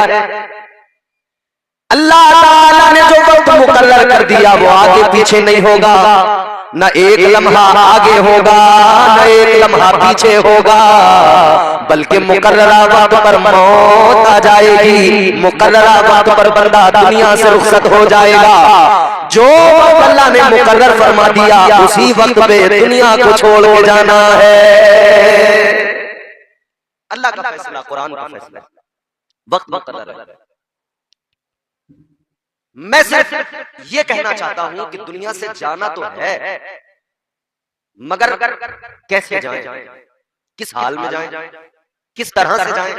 अल्लाह ताला ने जो वक्त मुकर्रर कर दिया वो आगे पीछे नहीं होगा, न एक लम्हा आगे होगा न एक लम्हा पीछे होगा, बल्कि मुकर्ररा वक्त पर मौत आ जाएगी, मुकर्ररा वक्त पर बंदा दुनिया से रुखसत हो जाएगा। जो अल्लाह ने मुकर्रर फरमा दिया उसी वक्त पे दुनिया को छोड़ के जाना है। अल्लाह का फैसला, कुरान का फैसला, वक्त मुकर्रर है। मैं सिर्फ ये कहना चाहता हूं कि दुनिया से जाना तो है, मगर कैसे जाएं, किस हाल में जाएं, किस तरह से जाएं,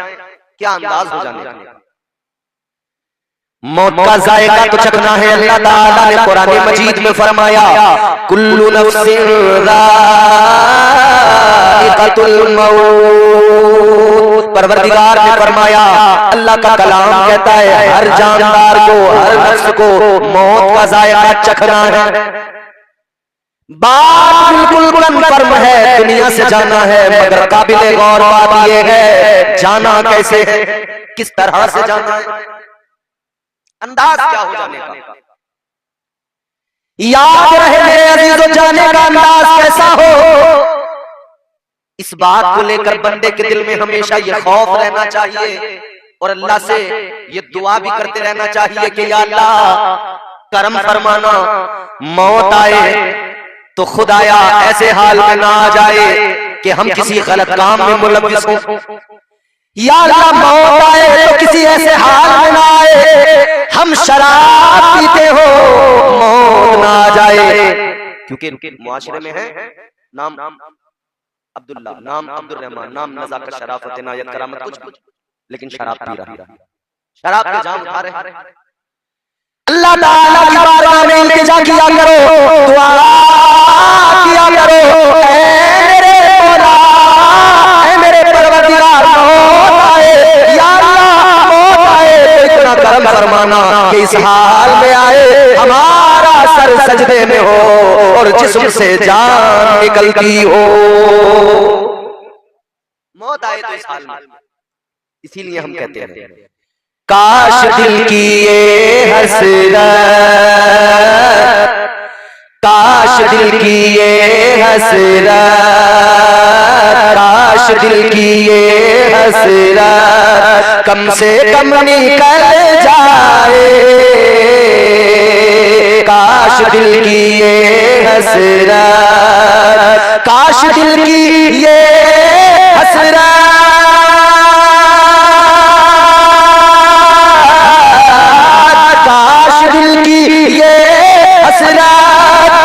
क्या अंदाज हो जाने का। मौत का जायका तो चखना है। अल्लाह ताला ने कुरान मजीद में फरमाया, कुल्लु नफ्सिन ज़ाइक़तुल मौत। परवरदिगार ने फरमाया, अल्लाह का कलाम कहता है हर जानदार को, हर नफ्स को मौत का जायका चखना है। बात बिल्कुल कन्फर्म है, दुनिया से जाना है, मगर काबिले गौर बात यह है जाना कैसे है, किस तरह से जाना है, अंदाज क्या हो जाने का। याद रहे मेरे अजीजों, जाने का अंदाज कैसा हो, इस बात को लेकर बंदे के दिल में हमेशा ये खौफ रहना चाहिए और अल्लाह से ये दुआ भी करते रहना चाहिए कि या अल्लाह करम फरमाना, मौत आए तो खुदाया ऐसे हाल में ना आ जाए कि हम किसी गलत काम में मुलव्विस हो। या अल्लाह मौत आए तो किसी ऐसे हाल में ना आए हम शराब पीते हो, मौत ना आ जाए। क्योंकि मुआशरे में है नाम अब्दुल्ला, नाम अब्दुल रहमान, नाम नजाकत, शराफत, इनायत, करामत, कुछ लेकिन शराब पी रहा, शराब के जाम उठा रहे। अल्लाह ताला की बारगाह में इल्तिजा किया करो, दुआ किया करो, ऐ मेरे मौला, ऐ मेरे परवरदिगार, मौत आए या अल्लाह, मौत आए तो इतना करम फरमाना कि इस हाल में आए हमारा सर सजदे में हो और जिस्म से जान निकलती हो। मौत आए तो इस हाल में, इसीलिए हम कहते हैं काश दिल की ये हसरत, काश दिल की ये हसरत, काश दिल की ये हसरत कम से कम निकल जाए, काश दिल की ये हसरत, काश दिल की ये हसरत,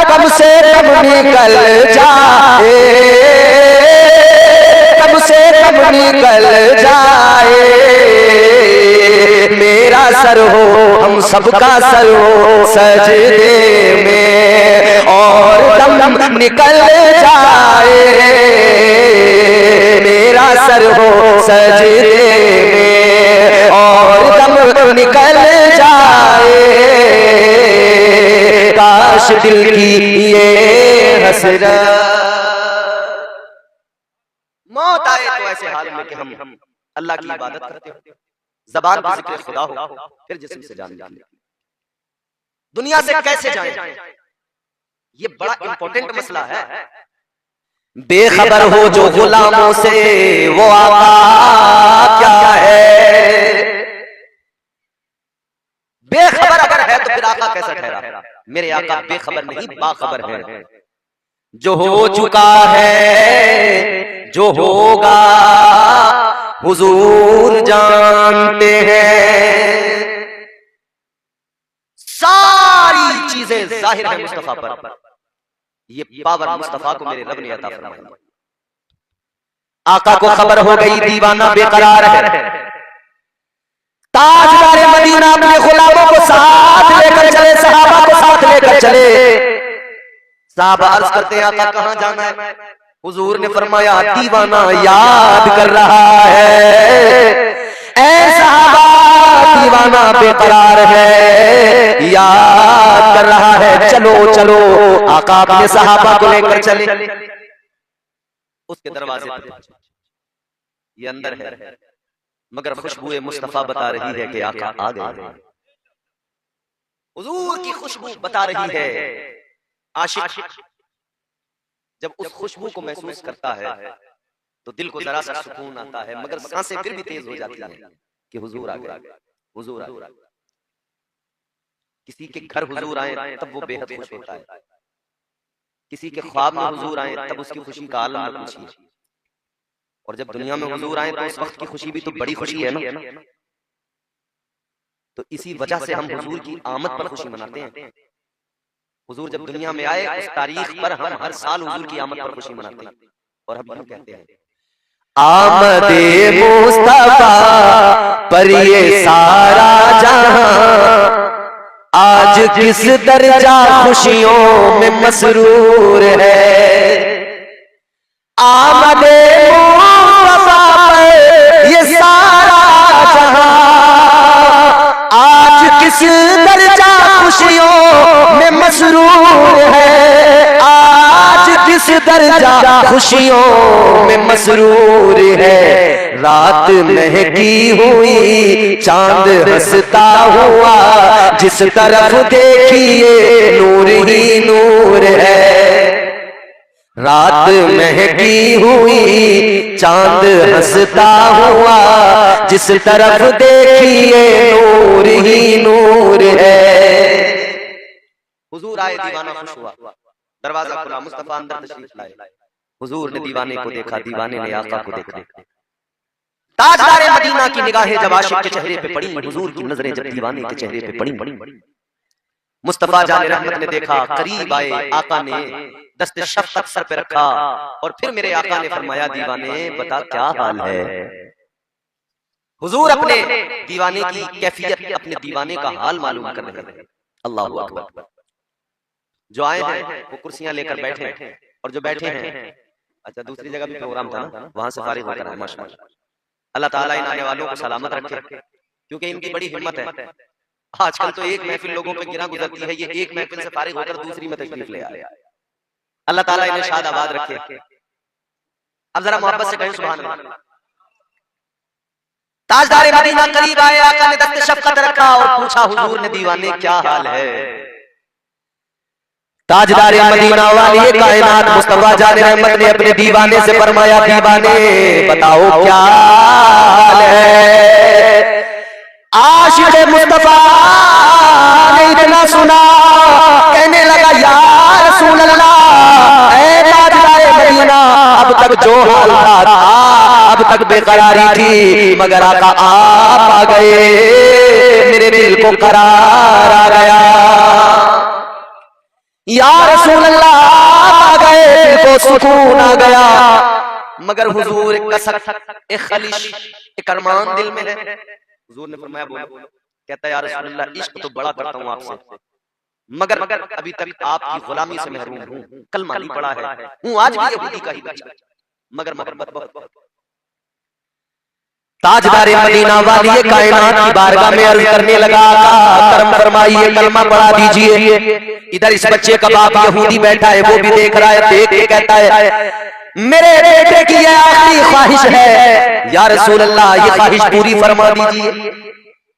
कम से कम निकल जाए, कम से कम निकल जाए, मेरा सर हो हम सबका सर हो सजदे में और दम निकल जाए, मेरा सर हो सजदे में और दम निकल जाए, काश दिल की ये हसरत। मौत आए तो ऐसे हाल में कि हम अल्लाह की इबादत करते हो, ज़बान पर जिक्र खुदा हो, फिर जिस्म से जान निकले। दुनिया से कैसे जाएं? ये बड़ा इंपॉर्टेंट मसला है। बेखबर हो जो गुलामों से वो आका क्या है, बेखबर अगर है तो फिर आका कैसा ठहरा? मेरे आका बेखबर नहीं बाखबर है, जो हो चुका है जो होगा हुजूर जानते हैं, सारी चीजें जाहिर है मुस्तफा पर, ये पावर मुस्तफा को मेरे रब ने अता फरमाई। आका को खबर हो गई दीवाना बेकरार है, ताजदार मदीना अपने गुलामों को साथ लेकर चले, सहाबा को साथ लेकर चले। साहबा अर्ज करते हैं आका कहां जाना है? हुजूर ने फरमाया दीवाना याद कर रहा है, ऐ सहाबा दीवाना बेकरार है, याद कर रहा है, चलो चलो। आका अपने सहाबा को लेकर चले, उसके दरवाजे पर, ये अंदर है मगर खुशबुए मुस्तफा बता रही है कि आका आ गए, हुजूर की खुशबू बता रही है। आशिक जब उस खुशबू को महसूस करता है तो दिल को जरा सा सुकून आता है, मगर सांसें फिर भी तेज हो जाती हैं कि हुजूर आ गए, हुजूर आ गए। किसी के घर हुजूर आए तब वो बेहद खुश होता है, किसी के ख्वाब में हुजूर आए तब उसकी खुशी का आलम न पूछिए। और जब दुनिया में हुजूर आए तो उस वक्त की खुशी भी तो बड़ी खुशी है ना। तो इसी वजह से हम हुजूर की आमद पर खुशी मनाते हैं। हुजूर जब दुनिया में आए उस तारीख पर हम हर साल हुजूर की आमद पर खुशी मनाते हैं और हम यूं कहते हैं आमदे मुस्तफा पर ये सारा जहां आज किस दर्जा खुशियों में मसरूर है। आमदे मुस्तफा पर ये सारा जहां आज किस दर्जा खुशियों में मसरूर है, आज किस दर्जा खुशियों में मसरूर है। रात महकी हुई चांद हंसता हुआ जिस तरफ देखिए नूर ही नूर है। रात महकी हुई चांद हंसता हुआ जिस तरफ देखिए नूर ही नूर है। हुजूर आए दीवाना खुश हुआ, दरवाजा खुला, मुस्तफा अंदर तशरीफ लाए। हुजूर ने दीवाने को देखा, दीवाने ने आका को देखा। ताजदार मदीना की निगाहें जब आशिक के चेहरे पे पड़ी, हुजूर की नजरें जब दीवाने के चेहरे पे पड़ी, मुस्तफा जाने रहमत ने देखा, करीब आए, आका ने दस्ते शफ़क़त सर पे रखा और फिर मेरे आका ने फरमाया, दीवाने बता क्या हाल है। हुजूर अपने दीवाने की कैफियत, अपने दीवाने का हाल मालूम कर रहे हैं। अल्लाह हू अकबर। जो आए हैं वो कुर्सियां लेकर बैठे और जो बैठे हैं, अच्छा दूसरी जगह भी प्रोग्राम था ना, वहां से फारिग होकर आए। माशाअल्लाह, अल्लाह ताला इन आने वालों को सलामत रखे, क्योंकि इनकी बड़ी हिम्मत है। आजकल तो एक महफिल लोगों पे गिरा गुजरती है, ये एक महफिल से फारिग होकर दूसरी में तशरीफ ले आए। अल्लाह ताला इन्हें शाद आबाद रखे। अब जरा मोहब्बत से कहें सुभान अल्लाह। ताजदार मदीना करीब आए, आका ने दस्ते शफ़क़त रखा और पूछा, हुजूर ने दीवाने क्या हाल है। ताजदार मदीना वाली कायनात मुस्तफा जान रहमत ने अपने दीवाने से फरमाया, दीवाने बताओ क्या हाल है। आशिक़ मुस्तफा ने इतना सुना, कहने लगा, या रसूल अल्लाह, ऐ ताजदार मदीना, अब तक जो हाल था, अब तक बेकरारी थी, मगर आका आप आ गए, मेरे दिल को करार आ गया। या रसूल अल्लाह आ गए, दिल को सुकून आ गया, मगर हुजूर एक कसक, एक खलिश, एक अरमान दिल में है। हुजूर ने फरमाया, बोलो। कहता है, या रसूल अल्लाह, इश्क तो बड़ा करता हूँ आपसे, मगर अभी तक आपकी गुलामी से महरूम हूँ, कलमा नहीं पड़ा है, हूँ आज भी यहूदी का ही बच्चा, मगर मोहब्बत बहुत। ताजदार मदीना वाली कायनात की बारगाह में अर्ज करने लगा, करम फरमाइए, कलमा पढ़ा दीजिए। इधर इस बच्चे का बाप यहूदी बैठा है, वो भी देख रहा है, देख के कहता है, मेरे बेटे की यह आखिरी ख्वाहिश है, या रसूल अल्लाह, ये ख्वाहिश पूरी फरमा दीजिए।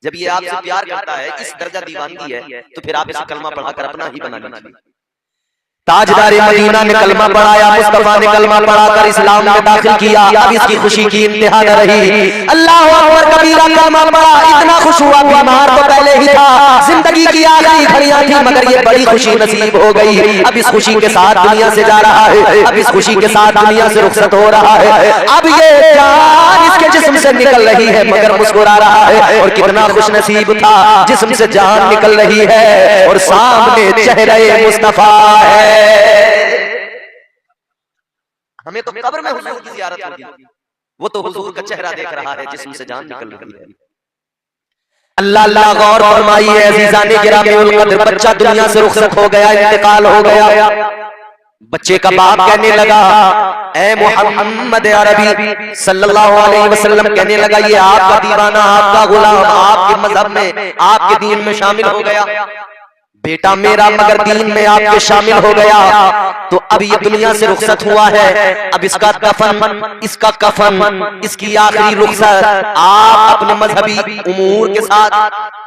जब ये आपसे प्यार करता है, इस दर्जा दीवानगी है, तो फिर आप इसे कलमा पढ़ाकर अपना ही बना लीजिए। ताजदार मदीना ने कलमा पढ़ाया, मुस्तफा ने कलमा पढ़ाकर इस्लाम में दाखिल किया। अब इसकी खुशी की इंतहा न रही। अल्लाह अकबर कबीरा कलमा पढ़ा, इतना खुश हुआ, बीमार तो पहले ही था, जिंदगी की आखिरी घड़ियां थी, मगर ये बड़ी खुशी नसीब हो गई। अब इस खुशी के साथ दुनिया से जा रहा है, अब इस खुशी के साथ दुनिया से रुखसत हो रहा है। अब ये जान इसके जिस्म से निकल रही है, मगर मुस्कुरा रहा है, और कितना खुश नसीब था, जिस्म से जान निकल रही है और सामने चेहरे मुस्तफा है। हमें तो कब्र में हुजूर की ज़ियारत होगी, वो तो हुजूर का चेहरा देख रहा है, जिस्म से जान निकल रही है। अल्लाह अल्लाह गौर फरमाइए अज़ीज़ाने गिरामीउल क़द्र, बच्चा दुनिया से रुखसत हो गया, इंतकाल हो गया। बच्चे का बाप कहने लगा, ऐ मुहम्मद अरबी सल्लल्लाहु अलैहि वसल्लम, कहने लगा, ये आपका दीवाना, आपका गुलाम, आपके मजहब में, आपके दीन में शामिल हो गया। बेटा मेरा मगर दीन में आपके शामिल हो गया, तो अब ये दुनिया से रुखसत हुआ है। अब इसका कफन, इसकी आखिरी रुखसत आप अपने मजहबी उमूर के साथ,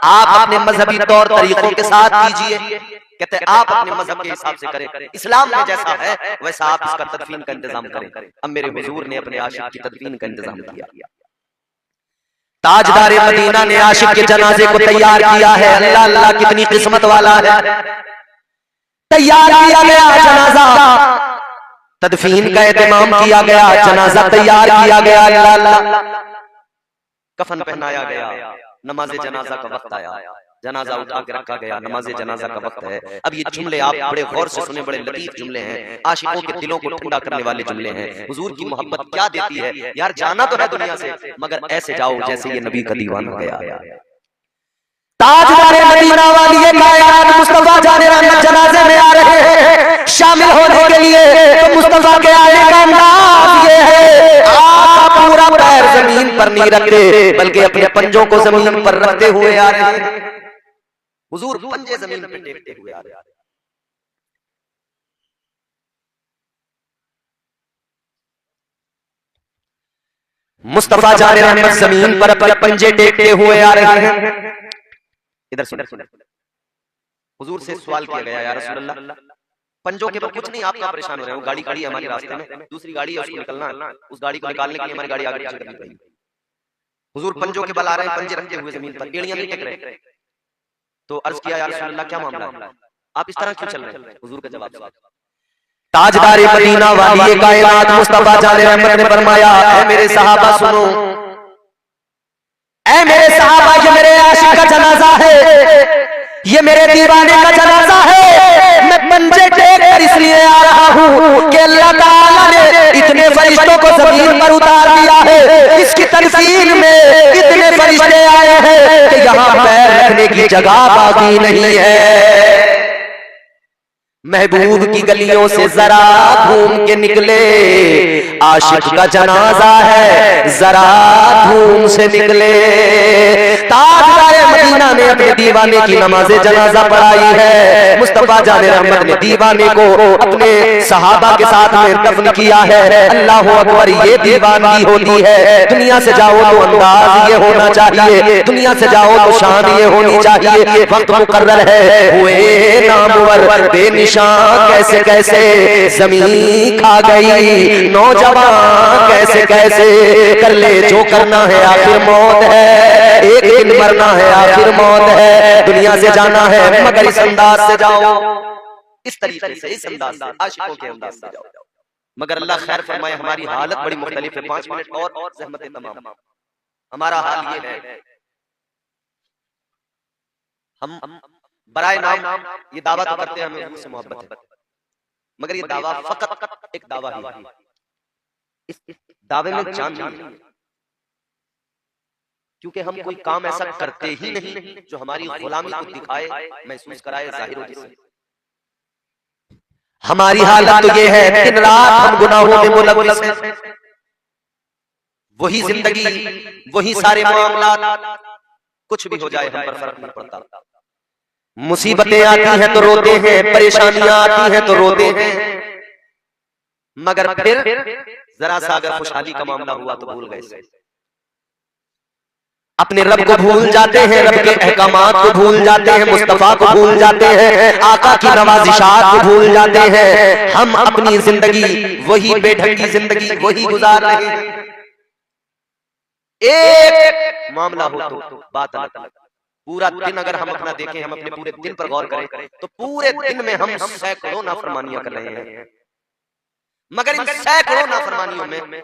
आप अपने मजहबी तौर तरीकों के साथ कीजिए। कहते हैं आप अपने मजहब के हिसाब से करें, इस्लाम में जैसा है वैसा आप इसका तदफीन का इंतजाम करें। अब मेरे हुजूर ने अपने आशिक की तदफीन का इंतजाम किया। ताजदार मदीना ने आशिक के जनाजे को तैयार किया है। अल्लाह अल्लाह कितनी किस्मत वाला है। तैयार किया गया जनाजा, तदफीन का एहतमाम किया गया, जनाजा तैयार किया गया, अल्लाह अल्लाह कफन पहनाया गया, नमाज जनाजा का वक्त आया, जनाजा उठा के रखा गया, नमाज जनाजा का वक्त है। अब ये जुमले आप बड़े गौर से सुने, बड़े लतीफ जुमले हैं, आशिकों के दिलों को ठंडा करने वाले जुमले हैं। हुजूर की मोहब्बत क्या देती है यार, जाना तो है दुनिया से, मगर ऐसे जाओ जैसे ये नबी का दीवाना गया। ताजदार मदीना वाली कायनात मुस्तफा जाने रहमत जनाजे में आ रहे हैं शामिल होने के लिए, तो मुस्तफा के आने का अंदाज ये है, आप पूरा पैर जमीन पर नहीं रखते, बल्कि अपने पंजों को जमीन पर रखते हुए आ रहे हैं। हुजूर पंजे जमीन पे टेकते हुए आ रहे हैं। मुस्तफा जाने रहमत जमीन पर अपने पंजे टेकते हुए आ रहे हैं। इधर सुन, हुजूर से सवाल किया गया, या रसूल अल्लाह, पंजों के ऊपर कुछ नहीं, आप कहाँ परेशान हो रहे हो? गाड़ी खड़ी है हमारे रास्ते में, दूसरी गाड़ी है, उसको निकलना है, उस गाड़ी को निकालने के लिए हमारी गाड़ी आगे करनी पड़ेगी। हुजूर पंजों के बल आ रहे हैं, पंजे रखते हुए जमीन पर, एड़ियां नहीं टेक रहे। तो अर्ज किया, या रसूल अल्लाह क्या मामला है, आप इस तरह क्यों चल रहे हैं? हुजूर का जवाब, ताजदार मदीना वाली कायनात मुस्तफा जाने रहमत ने फरमाया, ऐ मेरे सहाबा सुनो, ऐ मेरे सहाबा, ये मेरे आशिक का जनाजा है, ये मेरे दीवाने का जनाजा है, मैं पंजे टेक कर इसलिए आ रहा हूँ कि अल्लाह ताला ने इतने फरिश्तों को जमीन पर उतार दिया है, इसकी तनसील में इतने फरिश्ते आए हैं कि यहाँ पैर रखने की जगह बाकी नहीं है। महबूब की गलियों से जरा घूम के निकले, आशिक का जनाजा है, जरा घूम से निकले। ताजदारे मदीना ने अपने दीवाने की नमाज़े जनाजा पढ़ाई है। मुस्तफा जाने रहमत ने दीवाने को अपने सहाबा के साथ में दफन किया है। अल्लाह अकबर, ये दीवानगी होती है। दुनिया से जाओ तो अंदाज ये होना चाहिए, दुनिया से जाओ तो शान ये होनी चाहिए। वक्त मुकर्रर है, हुए नामवर बेनिशान कैसे कैसे जमीन खा गई, नौजवान कैसे कैसे कर ले जो करना है आखिर मौत है, एक दिन मरना है आखिर मौत है। दुनिया से जाना है मगर इस अंदाज से जाओ, इस तरीके से, इस अंदाज से, आशिकों के अंदाज से जाओ। मगर अल्लाह खैर फरमाए, हमारी हालत बड़ी मुख्तलिफ है। 5 मिनट और ज़हमत तमाम। हमारा हाल ये है, हम बराए नाम ये दावा तो करते हैं हमें हुजूर से मोहब्बत है, मगर ये दावा फकत एक दावा ही है। इस दावे में जान नहीं है, क्योंकि हम कोई काम ऐसा करते ही नहीं जो हमारी गुलामी को दिखाए, महसूस कराए जाहिर होती से। हमारी हालत तो ये है, दिन रात हम गुनाहों में मुलव्वस हैं। वही जिंदगी, वही सारे मामला, कुछ भी हो जाए हम पर फर्क नहीं पड़ता। मुसीबतें आती हैं तो रोते हैं, परेशानियां आती हैं तो रोते हैं, मगर फिर जरा सा अगर खुशहाली का मामला हुआ तो भूल गए, अपने रब को भूल जाते हैं, रब के अहकामात को भूल जाते हैं, मुस्तफा को भूल जाते हैं, आका की नवाजिशात को भूल जाते हैं। हम अपनी जिंदगी वही बेढंगी जिंदगी वही गुजार रहे हैं। एक मामला हो तो बात अलग। पूरा दिन अगर हम अपना देखें, हम अपने पूरे दिन पर गौर करें तो पूरे दिन में हम सैकड़ों नाफरमानियां कर रहे हैं, मगर इन सैकड़ों नाफरमानियों में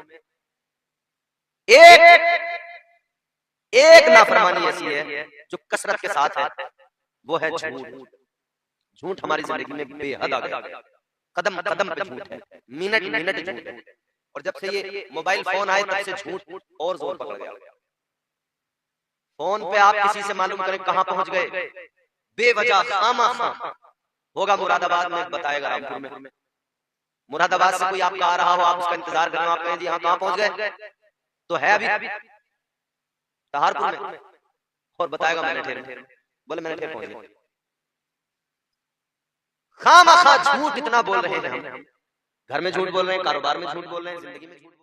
एक नाफरमानी ऐसी है जो कसरत के साथ है, वो है झूठ। झूठ हमारी जिंदगी में बेहद आ गया, कदम कदम पे झूठ है, मिनट मिनट झूठ है। और जब से ये मोबाइल फोन आए तब से झूठ और जोर पकड़ गया। फोन पे आप किसी से मालूम करें कहां पहुंच गए, बेवजह खामा होगा मुरादाबाद में, बताएगा रामपुर में। मुरादाबाद से कोई आपका आ रहा हो, आप उसका इंतजार कर रहे हो, आप कहें जी हाँ कहां पहुंच गए, तो है अभी सहारपुर में, और बताएगा मैंने ठेर, बोले मैंने ठेर पहुंच गया। खामा खा झूठ इतना बोल रहे हैं हम, घर में झूठ बोल रहे हैं, कारोबार में झूठ बोल रहे हैं, जिंदगी में झूठ